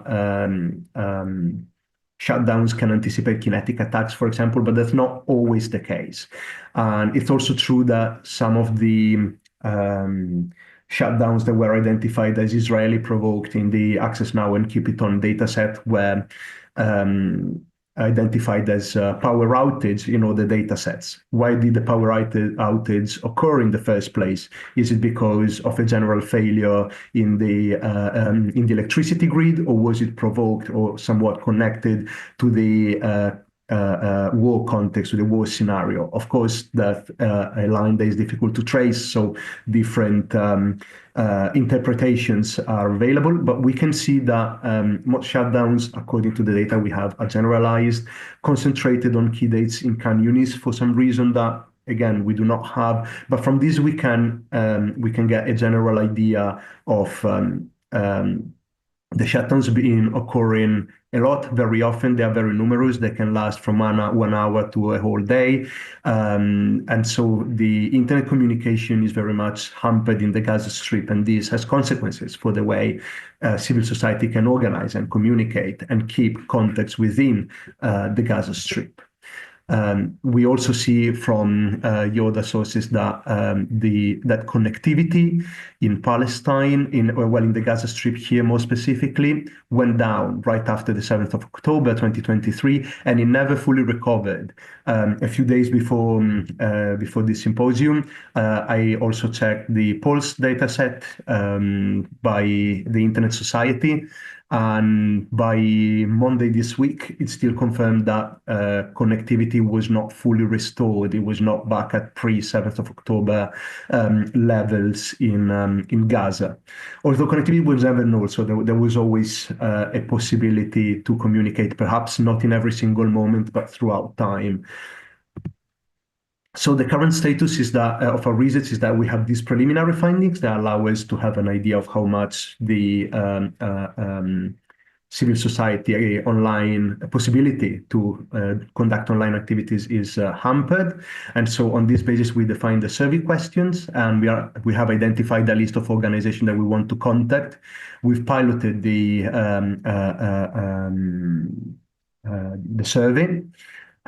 shutdowns can anticipate kinetic attacks, for example, but that's not always the case. And it's also true that some of the shutdowns that were identified as Israeli provoked in the Access Now and Keep It On dataset were identified as power outage in all the datasets. Why did the power outage occur in the first place? Is it because of a general failure in the electricity grid, or was it provoked or somewhat connected to the war context, to the war scenario? Of course, that a line that is difficult to trace, so different interpretations are available, but we can see that most shutdowns, according to the data we have, are generalized, concentrated on key dates in Khan Yunis for some reason that, again, we do not have. But from this, we can get a general idea of the shutdowns occurring a lot, very often. They are very numerous. They can last from 1 hour to a whole day. And so the internet communication is very much hampered in the Gaza Strip, and this has consequences for the way civil society can organize and communicate and keep contacts within the Gaza Strip. We also see from your other sources that that connectivity in Palestine, in the Gaza Strip here more specifically, went down right after the 7th of October 2023, and it never fully recovered. A few days before this symposium, I also checked the Pulse dataset by the Internet Society. And by Monday this week, it's still confirmed that connectivity was not fully restored. It was not back at pre-7th of October levels in Gaza. Although connectivity was never null, so there was always a possibility to communicate, perhaps not in every single moment, but throughout time. So the current status is that of our research is that we have these preliminary findings that allow us to have an idea of how much the civil society online possibility to conduct online activities is hampered. And so on this basis, we define the survey questions, and we have identified a list of organizations that we want to contact. We've piloted the survey.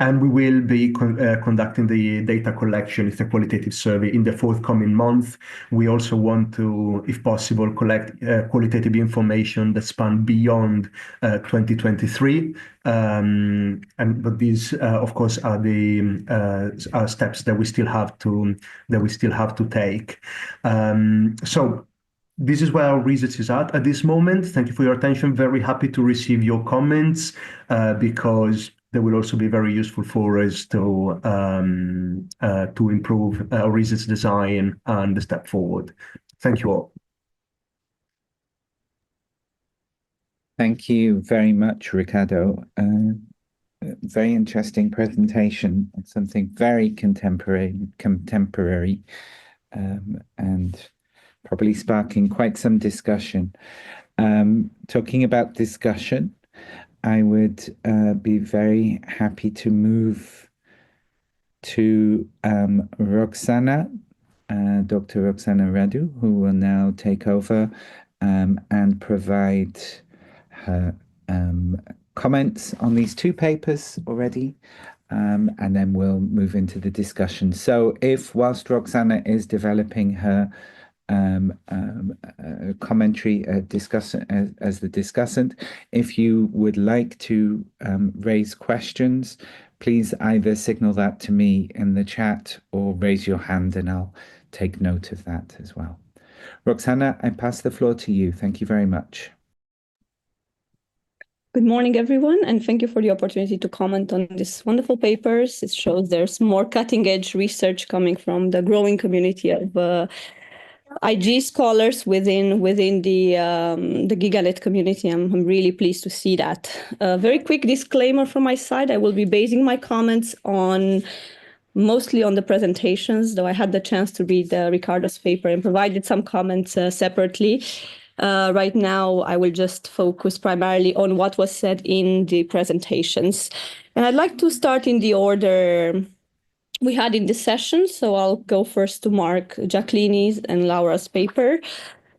And we will be conducting the data collection. It's a qualitative survey in the forthcoming month. We also want to, if possible, collect qualitative information that span beyond 2023. But these, of course, are the steps that we still have to take. So this is where our research is at this moment. Thank you for your attention. Very happy to receive your comments because they will also be very useful for us to improve our research design and the step forward. Thank you all. Thank you very much, Riccardo. Very interesting presentation. It's something very contemporary, and probably sparking quite some discussion. Talking about discussion, I would be very happy to move to Roxana, Dr. Roxana Radu, who will now take over and provide her comments on these two papers already, and then we'll move into the discussion. So if whilst Roxana is developing her commentary as the discussant, if you would like to raise questions, please either signal that to me in the chat or raise your hand and I'll take note of that as well. Roxana, I pass the floor to you. Thank you very much. Good morning, everyone, and thank you for the opportunity to comment on these wonderful papers. It shows there's more cutting-edge research coming from the growing community of IG scholars within the GigaNet community. I'm really pleased to see that. Very quick disclaimer from my side. I will be basing my comments mostly on the presentations, though I had the chance to read Riccardo's paper and provided some comments separately. Right now, I will just focus primarily on what was said in the presentations. And I'd like to start in the order we had in this session. So I'll go first to Mark Jaqueline's and Laura's paper,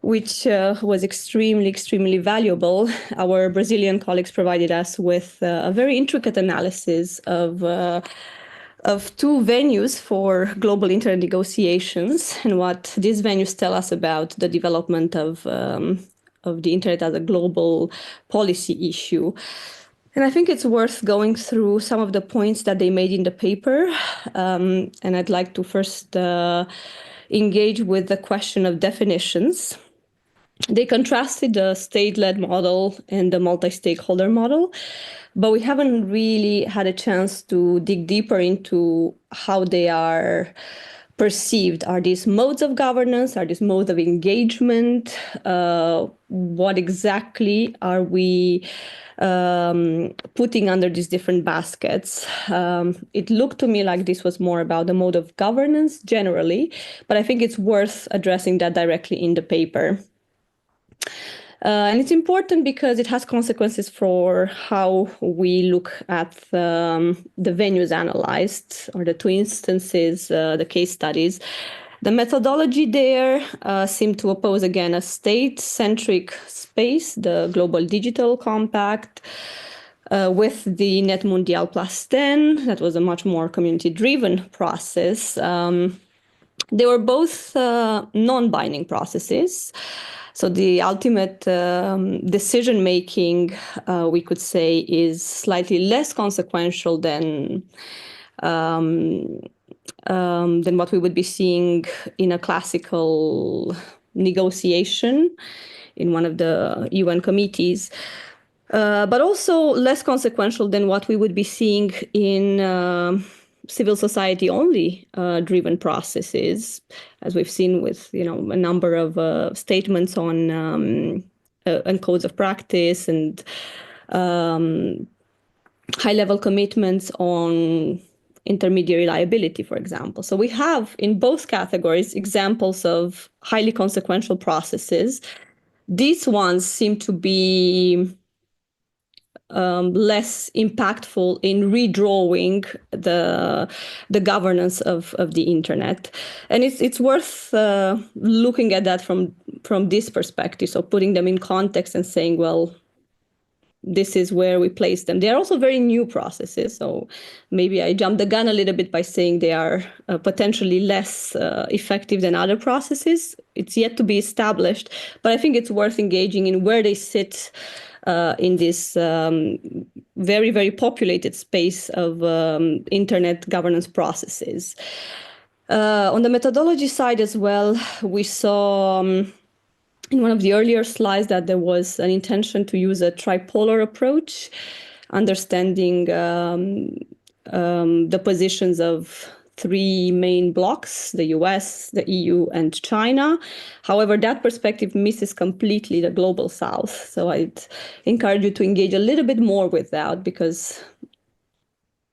which was extremely valuable. Our Brazilian colleagues provided us with a very intricate analysis of two venues for global internet negotiations and what these venues tell us about the development of the internet as a global policy issue. And I think it's worth going through some of the points that they made in the paper. And I'd like to first engage with the question of definitions. They contrasted the state-led model and the multi-stakeholder model, but we haven't really had a chance to dig deeper into how they are perceived. Are these modes of governance? Are these modes of engagement? What exactly are we putting under these different baskets? It looked to me like this was more about the mode of governance generally, but I think it's worth addressing that directly in the paper. And it's important because it has consequences for how we look at the venues analyzed, or the two instances, the case studies. The methodology there seemed to oppose, again, a state-centric space, the Global Digital Compact, with the Net Mundial Plus 10. That was a much more community-driven process. They were both non-binding processes. So the ultimate decision-making, we could say, is slightly less consequential than what we would be seeing in a classical negotiation in one of the UN committees, but also less consequential than what we would be seeing in civil society only driven processes, as we've seen with a number of statements on and codes of practice and high-level commitments on intermediary liability, for example. So we have in both categories examples of highly consequential processes. These ones seem to be less impactful in redrawing the governance of the internet, and it's worth looking at that from this perspective. So putting them in context and saying, well, this is where we place them. They are also very new processes, so maybe I jumped the gun a little bit by saying they are potentially less effective than other processes. It's yet to be established, but I think it's worth engaging in where they sit in this very populated space of internet governance processes. On the methodology side as well, we saw in one of the earlier slides that there was an intention to use a tripolar approach, understanding the positions of three main blocks, the US, the EU, and China. However, that perspective misses completely the global South. So I'd encourage you to engage a little bit more with that, because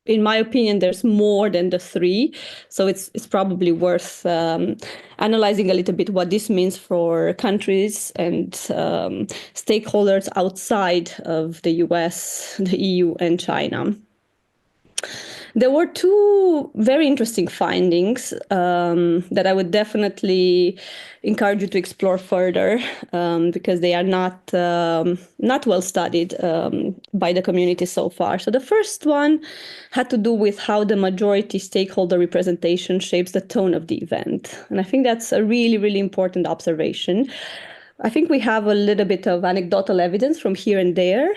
in my opinion, there's more than the three. So it's probably worth analyzing a little bit what this means for countries and stakeholders outside of the US, the EU, and China. There were two very interesting findings that I would definitely encourage you to explore further, because they are not well studied by the community so far. So the first one had to do with how the majority stakeholder representation shapes the tone of the event. And I think that's a really important observation. I think we have a little bit of anecdotal evidence from here and there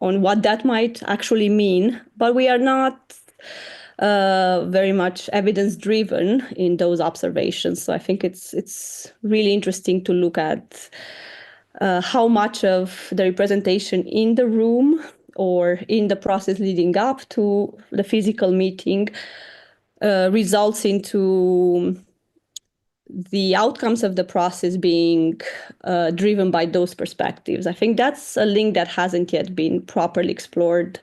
on what that might actually mean, but we are not very much evidence-driven in those observations. So I think it's really interesting to look at how much of the representation in the room or in the process leading up to the physical meeting results into the outcomes of the process being driven by those perspectives. I think that's a link that hasn't yet been properly explored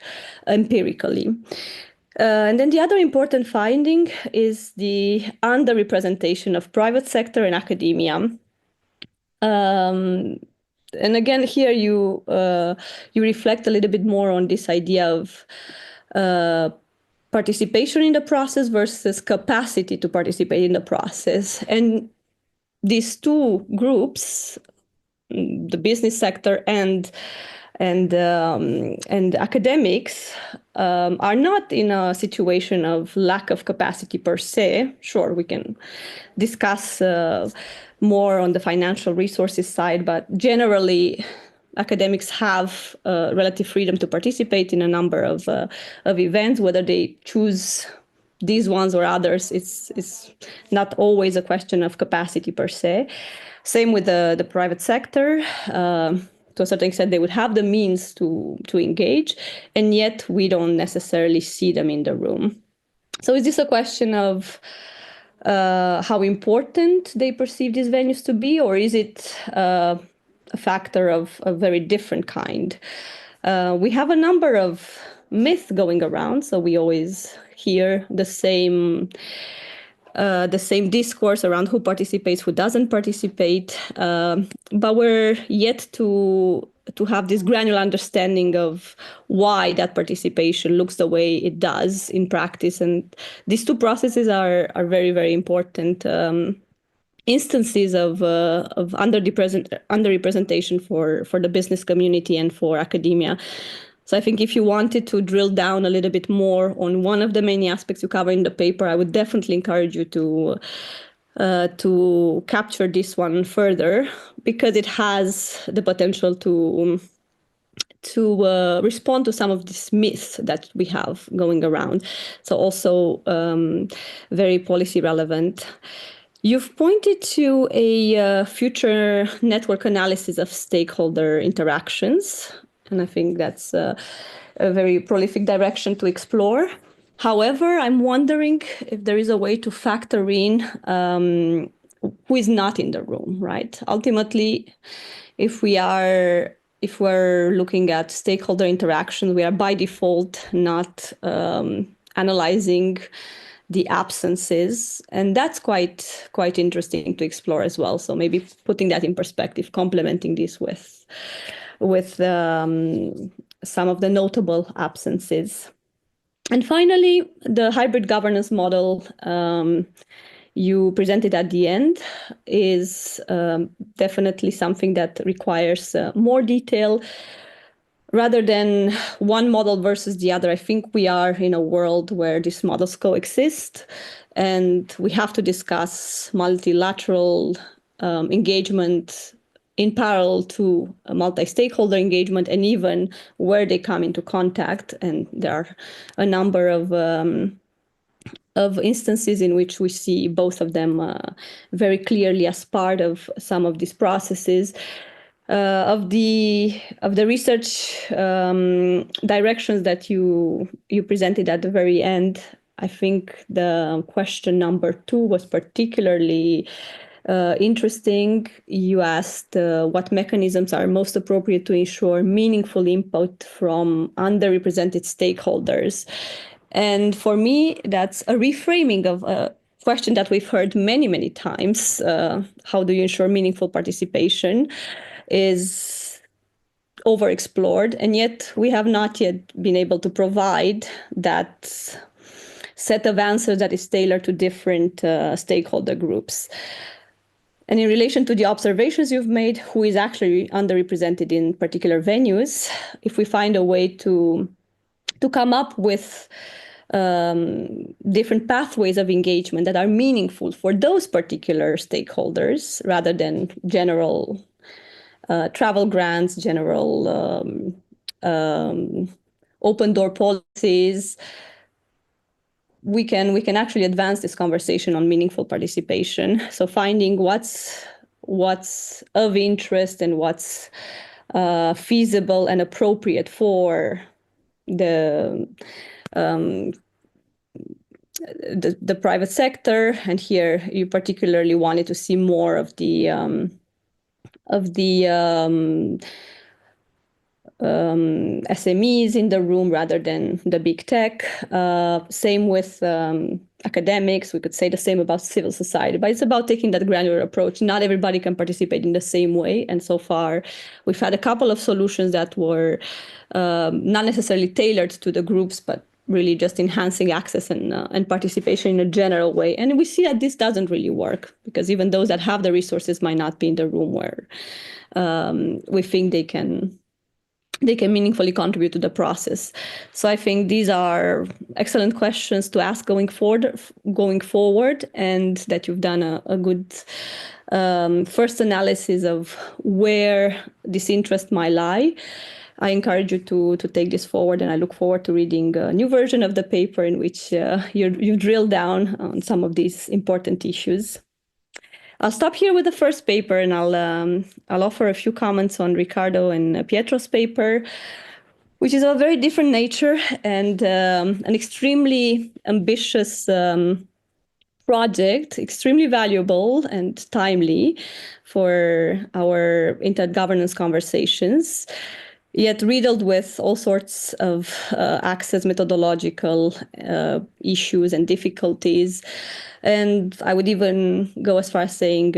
empirically. And then the other important finding is the underrepresentation of private sector and academia. And again, here you reflect a little bit more on this idea of participation in the process versus capacity to participate in the process. And these two groups, the business sector and academics, are not in a situation of lack of capacity per se. Sure, we can discuss more on the financial resources side, but generally academics have relative freedom to participate in a number of events, whether they choose these ones or others. It's not always a question of capacity per se. Same with the private sector. To a certain extent, they would have the means to engage, and yet we don't necessarily see them in the room. So is this a question of how important they perceive these venues to be, or is it a factor of a very different kind? We have a number of myths going around, so we always hear the same discourse around who participates, who doesn't participate, but we're yet to have this granular understanding of why that participation looks the way it does in practice. And these two processes are very, very important instances of underrepresentation for the business community and for academia. So I think if you wanted to drill down a little bit more on one of the many aspects you cover in the paper, I would definitely encourage you to capture this one further, because it has the potential to respond to some of these myths that we have going around. So also very policy relevant. You've pointed to a future network analysis of stakeholder interactions, and I think that's a very prolific direction to explore. However, I'm wondering if there is a way to factor in who is not in the room, right? Ultimately, if we're looking at stakeholder interaction, we are by default not analyzing the absences, and that's quite interesting to explore as well. So maybe putting that in perspective, complementing this with some of the notable absences. And finally, the hybrid governance model you presented at the end is definitely something that requires more detail. Rather than one model versus the other, I think we are in a world where these models coexist, and we have to discuss multilateral engagement in parallel to a multi-stakeholder engagement, and even where they come into contact. And there are a number of instances in which we see both of them very clearly as part of some of these processes. Of the research directions that you presented at the very end, I think the question number 2 was particularly interesting. You asked what mechanisms are most appropriate to ensure meaningful input from underrepresented stakeholders. And for me, that's a reframing of a question that we've heard many, many times. How do you ensure meaningful participation is overexplored, and yet we have not yet been able to provide that set of answers that is tailored to different stakeholder groups. And in relation to the observations you've made, who is actually underrepresented in particular venues, if we find a way to come up with different pathways of engagement that are meaningful for those particular stakeholders, rather than general travel grants, general open door policies, we can actually advance this conversation on meaningful participation. So finding what's of interest and what's feasible and appropriate for the private sector. And here you particularly wanted to see more of the SMEs in the room rather than the big tech. Same with academics. We could say the same about civil society, but it's about taking that granular approach. Not everybody can participate in the same way. And so far, we've had a couple of solutions that were not necessarily tailored to the groups, but really just enhancing access and participation in a general way. And we see that this doesn't really work, because even those that have the resources might not be in the room where we think they can meaningfully contribute to the process. So I think these are excellent questions to ask going forward, and that you've done a good first analysis of where this interest might lie. I encourage you to take this forward, and I look forward to reading a new version of the paper in which you drill down on some of these important issues. I'll stop here with the first paper, and I'll offer a few comments on Riccardo and Pietro's paper, which is of a very different nature and an extremely ambitious project, extremely valuable and timely for our intergovernance conversations, yet riddled with all sorts of access methodological issues and difficulties. And I would even go as far as saying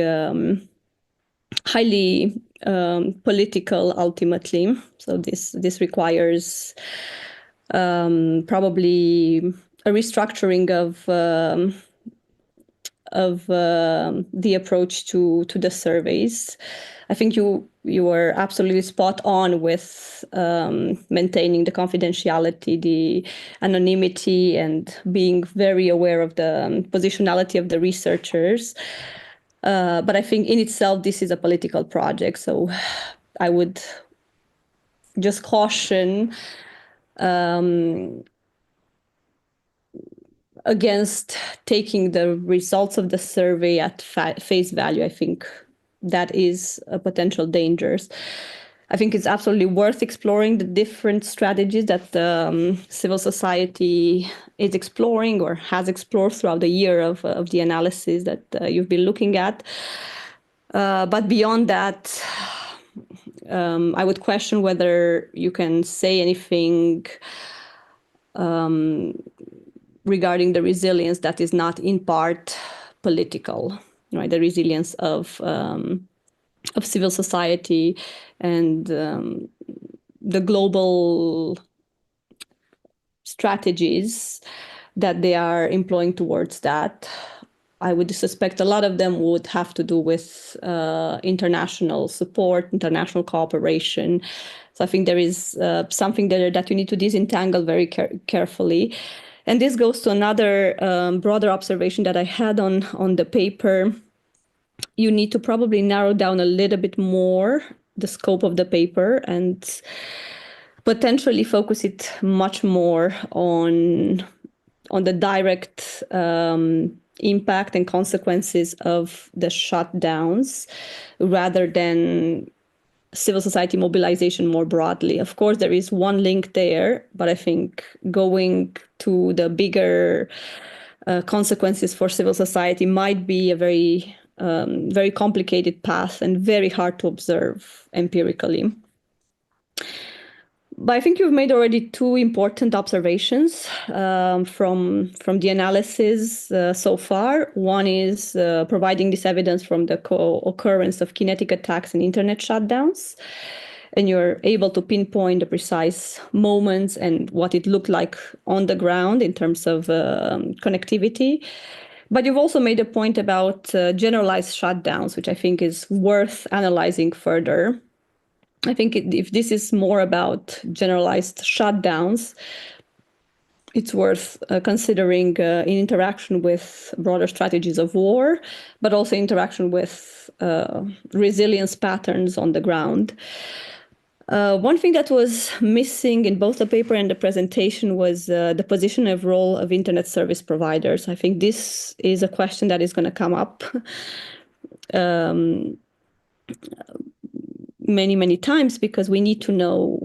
highly political ultimately. So this requires probably a restructuring of the approach to the surveys. I think you were absolutely spot on with maintaining the confidentiality, the anonymity, and being very aware of the positionality of the researchers. But I think in itself, this is a political project. So I would just caution against taking the results of the survey at face value. I think that is a potential danger. I think it's absolutely worth exploring the different strategies that civil society is exploring or has explored throughout the year of the analysis that you've been looking at. But beyond that, I would question whether you can say anything regarding the resilience that is not in part political, right? The resilience of civil society and the global strategies that they are employing towards that. I would suspect a lot of them would have to do with international support, international cooperation. So I think there is something there that you need to disentangle very carefully. And this goes to another broader observation that I had on the paper. You need to probably narrow down a little bit more the scope of the paper and potentially focus it much more on the direct impact and consequences of the shutdowns rather than civil society mobilization more broadly. Of course, there is one link there, but I think going to the bigger consequences for civil society might be a very complicated path and very hard to observe empirically. But I think you've made already two important observations from the analysis so far. One is providing this evidence from the co-occurrence of kinetic attacks and internet shutdowns. And you're able to pinpoint the precise moments and what it looked like on the ground in terms of connectivity. But you've also made a point about generalized shutdowns, which I think is worth analyzing further. I think if this is more about generalized shutdowns, it's worth considering in interaction with broader strategies of war, but also interaction with resilience patterns on the ground. One thing that was missing in both the paper and the presentation was the position and role of internet service providers. I think this is a question that is going to come up many times, because we need to know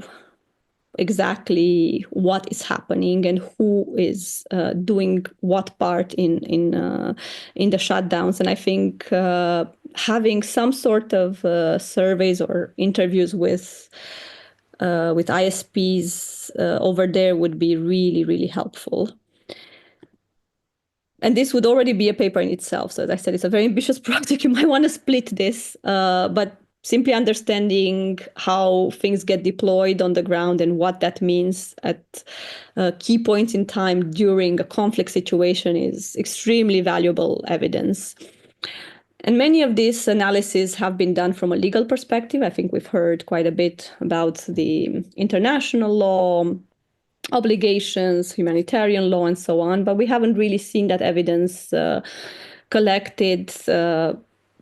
exactly what is happening and who is doing what part in the shutdowns. And I think having some sort of surveys or interviews with ISPs over there would be really helpful. And this would already be a paper in itself. So as I said, it's a very ambitious project. You might want to split this, but simply understanding how things get deployed on the ground and what that means at key points in time during a conflict situation is extremely valuable evidence. And many of these analyses have been done from a legal perspective. I think we've heard quite a bit about the international law, obligations, humanitarian law, and so on, but we haven't really seen that evidence collected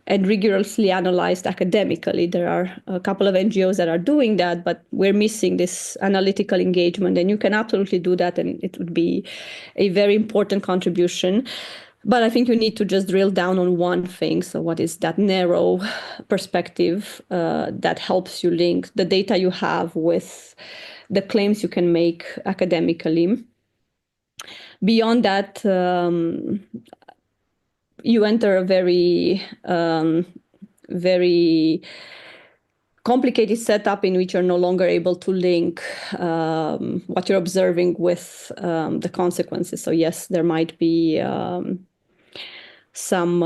and rigorously analyzed academically. There are a couple of NGOs that are doing that, but we're missing this analytical engagement, and you can absolutely do that, and it would be a very important contribution. But I think you need to just drill down on one thing. So what is that narrow perspective that helps you link the data you have with the claims you can make academically? Beyond that, you enter a very complicated setup in which you're no longer able to link what you're observing with the consequences. So yes, there might be some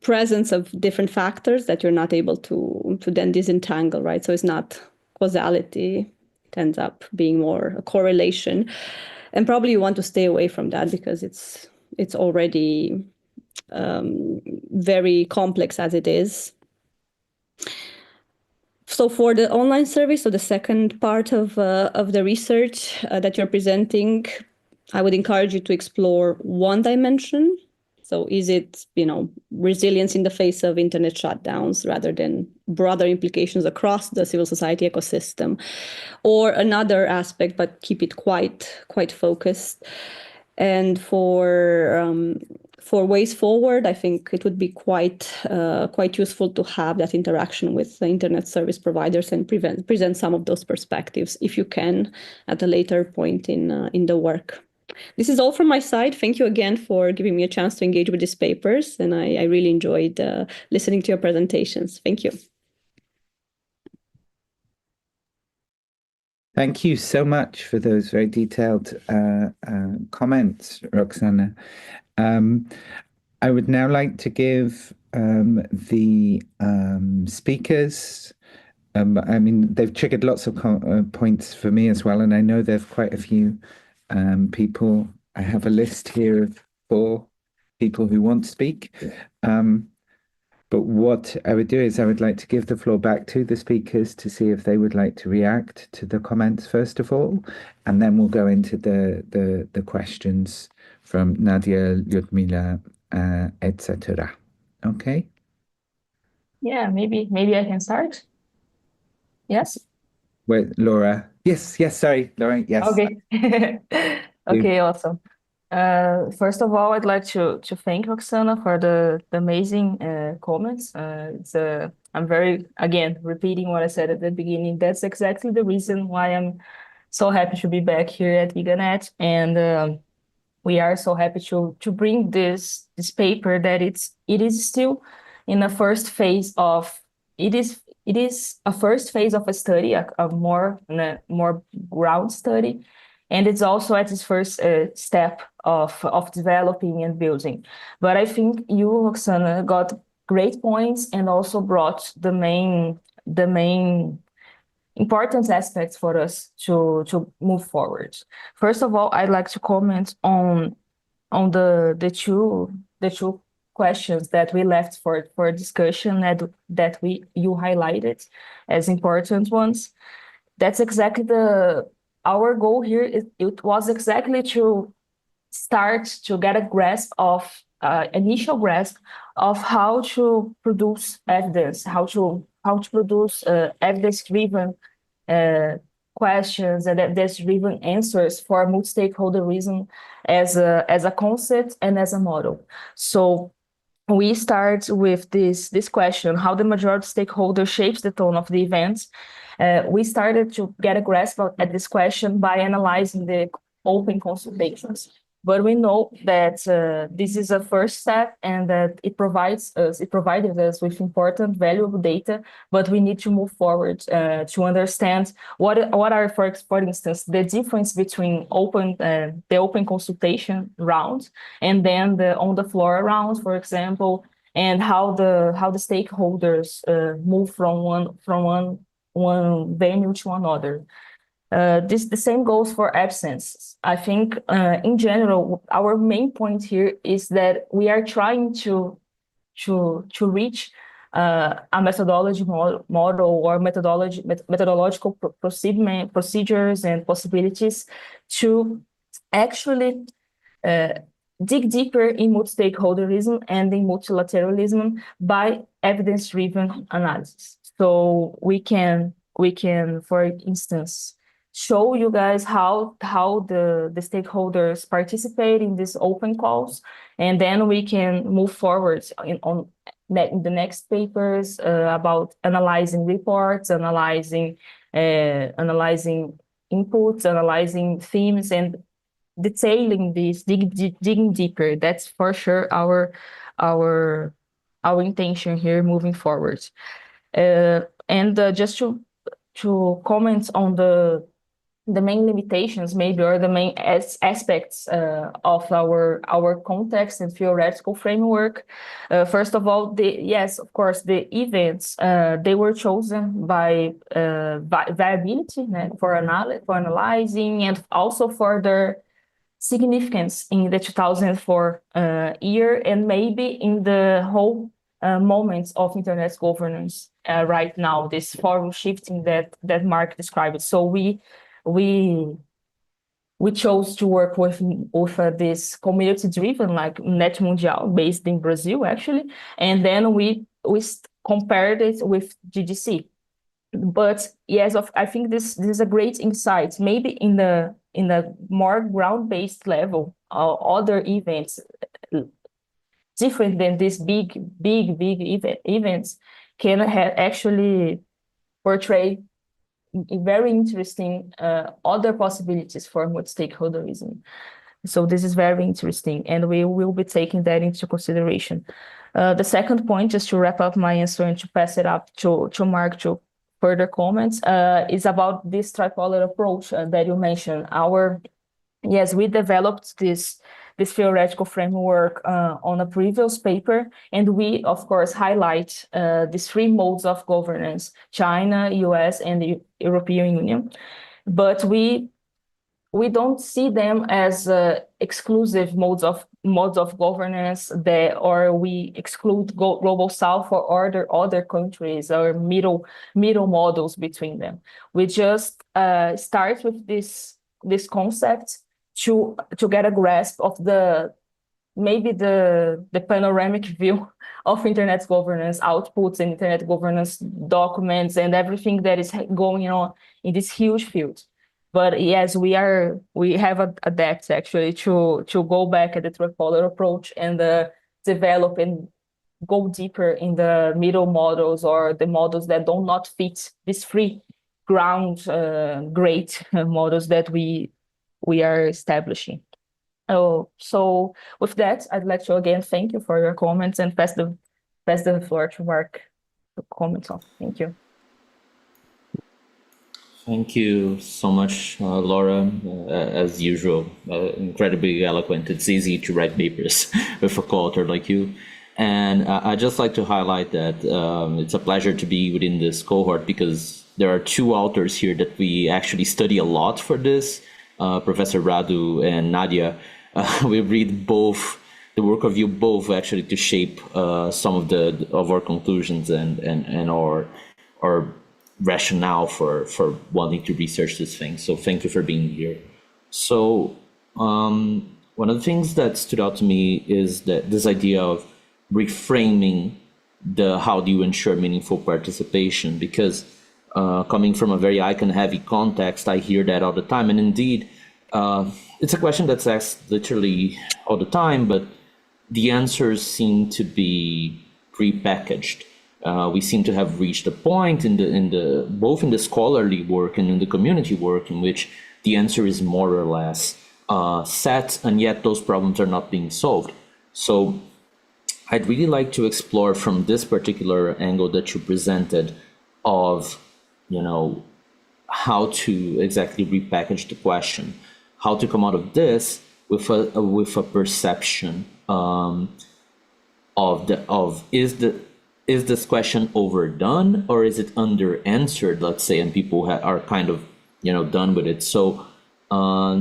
presence of different factors that you're not able to then disentangle, right? So it's not causality, it ends up being more a correlation. And probably you want to stay away from that because it's already very complex as it is. So for the online survey, so the second part of the research that you're presenting, I would encourage you to explore one dimension. So is it, resilience in the face of internet shutdowns rather than broader implications across the civil society ecosystem, or another aspect, but keep it quite focused. And for ways forward, I think it would be quite useful to have that interaction with the internet service providers and present some of those perspectives, if you can, at a later point in the work. This is all from my side. Thank you again for giving me a chance to engage with these papers, and I really enjoyed listening to your presentations. Thank you. Thank you so much for those very detailed comments, Roxana. I would now like to give the speakers, they've triggered lots of points for me as well, and I know there's quite a few people. I have a list here of 4 people who want to speak. But what I would do is I would like to give the floor back to the speakers to see if they would like to react to the comments first of all, and then we'll go into the questions from Nadia, Liudmila, etc. Okay? Yeah, maybe I can start. Yes? Wait, Laura. Yes, sorry, Laura, yes. Okay. Okay, awesome. First of all, I'd like to thank Roxana for the amazing comments. I'm very, again, repeating what I said at the beginning. That's exactly the reason why I'm so happy to be back here at GigaNet, and we are so happy to bring this paper that it is still in the first phase of it is a first phase of a study, a more ground study. And it's also at its first step of developing and building. But I think you, Roxana, got great points and also brought the main important aspects for us to move forward. First of all, I'd like to comment on the two questions that we left for discussion that you highlighted as important ones. That's exactly our goal here. It was exactly to start to get a grasp of initial grasp of how to produce evidence, how to produce evidence-driven questions and evidence-driven answers for multistakeholderism as a concept and as a model. So we start with this question: how the majority stakeholder shapes the tone of the events. We started to get a grasp at this question by analyzing the open consultations. But we know that this is a first step and that it provided us with important, valuable data, but we need to move forward to understand what are, for instance, the difference between the open consultation round and then the on-the-floor round, for example, and how the stakeholders move from one venue to another. The same goes for absence. I think in general, our main point here is that we are trying to reach a methodology model or methodological procedures and possibilities to actually dig deeper in multistakeholderism and in multilateralism by evidence-driven analysis. So we can, for instance, show you guys how the stakeholders participate in these open calls, and then we can move forward in the next papers about analyzing reports, analyzing inputs, analyzing themes, and detailing this, digging deeper. That's for sure our intention here moving forward. And just to comment on the main limitations, maybe, or the main aspects of our context and theoretical framework. First of all, yes, of course, the events they were chosen by viability for analyzing, and also for their significance in the 2004 year, and maybe in the whole moments of internet governance right now, this forum shifting that Mark described. So we chose to work with this community-driven, like Net Mundial, based in Brazil, actually, and then we compared it with GDC. But yes, I think this is a great insight. Maybe in the more ground-based level, other events different than these big events can actually portray very interesting other possibilities for multistakeholderism. So this is very interesting, and we will be taking that into consideration. The second point, just to wrap up my answer and to pass it up to Mark to further comments, is about this tripolar approach that you mentioned. Yes, we developed this theoretical framework on a previous paper, and we, of course, highlight these three modes of governance: China, US, and the European Union. But we don't see them as exclusive modes of governance, or we exclude global South or other countries, or middle models between them. We just start with this concept to get a grasp of maybe the panoramic view of internet governance outputs and internet governance documents and everything that is going on in this huge field. But yes, we have a depth actually to go back at the tripolar approach and develop and go deeper in the middle models, or the models that do not fit these free ground great models that we are establishing. So with that, I'd like to again thank you for your comments and pass the floor to Mark to comment on. Thank you. Thank you so much, Laura. As usual, incredibly eloquent. It's easy to write papers with a co-author like you. And I'd just like to highlight that it's a pleasure to be within this cohort, because there are two authors here that we actually study a lot for this, Professor Radu and Nadia. We read both, the work of you both, actually, to shape some of our conclusions and our rationale for wanting to research this thing. So thank you for being here. So one of the things that stood out to me is that this idea of reframing how do you ensure meaningful participation, because coming from a very icon-heavy context, I hear that all the time. And indeed, it's a question that's asked literally all the time, but the answers seem to be prepackaged. We seem to have reached a point both in the scholarly work and in the community work in which the answer is more or less set, and yet those problems are not being solved. So I'd really like to explore from this particular angle that you presented of, how to exactly repackage the question, how to come out of this with a perception is this question overdone or is it under answered, let's say, and people are kind of done with it. So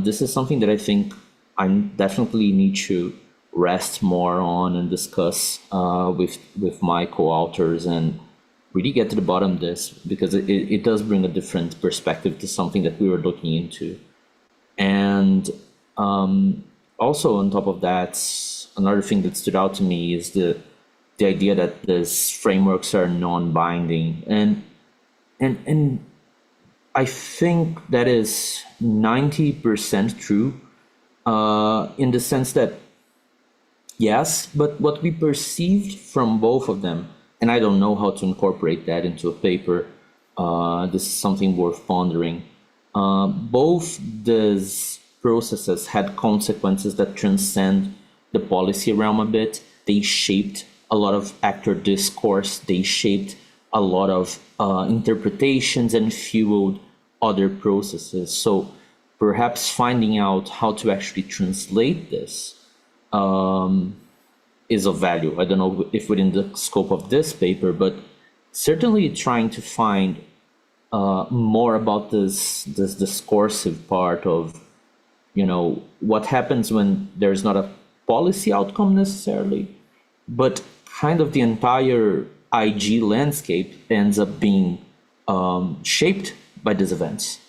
this is something that I think I definitely need to rest more on and discuss with my co-authors and really get to the bottom of this, because it does bring a different perspective to something that we were looking into. And also on top of that, another thing that stood out to me is the idea that these frameworks are non-binding, and I think that is 90% true, in the sense that yes, but what we perceived from both of them, and I don't know how to incorporate that into a paper, this is something worth pondering. Both these processes had consequences that transcend the policy realm a bit. They shaped a lot of actor discourse. They shaped a lot of interpretations and fueled other processes. So perhaps finding out how to actually translate this is of value. I don't know if within the scope of this paper, but certainly trying to find more about this discursive part of, what happens when there's not a policy outcome necessarily, but kind of the entire IG landscape ends up being shaped by these events,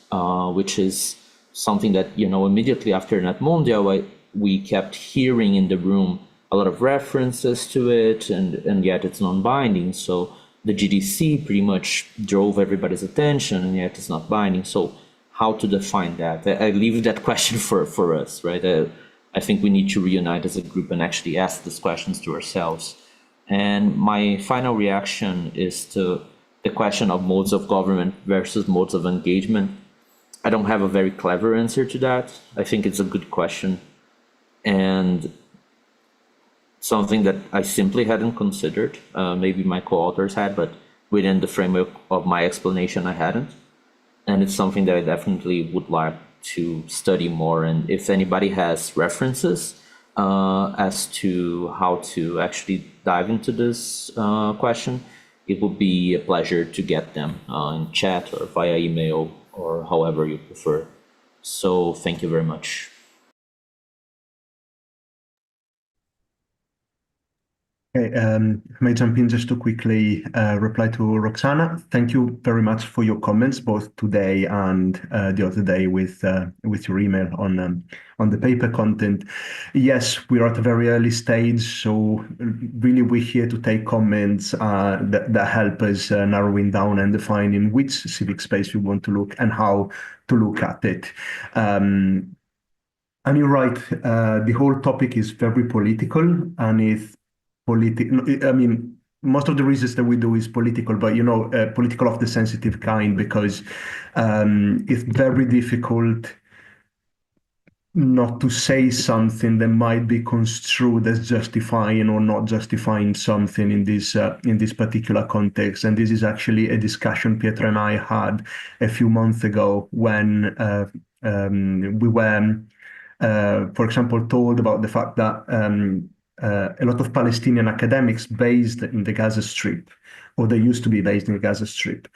which is something that, immediately after NetMundial, we kept hearing in the room a lot of references to it, and yet it's non-binding. So the GDC pretty much drove everybody's attention, and yet it's not binding. So how to define that? I leave that question for us, right? I think we need to reunite as a group and actually ask these questions to ourselves. And my final reaction is to the question of modes of government versus modes of engagement. I don't have a very clever answer to that. I think it's a good question, and something that I simply hadn't considered. Maybe my co-authors had, but within the framework of my explanation, I hadn't. And it's something that I definitely would like to study more. And if anybody has references as to how to actually dive into this question, it would be a pleasure to get them in chat or via email or however you prefer. So thank you very much. Okay, I may jump in just to quickly reply to Roxana. Thank you very much for your comments, both today and the other day with your email on the paper content. Yes, we're at a very early stage, so really we're here to take comments that help us narrowing down and defining which civic space we want to look and how to look at it. And you're right, the whole topic is very political, and it's I mean, most of the research that we do is political, but political of the sensitive kind, because it's very difficult not to say something that might be construed as justifying or not justifying something in this particular context. And this is actually a discussion Pietro and I had a few months ago when we were, for example, told about the fact that a lot of Palestinian academics based in the Gaza Strip, or they used to be based in the Gaza Strip,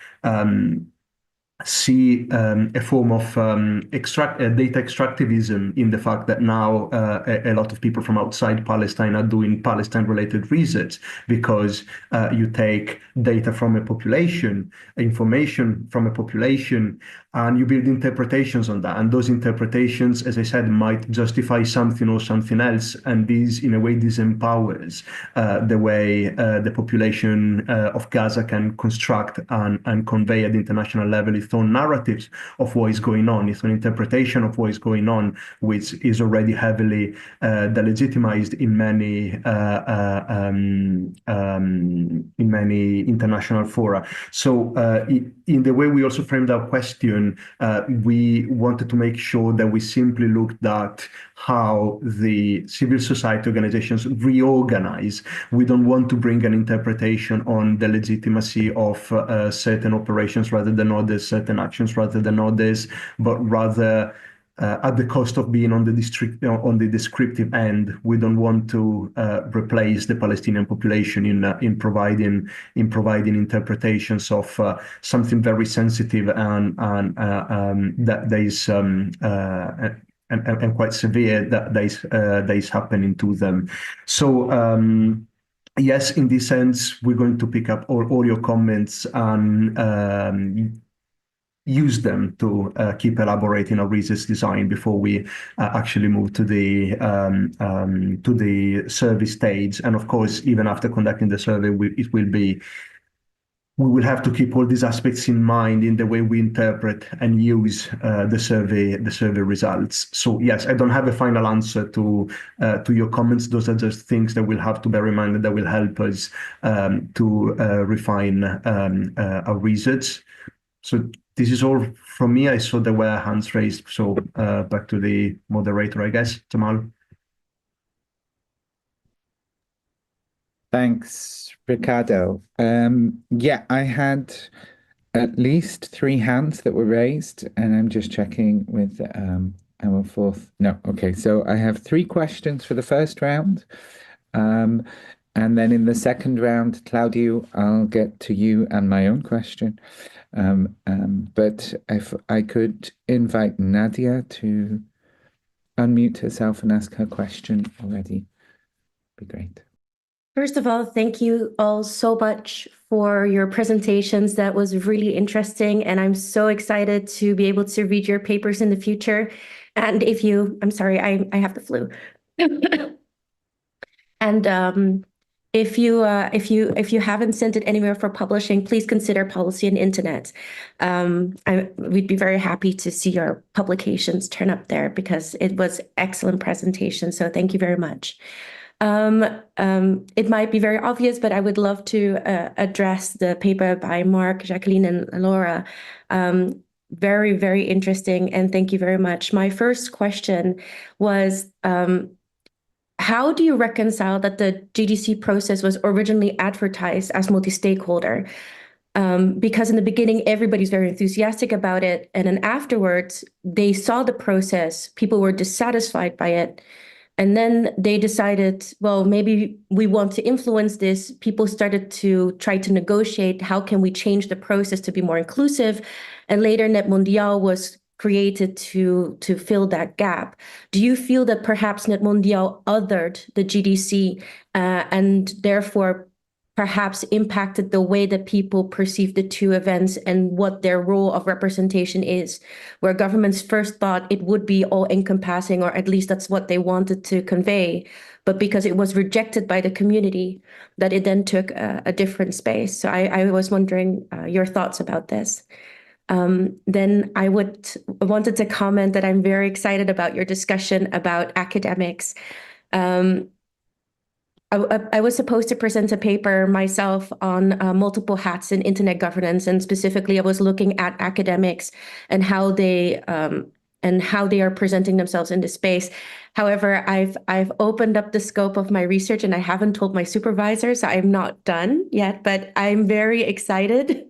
see a form of data extractivism in the fact that now a lot of people from outside Palestine are doing Palestine-related research, because you take data from a population, information from a population, and you build interpretations on that. And those interpretations, as I said, might justify something or something else. And this, in a way, disempowers the way the population of Gaza can construct and convey at the international level its own narratives of what is going on. It's an interpretation of what is going on, which is already heavily delegitimized in many international fora. So in the way we also framed our question, we wanted to make sure that we simply looked at how the civil society organizations reorganize. We don't want to bring an interpretation on the legitimacy of certain operations rather than others, certain actions rather than others, but rather at the cost of being on the descriptive end. We don't want to replace the Palestinian population in providing interpretations of something very sensitive and that is and quite severe that is happening to them. So. Yes, in this sense, we're going to pick up all your comments and use them to keep elaborating our research design before we actually move to the survey stage. And of course, even after conducting the survey, we will have to keep all these aspects in mind in the way we interpret and use the survey results. So yes, I don't have a final answer to your comments. Those are just things that we'll have to bear in mind and that will help us to refine our research. So this is all from me. I saw there were hands raised. So back to the moderator, I guess, Jamal. Thanks, Riccardo. Yeah, I had at least 3 hands that were raised, and I'm just checking with our fourth. No, okay. So I have 3 questions for the first round. And then in the second round, Claudio, I'll get to you and my own question. But if I could invite Nadia to unmute herself and ask her question already, be great. First of all, thank you all so much for your presentations. That was really interesting, and I'm so excited to be able to read your papers in the future. And I'm sorry, I have the flu. And if you haven't sent it anywhere for publishing, please consider Policy and Internet. We'd be very happy to see your publications turn up there because it was excellent presentation. So thank you very much. It might be very obvious, but I would love to address the paper by Mark, Jaqueline, and Laura. Very, very interesting, and thank you very much. My first question was, how do you reconcile that the GDC process was originally advertised as multi-stakeholder? Because in the beginning, everybody's very enthusiastic about it, and then afterwards, they saw the process, people were dissatisfied by it, and then they decided, well, maybe we want to influence this. People started to try to negotiate, how can we change the process to be more inclusive? And later Net Mundial was created to fill that gap. Do you feel that perhaps Net Mundial othered the GDC and therefore perhaps impacted the way that people perceive the 2 events and what their role of representation is, where governments first thought it would be all-encompassing, or at least that's what they wanted to convey, but because it was rejected by the community, that it then took a different space. So I was wondering your thoughts about this. Then I wanted to comment that I'm very excited about your discussion about academics. I was supposed to present a paper myself on multiple hats in internet governance, and specifically I was looking at academics and how they are presenting themselves in this space. However, I've opened up the scope of my research and I haven't told my supervisor, so I'm not done yet, but I'm very excited.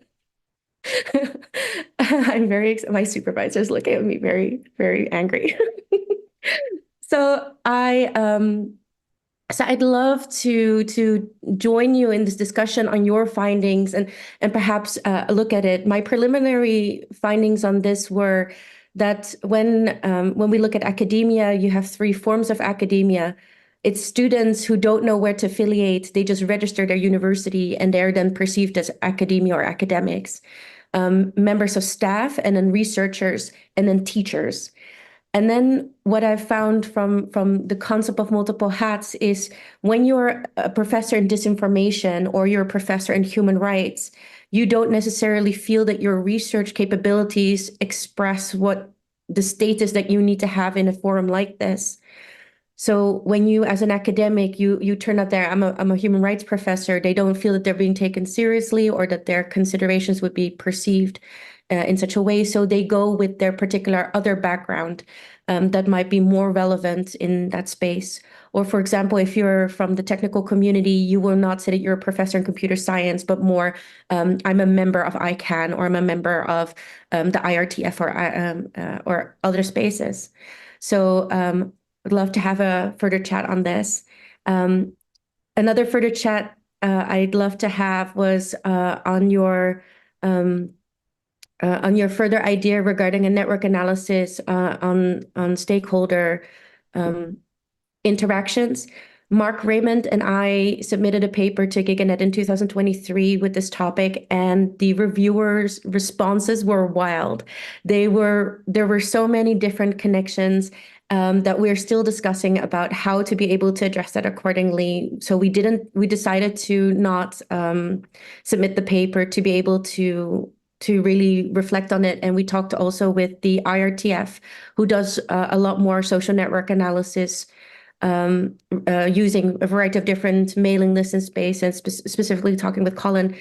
My supervisor's looking at me very, very angry. So I'd love to join you in this discussion on your findings and perhaps look at it. My preliminary findings on this were that when we look at academia, you have 3 forms of academia. It's students who don't know where to affiliate. They just register their university and they're then perceived as academia or academics. Members of staff, and then researchers, and then teachers. And then what I've found from the concept of multiple hats is when you're a professor in disinformation or you're a professor in human rights, you don't necessarily feel that your research capabilities express what the status that you need to have in a forum like this. So when you, as an academic, you turn up there, I'm a human rights professor, they don't feel that they're being taken seriously or that their considerations would be perceived in such a way. So they go with their particular other background that might be more relevant in that space. Or for example, if you're from the technical community, you will not say that you're a professor in computer science, but more, I'm a member of ICANN, or I'm a member of the IRTF or other spaces. So I'd love to have a further chat on this. Another further chat I'd love to have was on your further idea regarding a network analysis on stakeholder interactions. Mark Raymond and I submitted a paper to GigaNet in 2023 with this topic, and the reviewers' responses were wild. There were so many different connections that we're still discussing about how to be able to address that accordingly. So we decided to not submit the paper to be able to really reflect on it. And we talked also with the IRTF, who does a lot more social network analysis using a variety of different mailing lists in space, and specifically talking with Colin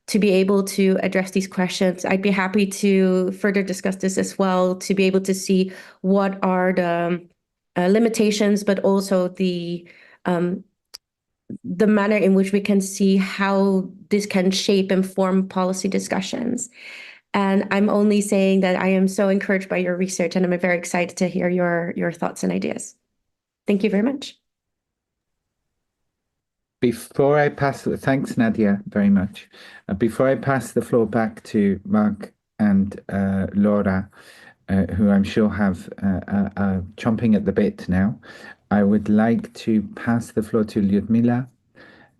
to be able to address these questions. I'd be happy to further discuss this as well, to be able to see what are the limitations, but also the manner in which we can see how this can shape and form policy discussions. And I'm only saying that I am so encouraged by your research, and I'm very excited to hear your thoughts and ideas. Thank you very much. Before I pass, thanks, Nadia, very much. Before I pass the floor back to Mark and Laura, who I'm sure have chomping at the bit now, I would like to pass the floor to Liudmila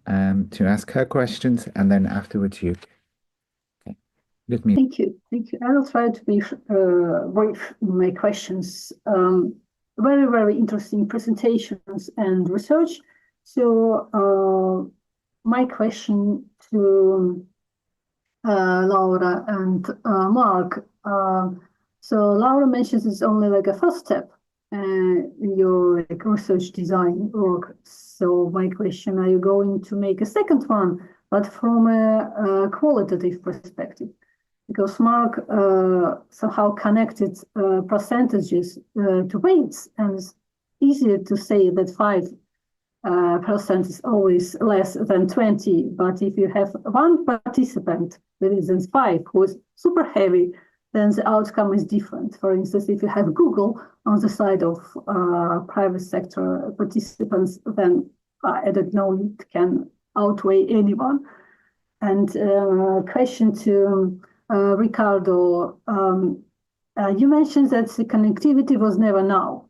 to ask her questions, and then afterwards you. Okay. Liudmila. Thank you. I will try to be brief in my questions. Very, very interesting presentations and research. So my question to Laura and Mark. So Laura mentions it's only like a first step in your research design work. So my question, are you going to make a second one, but from a qualitative perspective? Because Mark somehow connected percentages to weights, and it's easier to say that 5% is always less than 20. But if you have one participant, for instance, 5, who is super heavy, then the outcome is different. For instance, if you have Google on the side of private sector participants, then I don't know, it can outweigh anyone. And question to Riccardo, you mentioned that the connectivity was never now.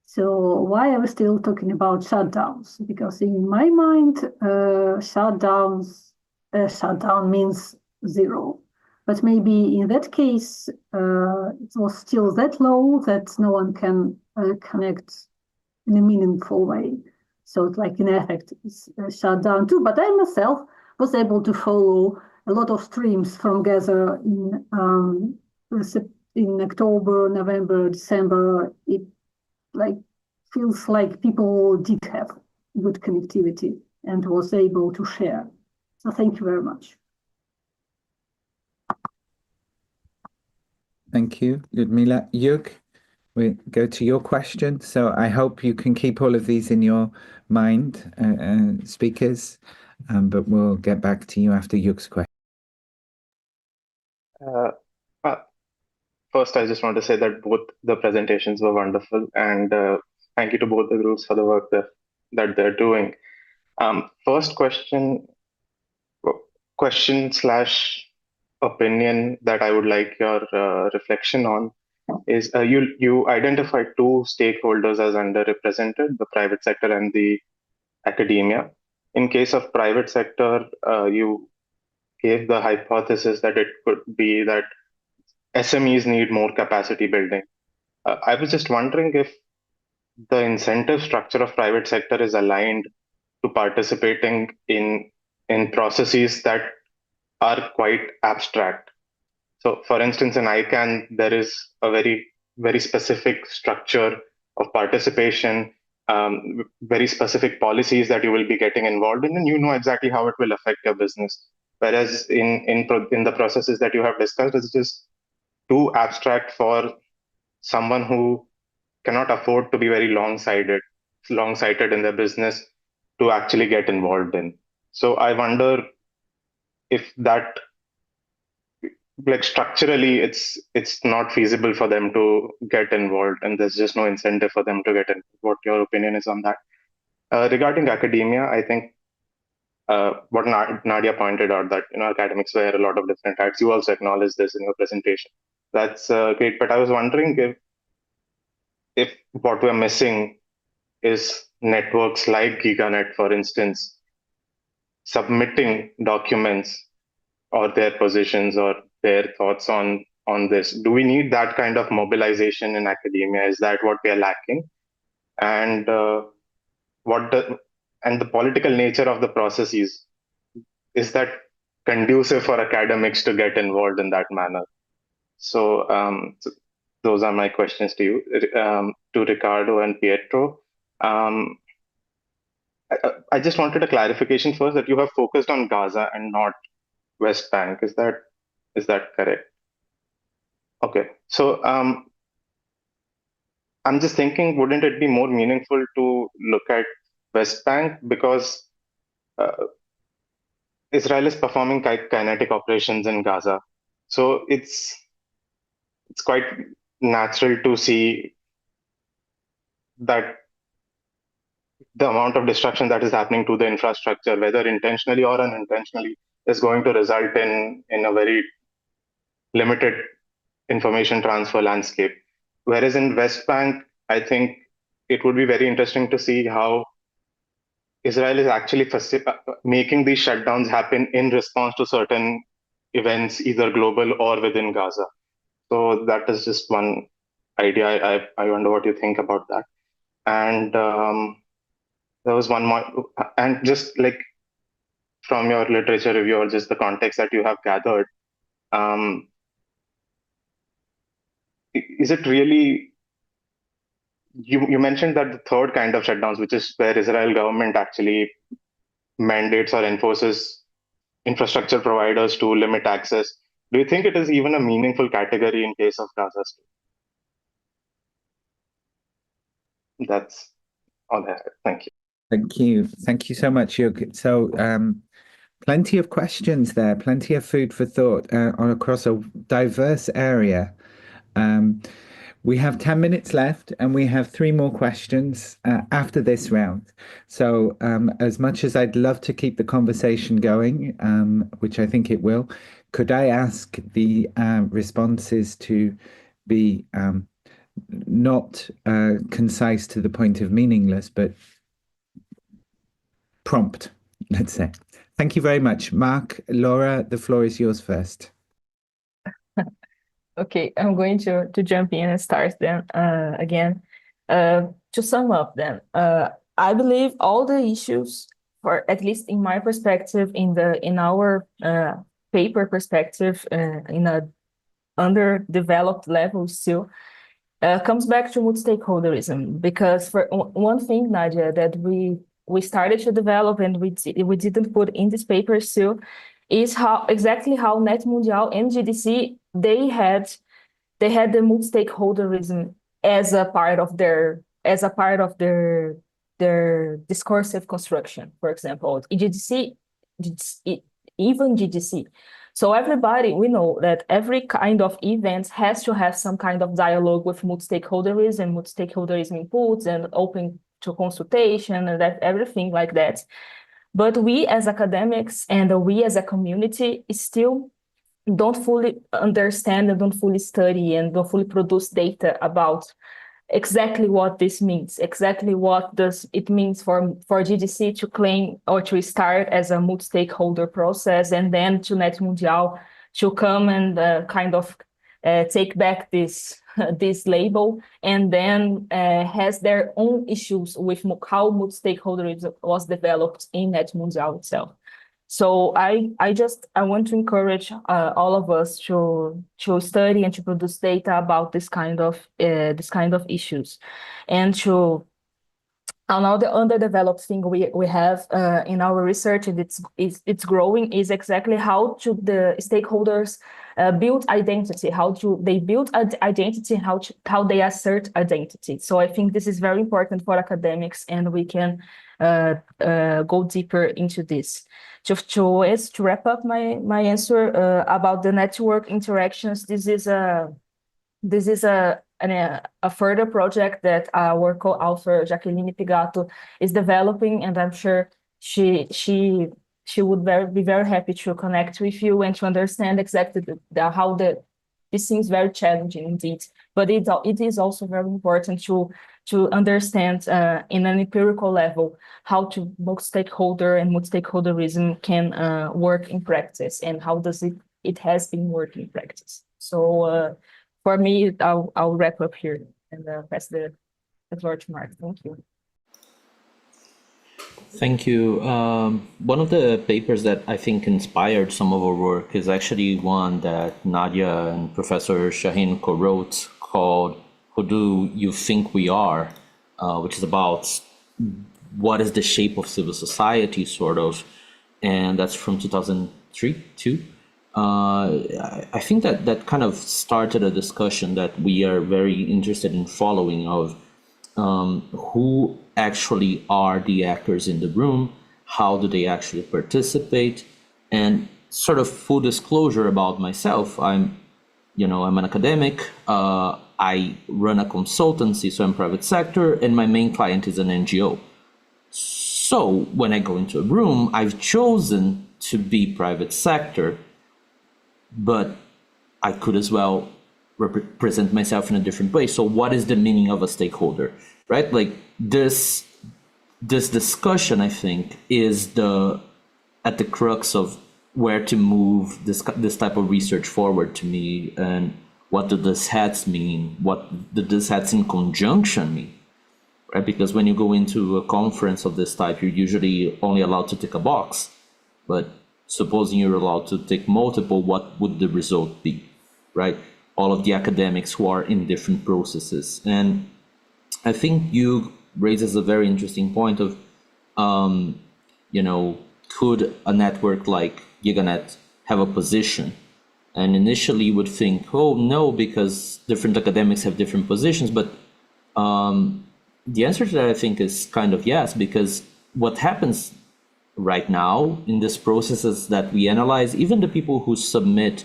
So why are we still talking about shutdowns? Because in my mind, shutdown means 0. But maybe in that case, it was still that low that no one can connect in a meaningful way. So it's like, in effect, it's shut down too. But I myself was able to follow a lot of streams from Gaza in October, November, December. It feels like people did have good connectivity and was able to share. So thank you very much. Thank you, Liudmila. Yug, we go to your question. So I hope you can keep all of these in your mind, speakers, but we'll get back to you after Yug's question. First, I just want to say that both the presentations were wonderful, and thank you to both the groups for the work that they're doing. First question / opinion that I would like your reflection on is you identified 2 stakeholders as underrepresented, the private sector and the academia. In case of private sector, you gave the hypothesis that it could be that SMEs need more capacity building. I was just wondering if the incentive structure of private sector is aligned to participating in processes that are quite abstract. So for instance, in ICANN, there is a very, very specific structure of participation very specific policies that you will be getting involved in, and you know exactly how it will affect your business. Whereas in the processes that you have discussed, it's just too abstract for someone who cannot afford to be very long-sighted in their business to actually get involved in. So I wonder if that, like, structurally it's not feasible for them to get involved, and there's just no incentive for them to get in. What your opinion is on that? Regarding academia, I think what Nadia pointed out, that academics wear a lot of different hats. You also acknowledged this in your presentation. That's great, but I was wondering if what we're missing is networks like GigaNet, for instance, submitting documents or their positions or their thoughts on this. Do we need that kind of mobilization in academia? Is that what we are lacking? And the political nature of the processes, is that conducive for academics to get involved in that manner? So, those are my questions to you, to Riccardo and Pietro. I just wanted a clarification first, that you have focused on Gaza and not West Bank. Is that correct? Okay. So I'm just thinking, wouldn't it be more meaningful to look at West Bank, because Israel is performing kinetic operations in Gaza. So it's quite natural to see that the amount of destruction that is happening to the infrastructure, whether intentionally or unintentionally, is going to result in a very limited information transfer landscape. Whereas in West Bank, I think it would be very interesting to see how Israel is actually making these shutdowns happen in response to certain events, either global or within Gaza. So that is just one idea. I wonder what you think about that. And there was one more, and just like from your literature review or just the context that you have gathered, is it really, you mentioned that the third kind of shutdowns, which is where Israel government actually mandates or enforces infrastructure providers to limit access. Do you think it is even a meaningful category in case of Gaza? That's all I have. Thank you. Thank you. Thank you so much, Yug. So plenty of questions there, plenty of food for thought across a diverse area. We have 10 minutes left, and we have 3 more questions after this round. So as much as I'd love to keep the conversation going, which I think it will, could I ask the responses to be not concise to the point of meaningless, but prompt, let's say. Thank you very much. Mark, Laura, the floor is yours first. Okay, I'm going to jump in and start then again. To sum up then, I believe all the issues, for at least in my perspective, in our paper perspective, in a underdeveloped level still, comes back to multistakeholderism. Because for one thing, Nadia, that we started to develop and we didn't put in this paper still, is exactly how Net Mundial and GDC, they had the multistakeholderism as a part of their discursive construction. For example, even GDC. So everybody, we know that every kind of event has to have some kind of dialogue with multistakeholderism, multistakeholderism inputs, and open to consultation, and that everything like that. But we as academics and we as a community still don't fully understand and don't fully study and don't fully produce data about exactly what this means, exactly what does it means for GDC to claim or to start as a multi-stakeholder process, and then to Net Mundial to come and kind of take back this label, and then has their own issues with how multi-stakeholderism was developed in Net Mundial itself. So I want to encourage all of us to study and to produce data about this kind of issues, and to Another underdeveloped thing we have in our research, and it's growing, is exactly how to the stakeholders build identity, how do they build identity, how they assert identity. So I think this is very important for academics, and we can go deeper into this. To wrap up my answer about the network interactions, this is a further project that our co-author Jaqueline Pigatto is developing, and I'm sure she would be very happy to connect with you and to understand exactly how this seems very challenging indeed. But it is also very important to understand in an empirical level how to multi-stakeholder and multistakeholderism can work in practice, and how does it has been working in practice. So for me, I'll wrap up here and pass the floor to Mark. Thank you. Thank you. One of the papers that I think inspired some of our work is actually one that Nadia and Professor Shahin co-wrote called "Who Do You Think We Are?" Which is about what is the shape of civil society, sort of, and that's from 2003. I think that kind of started a discussion that we are very interested in following of who actually are the actors in the room, how do they actually participate, and sort of full disclosure about myself. I'm an academic. I run a consultancy, so I'm private sector, and my main client is an NGO. So when I go into a room, I've chosen to be private sector, but I could as well represent myself in a different way. So what is the meaning of a stakeholder, right? Like this discussion, I think, is at the crux of where to move this type of research forward to me, and what do these hats mean? What do these hats in conjunction mean, right? Because when you go into a conference of this type, you're usually only allowed to tick a box, but supposing you're allowed to take multiple, what would the result be, right? All of the academics who are in different processes. And I think you raises a very interesting point of, could a network like GigaNet have a position? And initially you would think, oh no, because different academics have different positions. But the answer to that, I think, is kind of yes, because what happens right now in this process is that we analyze, even the people who submit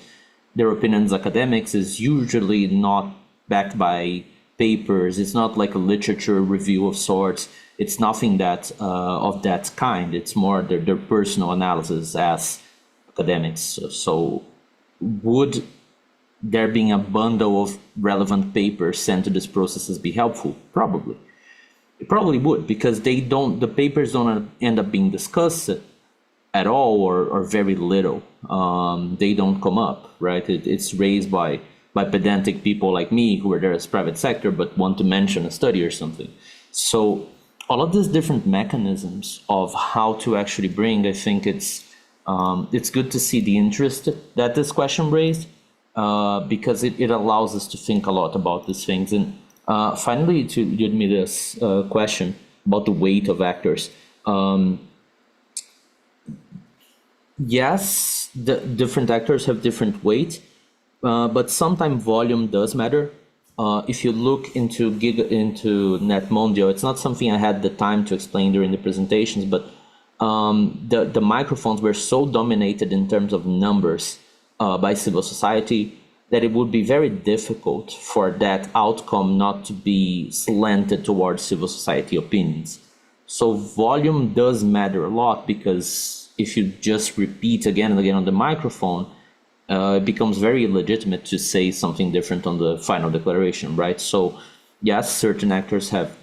their opinions as academics is usually not backed by papers. It's not like a literature review of sorts. It's nothing that of that kind. It's more their personal analysis as academics. So would there being a bundle of relevant papers sent to these processes be helpful? Probably. It probably would, because the papers don't end up being discussed at all or very little. They don't come up, right? It's raised by pedantic people like me who are there as private sector but want to mention a study or something. So all of these different mechanisms of how to actually bring, I think it's good to see the interest that this question raised, because it allows us to think a lot about these things. And finally, to Liudmila's question about the weight of actors. Yes, the different actors have different weight, but sometimes volume does matter. If you look into NetMondial, it's not something I had the time to explain during the presentations, but the microphones were so dominated in terms of numbers by civil society that it would be very difficult for that outcome not to be slanted towards civil society opinions. So volume does matter a lot, because if you just repeat again and again on the microphone, it becomes very illegitimate to say something different on the final declaration, right? So yes, certain actors have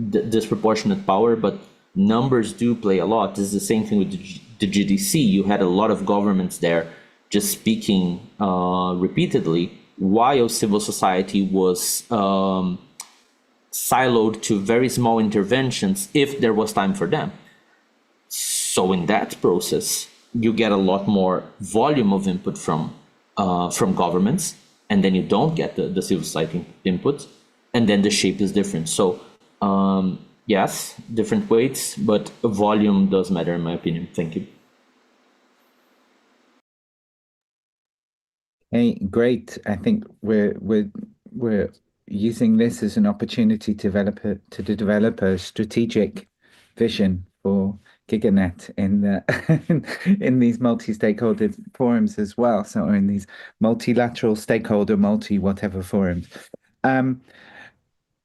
disproportionate power, but numbers do play a lot. This is the same thing with the GDC. You had a lot of governments there just speaking repeatedly, while civil society was siloed to very small interventions if there was time for them. So in that process, you get a lot more volume of input from governments, and then you don't get the civil society input, and then the shape is different. So yes, different weights, but volume does matter in my opinion. Thank you. Hey, great. I think we're using this as an opportunity to develop a strategic vision for GigaNet in in these multi-stakeholder forums as well. So in these multilateral stakeholder, whatever forums.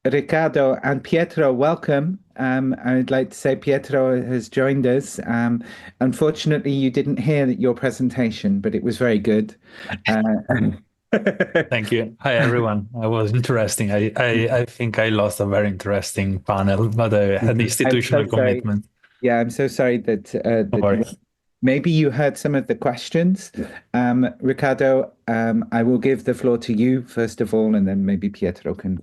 Riccardo and Pietro, welcome. I'd like to say Pietro has joined us. Unfortunately, you didn't hear your presentation, but it was very good. Thank you. Hi, everyone. It was interesting. I think I lost a very interesting panel, but I had the institutional commitment. Yeah, I'm so sorry that maybe you heard some of the questions. Riccardo, I will give the floor to you first of all, and then maybe Pietro can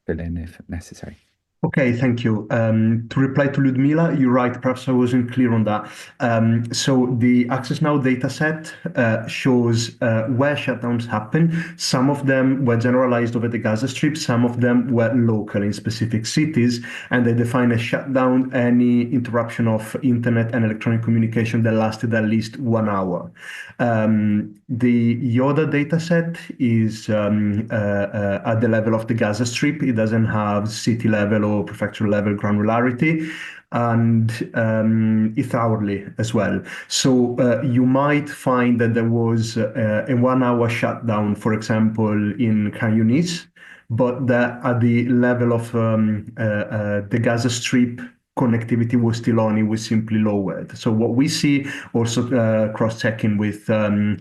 fill in if necessary. Okay, thank you. To reply to Liudmila, you're right, perhaps I wasn't clear on that. So the Access Now dataset shows where shutdowns happen. Some of them were generalized over the Gaza Strip, some of them were local in specific cities, and they define a shutdown any interruption of internet and electronic communication that lasted at least 1 hour. The Yoda dataset is at the level of the Gaza Strip. It doesn't have city level or prefecture level granularity, and it's hourly as well. So you might find that there was a 1 hour shutdown, for example, in Khan Yunis, but that at the level of the Gaza Strip, connectivity was still on, it was simply lowered. So what we see also cross-checking with the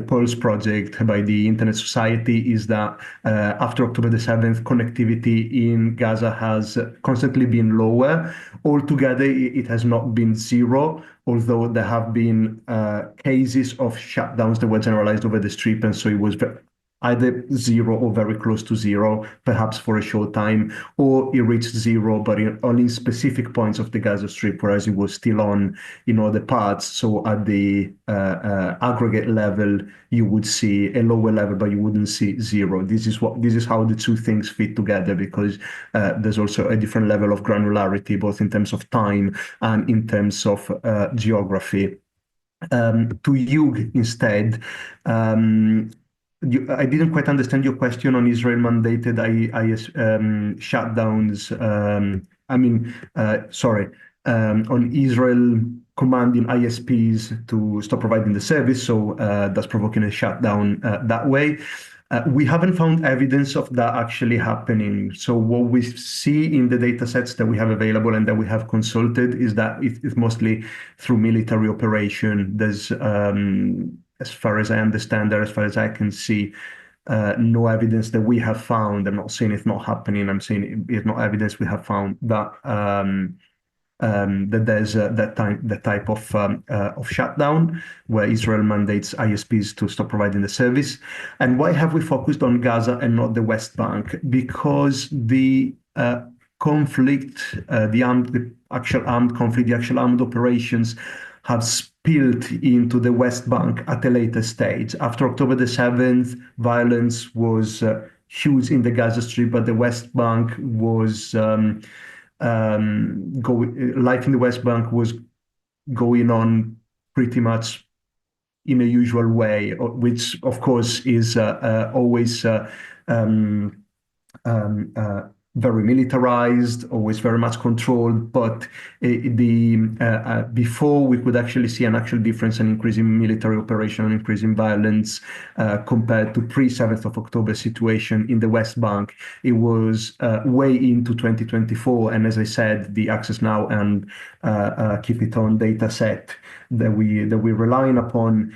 Pulse project by the Internet Society is that after October the 7th, connectivity in Gaza has constantly been lower. Altogether, it has not been zero, although there have been cases of shutdowns that were generalized over the Strip, and so it was either zero or very close to zero, perhaps for a short time, or it reached zero, but only in specific points of the Gaza Strip, whereas it was still on in other parts. So at the aggregate level, you would see a lower level, but you wouldn't see zero. This is how the two things fit together, because there's also a different level of granularity, both in terms of time and in terms of geography. To you instead, I didn't quite understand your question on Israel mandated shutdowns. On Israel commanding ISPs to stop providing the service. So that's provoking a shutdown that way. We haven't found evidence of that actually happening. So what we see in the data sets that we have available and that we have consulted is that it's mostly through military operation. There's as far as I understand, or as far as I can see, no evidence that we have found. I'm not saying it's not happening. I'm saying it's not evidence we have found that that there's that type of shutdown where Israel mandates ISPs to stop providing the service. And why have we focused on Gaza and not the West Bank? Because the conflict, the actual armed conflict, the actual armed operations have spilled into the West Bank at a later stage. After October the 7th, violence was huge in the Gaza Strip, but the West Bank was life in the West Bank was going on pretty much in a usual way, which of course is always very militarized, always very much controlled, but before we could actually see an actual difference, an increase in military operation, an increase in violence compared to pre-7th of October situation in the West Bank, it was way into 2024. And as I said, the Access Now and Keep It On data set that we're relying upon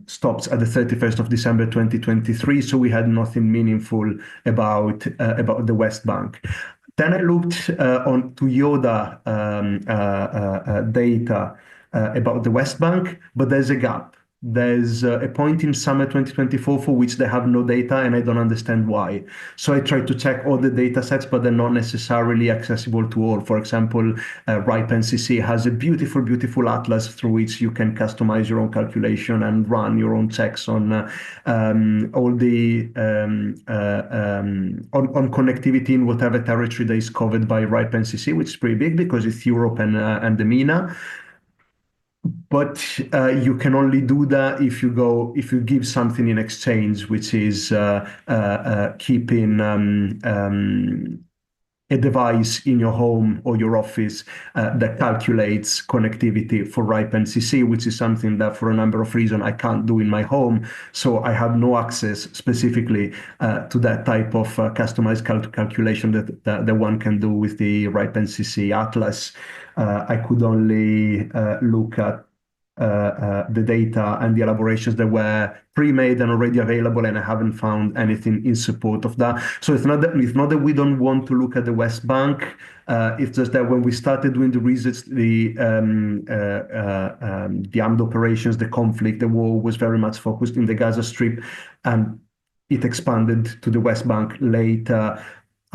stops at the 31st of December 2023, so we had nothing meaningful about the West Bank. Then I looked on to Yoda data about the West Bank, but there's a gap. there's a point in summer 2024 for which they have no data, and I don't understand why. So I try to check all the data sets, but they're not necessarily accessible to all. For example, RIPE NCC has a beautiful, beautiful atlas through which you can customize your own calculation and run your own checks on all the on connectivity in whatever territory that is covered by RIPE NCC, which is pretty big because it's Europe and the MENA. But you can only do that if you give something in exchange, which is keeping a device in your home or your office that calculates connectivity for RIPE NCC, which is something that for a number of reasons I can't do in my home. So I have no access specifically to that type of customized calculation that one can do with the RIPE NCC Atlas. I could only look at the data and the elaborations that were pre-made and already available, and I haven't found anything in support of that. So it's not that we don't want to look at the West Bank. It's just that when we started doing the research, the armed operations, the conflict, the war was very much focused in the Gaza Strip, and it expanded to the West Bank later.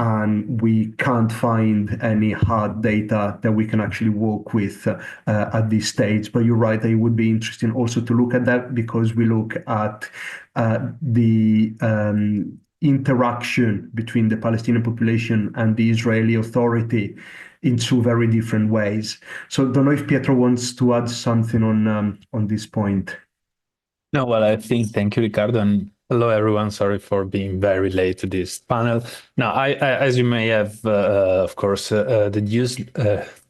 And we can't find any hard data that we can actually work with at this stage. But you're right, it would be interesting also to look at that, because we look at the interaction between the Palestinian population and the Israeli Authority in two very different ways. So I don't know if Pietro wants to add something on this point. No, well, I think, thank you, Riccardo, and hello, everyone. Sorry for being very late to this panel. Now, I as you may have, of course, deduced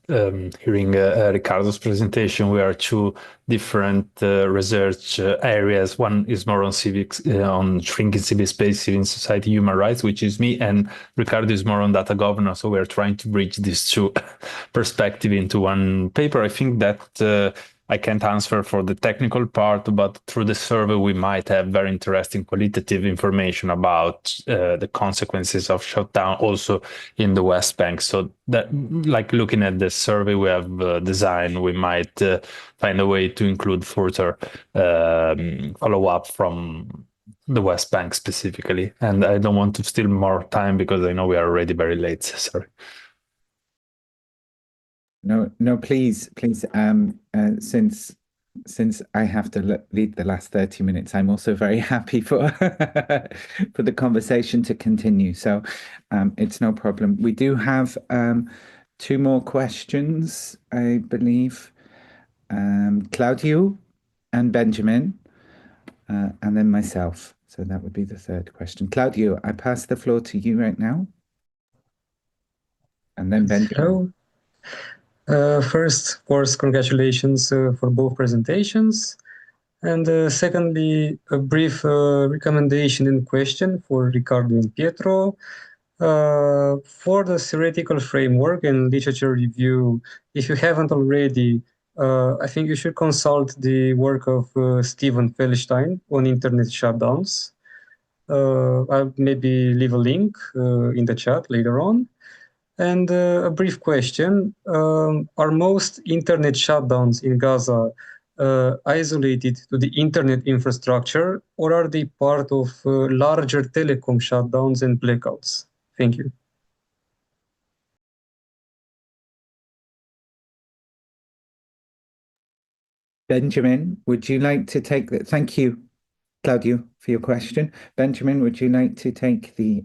hearing Riccardo's presentation, we are two different research areas. One is more on civics, on shrinking civic space, civil society, human rights, which is me, and Riccardo is more on data governance. So we are trying to bridge these two perspectives into one paper. I think that I can't answer for the technical part, but through the survey, we might have very interesting qualitative information about the consequences of shutdown also in the West Bank. So that, like looking at the survey we have designed, we might find a way to include further follow-up from the West Bank specifically. And I don't want to steal more time because I know we are already very late. Sorry. No, please. Since I have to lead the last 30 minutes, I'm also very happy for for the conversation to continue. So it's no problem. We do have two more questions, I believe. Claudio and Benjamin, and then myself. So that would be the third question. Claudio, I pass the floor to you right now. And then Benjamin. Hello. First, of course, congratulations for both presentations. And secondly, a brief recommendation and question for Riccardo and Pietro. For the theoretical framework and literature review, if you haven't already, I think you should consult the work of Stephen Feldstein on internet shutdowns. I'll maybe leave a link in the chat later on. And a brief question, are most internet shutdowns in Gaza isolated to the internet infrastructure, or are they part of larger telecom shutdowns and blackouts? Thank you. Benjamin, would you like to take that? Thank you, Claudio, for your question. Benjamin, would you like to take the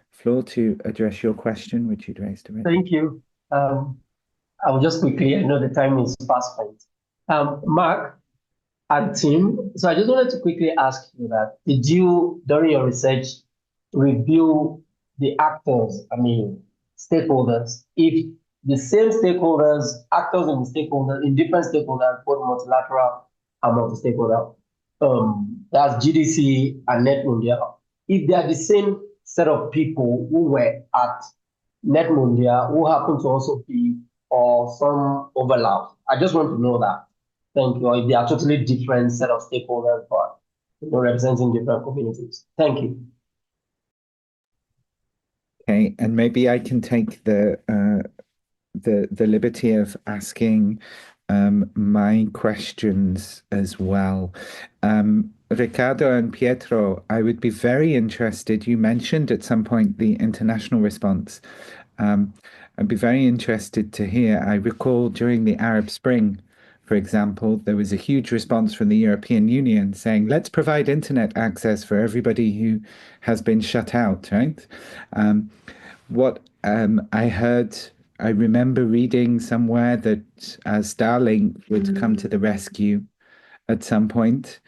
floor to address your question, which you'd raised already? Thank you. I'll just quickly, I know the time is fast spent. Mark and team, so I just wanted to quickly ask you that, did you, during your research, review the actors, stakeholders, if the same stakeholders, actors in the stakeholders, in different stakeholders, both multilateral and multi-stakeholder, that's GDC and NetMundia, if they are the same set of people who were at NetMundia, who happen to also be, or some overlap. I just want to know that. Thank you. Or if they are totally different set of stakeholders, but representing different communities. Thank you. Okay, and maybe I can take the liberty of asking my questions as well. Riccardo and Pietro, I would be very interested. You mentioned at some point the international response. I'd be very interested to hear. I recall during the Arab Spring, for example, there was a huge response from the European Union saying, let's provide internet access for everybody who has been shut out, right? I remember reading somewhere that Starlink would come to the rescue at some point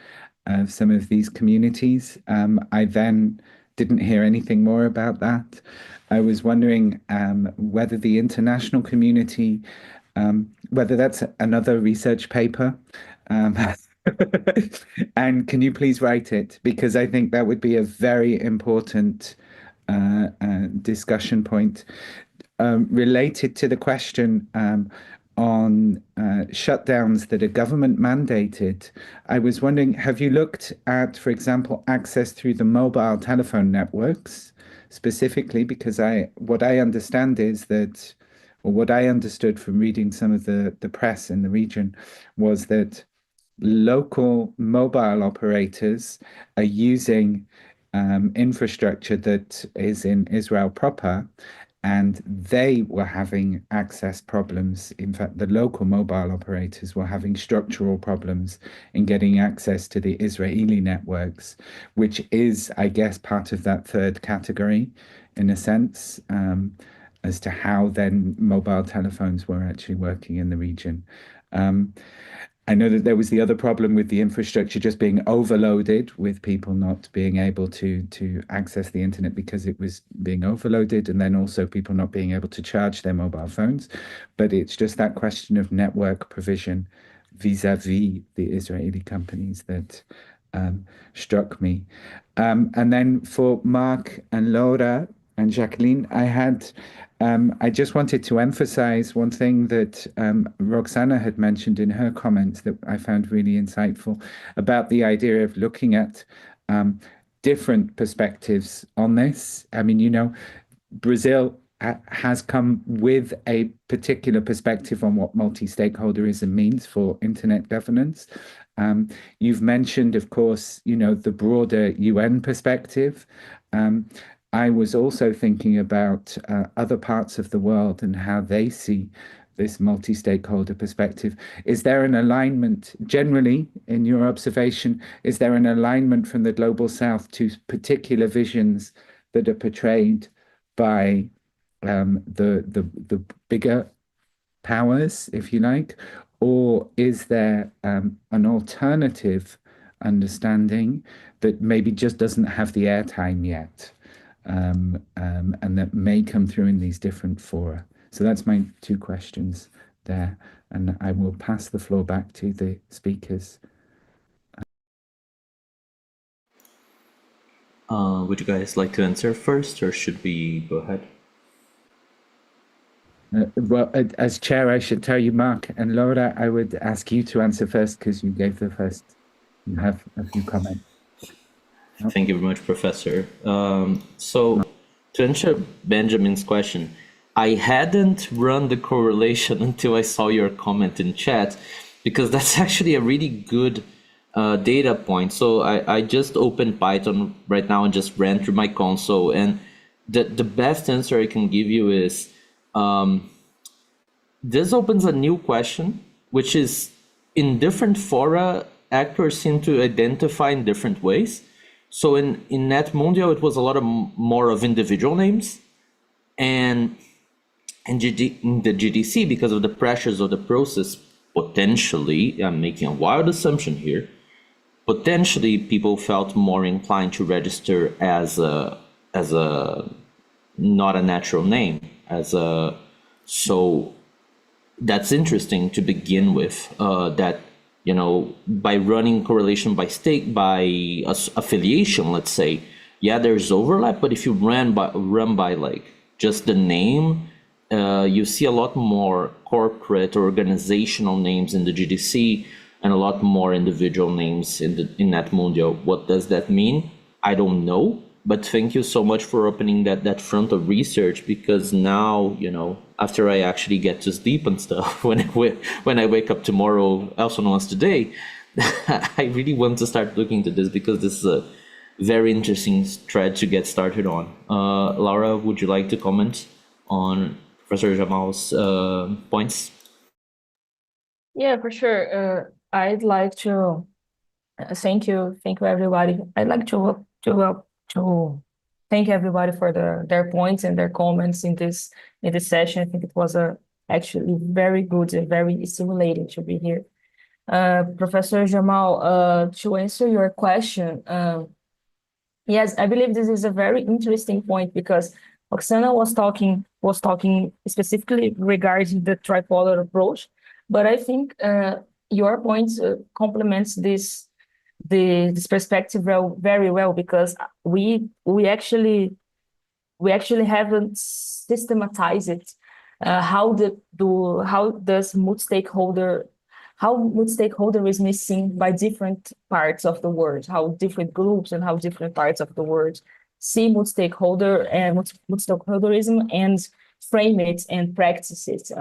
of some of these communities. I then didn't hear anything more about that. I was wondering whether the international community, whether that's another research paper, and can you please write it? Because I think that would be a very important discussion point related to the question on shutdowns that are government mandated. I was wondering, have you looked at, for example, access through the mobile telephone networks specifically? Because what I understand is that, or what I understood from reading some of the press in the region was that local mobile operators are using infrastructure that is in Israel proper, and they were having access problems. In fact, the local mobile operators were having structural problems in getting access to the Israeli networks, which is, I guess, part of that third category, in a sense, as to how then mobile telephones were actually working in the region. I know that there was the other problem with the infrastructure just being overloaded, with people not being able to access the internet because it was being overloaded, and then also people not being able to charge their mobile phones. But it's just that question of network provision vis-a-vis the Israeli companies that struck me. And then for Mark and Laura and Jaqueline, I just wanted to emphasize one thing that Roxana had mentioned in her comments that I found really insightful about the idea of looking at different perspectives on this. I mean, Brazil has come with a particular perspective on what multi-stakeholderism means for internet governance. You've mentioned, of course, the broader UN perspective. I was also thinking about other parts of the world and how they see this multi-stakeholder perspective. Is there an alignment, generally, in your observation, is there an alignment from the Global South to particular visions that are portrayed by the bigger powers, if you like? Or is there an alternative understanding that maybe just doesn't have the airtime yet? And that may come through in these different fora. So that's my two questions there, and I will pass the floor back to the speakers. Would you guys like to answer first, or should we go ahead? Well, as chair, I should tell you, Mark and Laura, I would ask you to answer first because you gave the first. You have a few comments. Thank you very much, Professor. So to answer Benjamin's question, I hadn't run the correlation until I saw your comment in chat, because that's actually a really good data point. So I just opened Python right now and just ran through my console, and the best answer I can give you is this opens a new question, which is in different fora, actors seem to identify in different ways. So in NetMundial, it was a lot more of individual names, and in the GDC, because of the pressures of the process, potentially, I'm making a wild assumption here, potentially people felt more inclined to register as a not a natural name, so that's interesting to begin with, that by running correlation by state, by affiliation, let's say, yeah, there's overlap, but if you run by like just the name, you see a lot more corporate or organizational names in the GDC and a lot more individual names in NetMundial. What does that mean? I don't know. But thank you so much for opening that front of research, because now, after I actually get to sleep and stuff, when I wake up tomorrow, also known as today, I really want to start looking into this, because this is a very interesting thread to get started on. Laura, would you like to comment on Professor Jamal's points? Yeah, for sure. I'd like to thank you everybody. I'd like to thank everybody for their points and their comments in this session. I think it was actually very good and very stimulating to be here. Professor Jamal, to answer your question, yes, I believe this is a very interesting point, because Oksana was talking specifically regarding the tripolar approach, but I think your points complements this perspective very well, because we actually haven't systematized it. How does multistakeholderism is seen by different parts of the world, how different groups and how different parts of the world see multistakeholderism and frame it and practice it.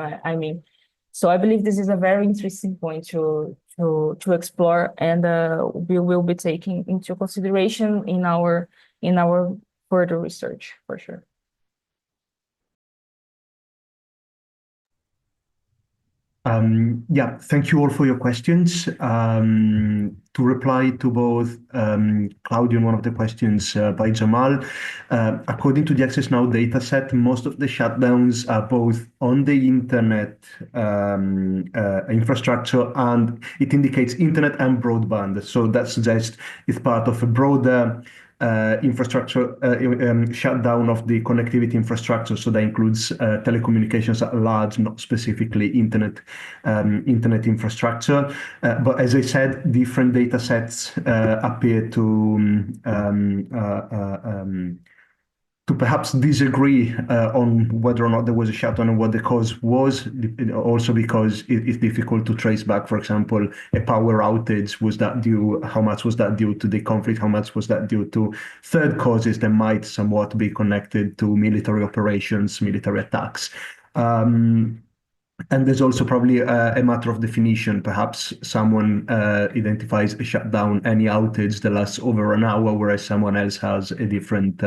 So I believe this is a very interesting point to explore, and we will be taking into consideration in our further research, for sure. Yeah, thank you all for your questions. To reply to both Claudio and one of the questions by Jamal, according to the Access Now dataset, most of the shutdowns are both on the internet infrastructure, and it indicates internet and broadband. So that suggests it's part of a broader infrastructure shutdown of the connectivity infrastructure. So that includes telecommunications at large, not specifically internet infrastructure. But as I said, different data sets appear to perhaps disagree on whether or not there was a shutdown and what the cause was, also because it's difficult to trace back, for example, a power outage. Was that due? How much was that due to the conflict? How much was that due to third causes that might somewhat be connected to military operations, military attacks? And there's also probably a matter of definition. Perhaps someone identifies a shutdown, any outage that lasts over an hour, whereas someone else has a different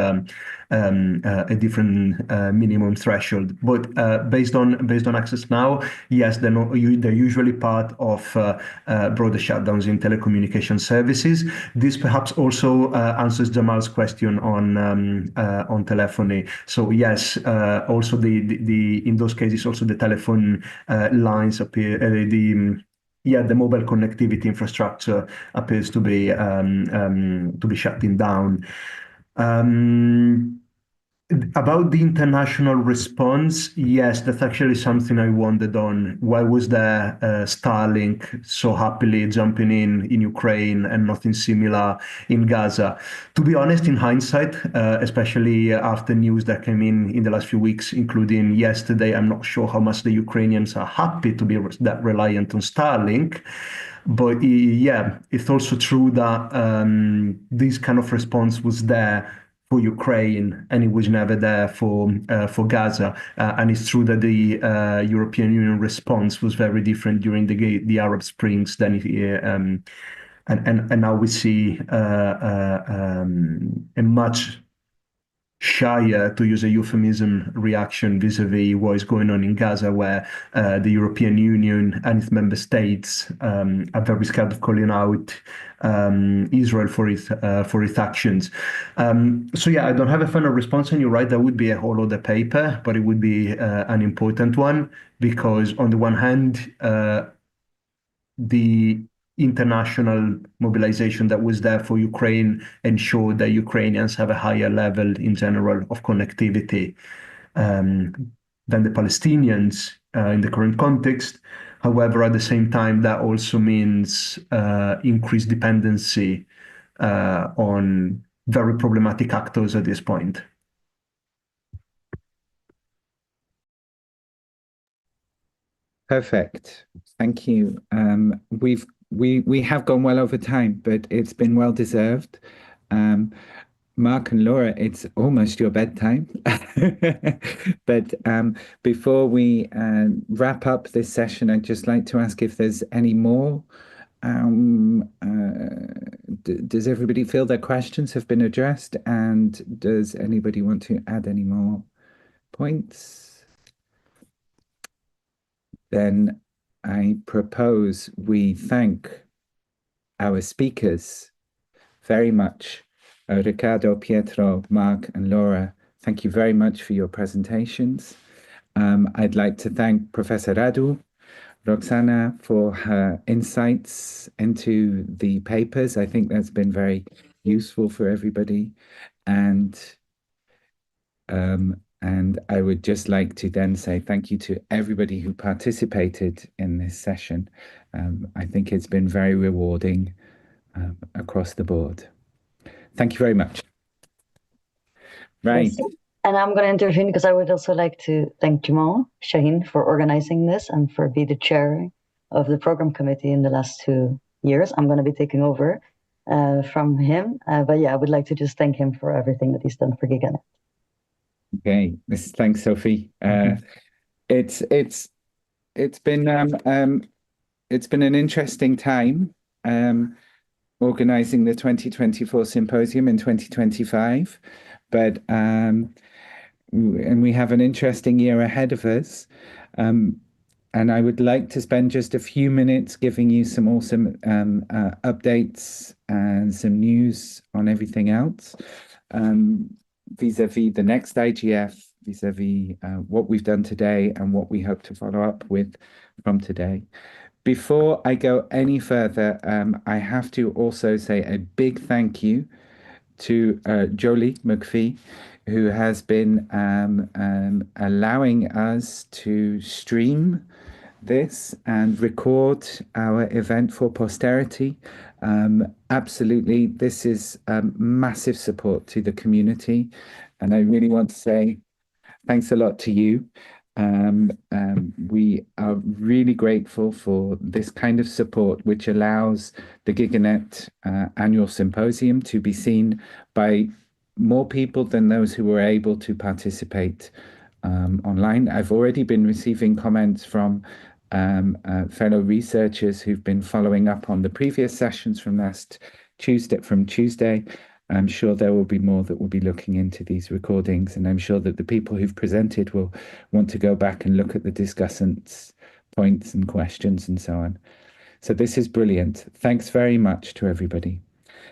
minimum threshold. But based on Access Now, yes, they're usually part of broader shutdowns in telecommunication services. This perhaps also answers Jamal's question on telephony. So yes, also in those cases also the telephone lines appear, the mobile connectivity infrastructure appears to be shutting down. About the international response, yes, that's actually something I wondered on. Why was there Starlink so happily jumping in Ukraine and nothing similar in Gaza? To be honest, in hindsight, especially after news that came in the last few weeks, including yesterday, I'm not sure how much the Ukrainians are happy to be that reliant on Starlink. But yeah, it's also true that this kind of response was there for Ukraine, and it was never there for Gaza. And it's true that the European Union response was very different during the Arab Springs than and now we see a much shyer, to use a euphemism, reaction vis-a-vis what is going on in Gaza, where the European Union and its member states are very scared of calling out Israel for its actions. So yeah, I don't have a final response, and you're right, that would be a whole other paper, but it would be an important one, because on the one hand, the international mobilization that was there for Ukraine ensured that Ukrainians have a higher level in general of connectivity than the Palestinians in the current context. However, at the same time, that also means increased dependency on very problematic actors at this point. Perfect. Thank you. We have gone well over time, but it's been well deserved. Mark and Laura, it's almost your bedtime. But before we wrap up this session, I'd just like to ask if there's any more. Does everybody feel their questions have been addressed? And does anybody want to add any more points? Then I propose we thank our speakers very much. Riccardo, Pietro, Mark, and Laura, thank you very much for your presentations. I'd like to thank Professor Radu, Roxana, for her insights into the papers. I think that's been very useful for everybody. And I would just like to then say thank you to everybody who participated in this session. I think it's been very rewarding across the board. Thank you very much. Right. Yes. And I'm going to intervene because I would also like to thank Jamal, Shahin, for organizing this and for being the chair of the program committee in the last 2 years. I'm going to be taking over from him. But yeah, I would like to just thank him for everything that he's done for GigaNet. Okay. Thanks, Sophie. It's been an interesting time. Organizing the 2024 Symposium in 2025, but and we have an interesting year ahead of us. And I would like to spend just a few minutes giving you some awesome updates and some news on everything else, vis-a-vis the next IGF, vis-a-vis what we've done today and what we hope to follow up with from today. Before I go any further, I have to also say a big thank you to Jolie McPhee, who has been allowing us to stream this and record our event for posterity. Absolutely, this is massive support to the community, and I really want to say thanks a lot to you. We are really grateful for this kind of support, which allows the GigaNet annual symposium to be seen by more people than those who were able to participate online. I've already been receiving comments from fellow researchers who've been following up on the previous sessions from Tuesday. I'm sure there will be more that will be looking into these recordings, and I'm sure that the people who've presented will want to go back and look at the discussants' points and questions and so on. So this is brilliant. Thanks very much to everybody.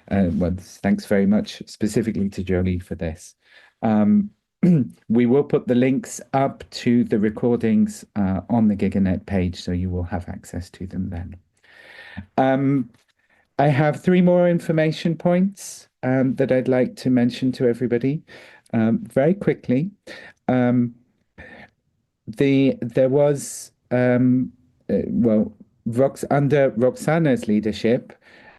Well, thanks very much specifically to Jolie for this. We will put the links up to the recordings on the GigaNet page, so you will have access to them then. I have 3 more information points that I'd like to mention to everybody very quickly. There was, under Roxana's leadership,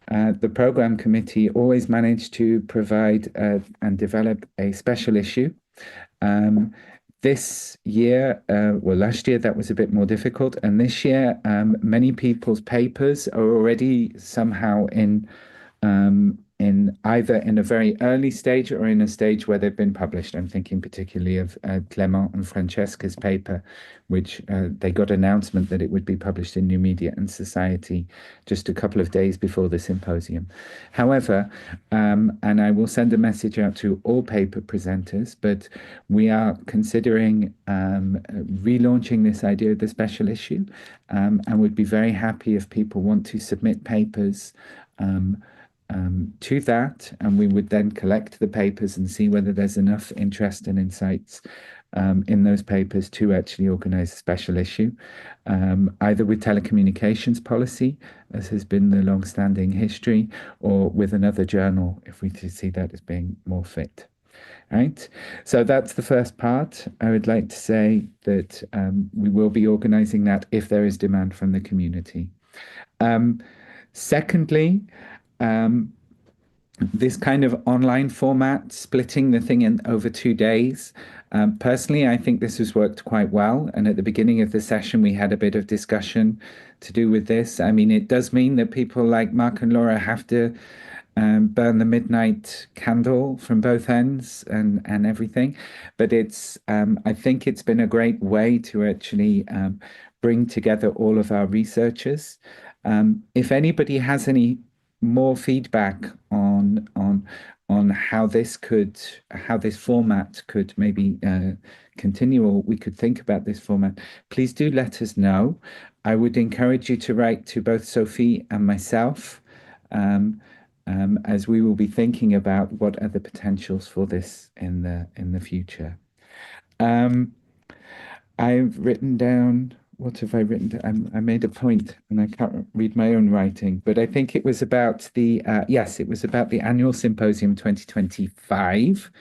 the program committee always managed to provide and develop a special issue. This year, last year that was a bit more difficult, and this year many people's papers are already somehow in either in a very early stage or in a stage where they've been published. I'm thinking particularly of Clement and Francesca's paper, which they got announcement that it would be published in New Media and Society just a couple of days before the symposium. However, and I will send a message out to all paper presenters, but we are considering relaunching this idea of the special issue, and would be very happy if people want to submit papers to that, and we would then collect the papers and see whether there's enough interest and insights in those papers to actually organize a special issue, either with telecommunications policy, as has been the long-standing history, or with another journal if we see that as being more fit. Right, so that's the first part. I would like to say that we will be organizing that if there is demand from the community. Secondly, this kind of online format, splitting the thing in over 2 days. Personally, I think this has worked quite well. And at the beginning of the session, we had a bit of discussion to do with this. I mean, it does mean that people like Mark and Laura have to burn the midnight candle from both ends and everything. But it's I think it's been a great way to actually bring together all of our researchers. If anybody has any more feedback on how this format could maybe continue, or we could think about this format, please do let us know. I would encourage you to write to both Sophie and myself, as we will be thinking about what are the potentials for this in the future. I've written down, what have I written down? I made a point and I can't read my own writing, but I think it was about the, yes, it was about the annual Symposium 2025.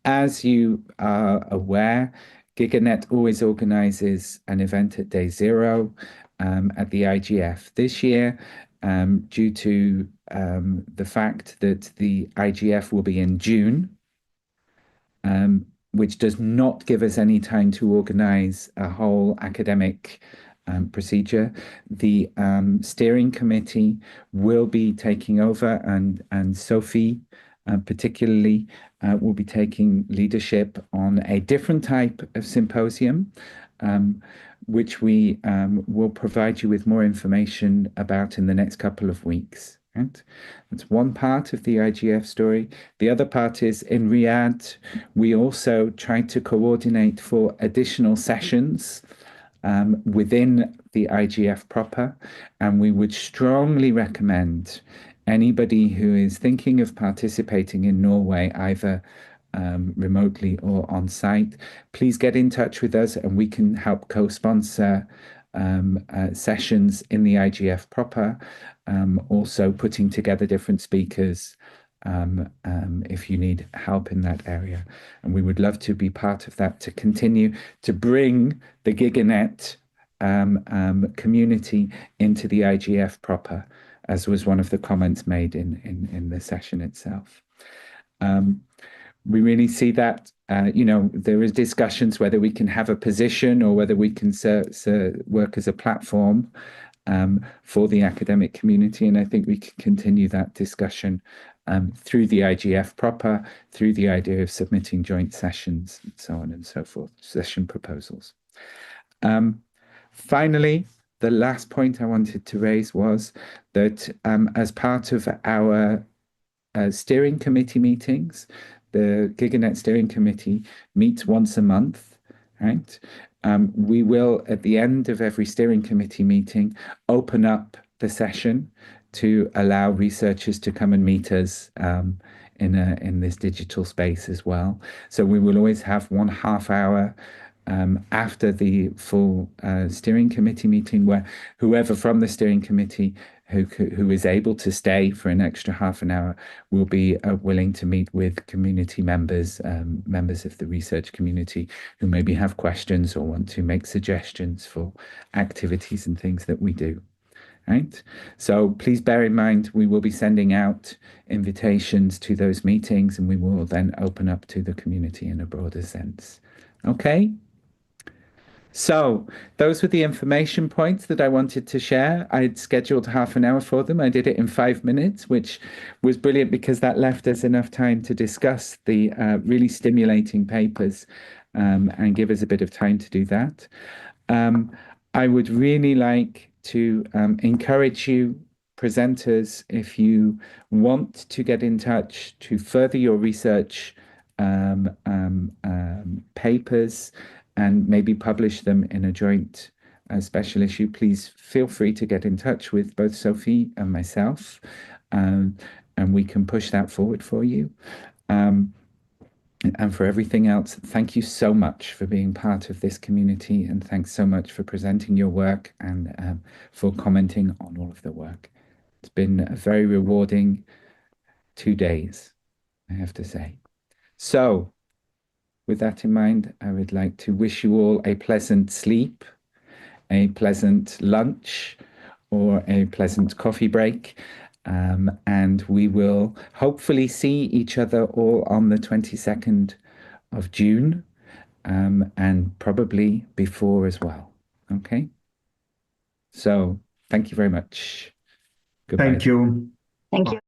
As you are aware, GigaNet always organizes an event at day 0 at the IGF. This year, due to the fact that the IGF will be in June, which does not give us any time to organize a whole academic procedure. The steering committee will be taking over, and Sophie particularly will be taking leadership on a different type of symposium, which we will provide you with more information about in the next couple of weeks. Right? That's one part of the IGF story. The other part is in Riyadh, we also tried to coordinate for additional sessions within the IGF proper, and we would strongly recommend anybody who is thinking of participating in Norway, either remotely or on site, please get in touch with us and we can help co-sponsor sessions in the IGF proper, also putting together different speakers if you need help in that area. And we would love to be part of that, to continue to bring the GigaNet community into the IGF proper, as was one of the comments made in the session itself. We really see that, there is discussions whether we can have a position or whether we can work as a platform for the academic community. And I think we can continue that discussion through the IGF proper, through the idea of submitting joint sessions and so on and so forth, session proposals. Finally, the last point I wanted to raise was that as part of our steering committee meetings, the GigaNet steering committee meets once a month, right? We will, at the end of every steering committee meeting, open up the session to allow researchers to come and meet us in this digital space as well. So we will always have 1/2 hour after the full steering committee meeting, where whoever from the steering committee who is able to stay for an extra half an hour will be willing to meet with community members, members of the research community who maybe have questions or want to make suggestions for activities and things that we do. Right? So please bear in mind, we will be sending out invitations to those meetings, and we will then open up to the community in a broader sense. Okay? So those were the information points that I wanted to share. I had scheduled half an hour for them. I did it in 5 minutes, which was brilliant because that left us enough time to discuss the really stimulating papers and give us a bit of time to do that. I would really like to encourage you, presenters, if you want to get in touch to further your research papers and maybe publish them in a joint special issue, please feel free to get in touch with both Sophie and myself, and we can push that forward for you. And for everything else, thank you so much for being part of this community, and thanks so much for presenting your work and for commenting on all of the work. It's been a very rewarding 2 days, I have to say. So, with that in mind, I would like to wish you all a pleasant sleep, a pleasant lunch, or a pleasant coffee break. And we will hopefully see each other all on the 22nd of June, and probably before as well. Okay? So, thank you very much. Goodbye. Thank you. Thank you.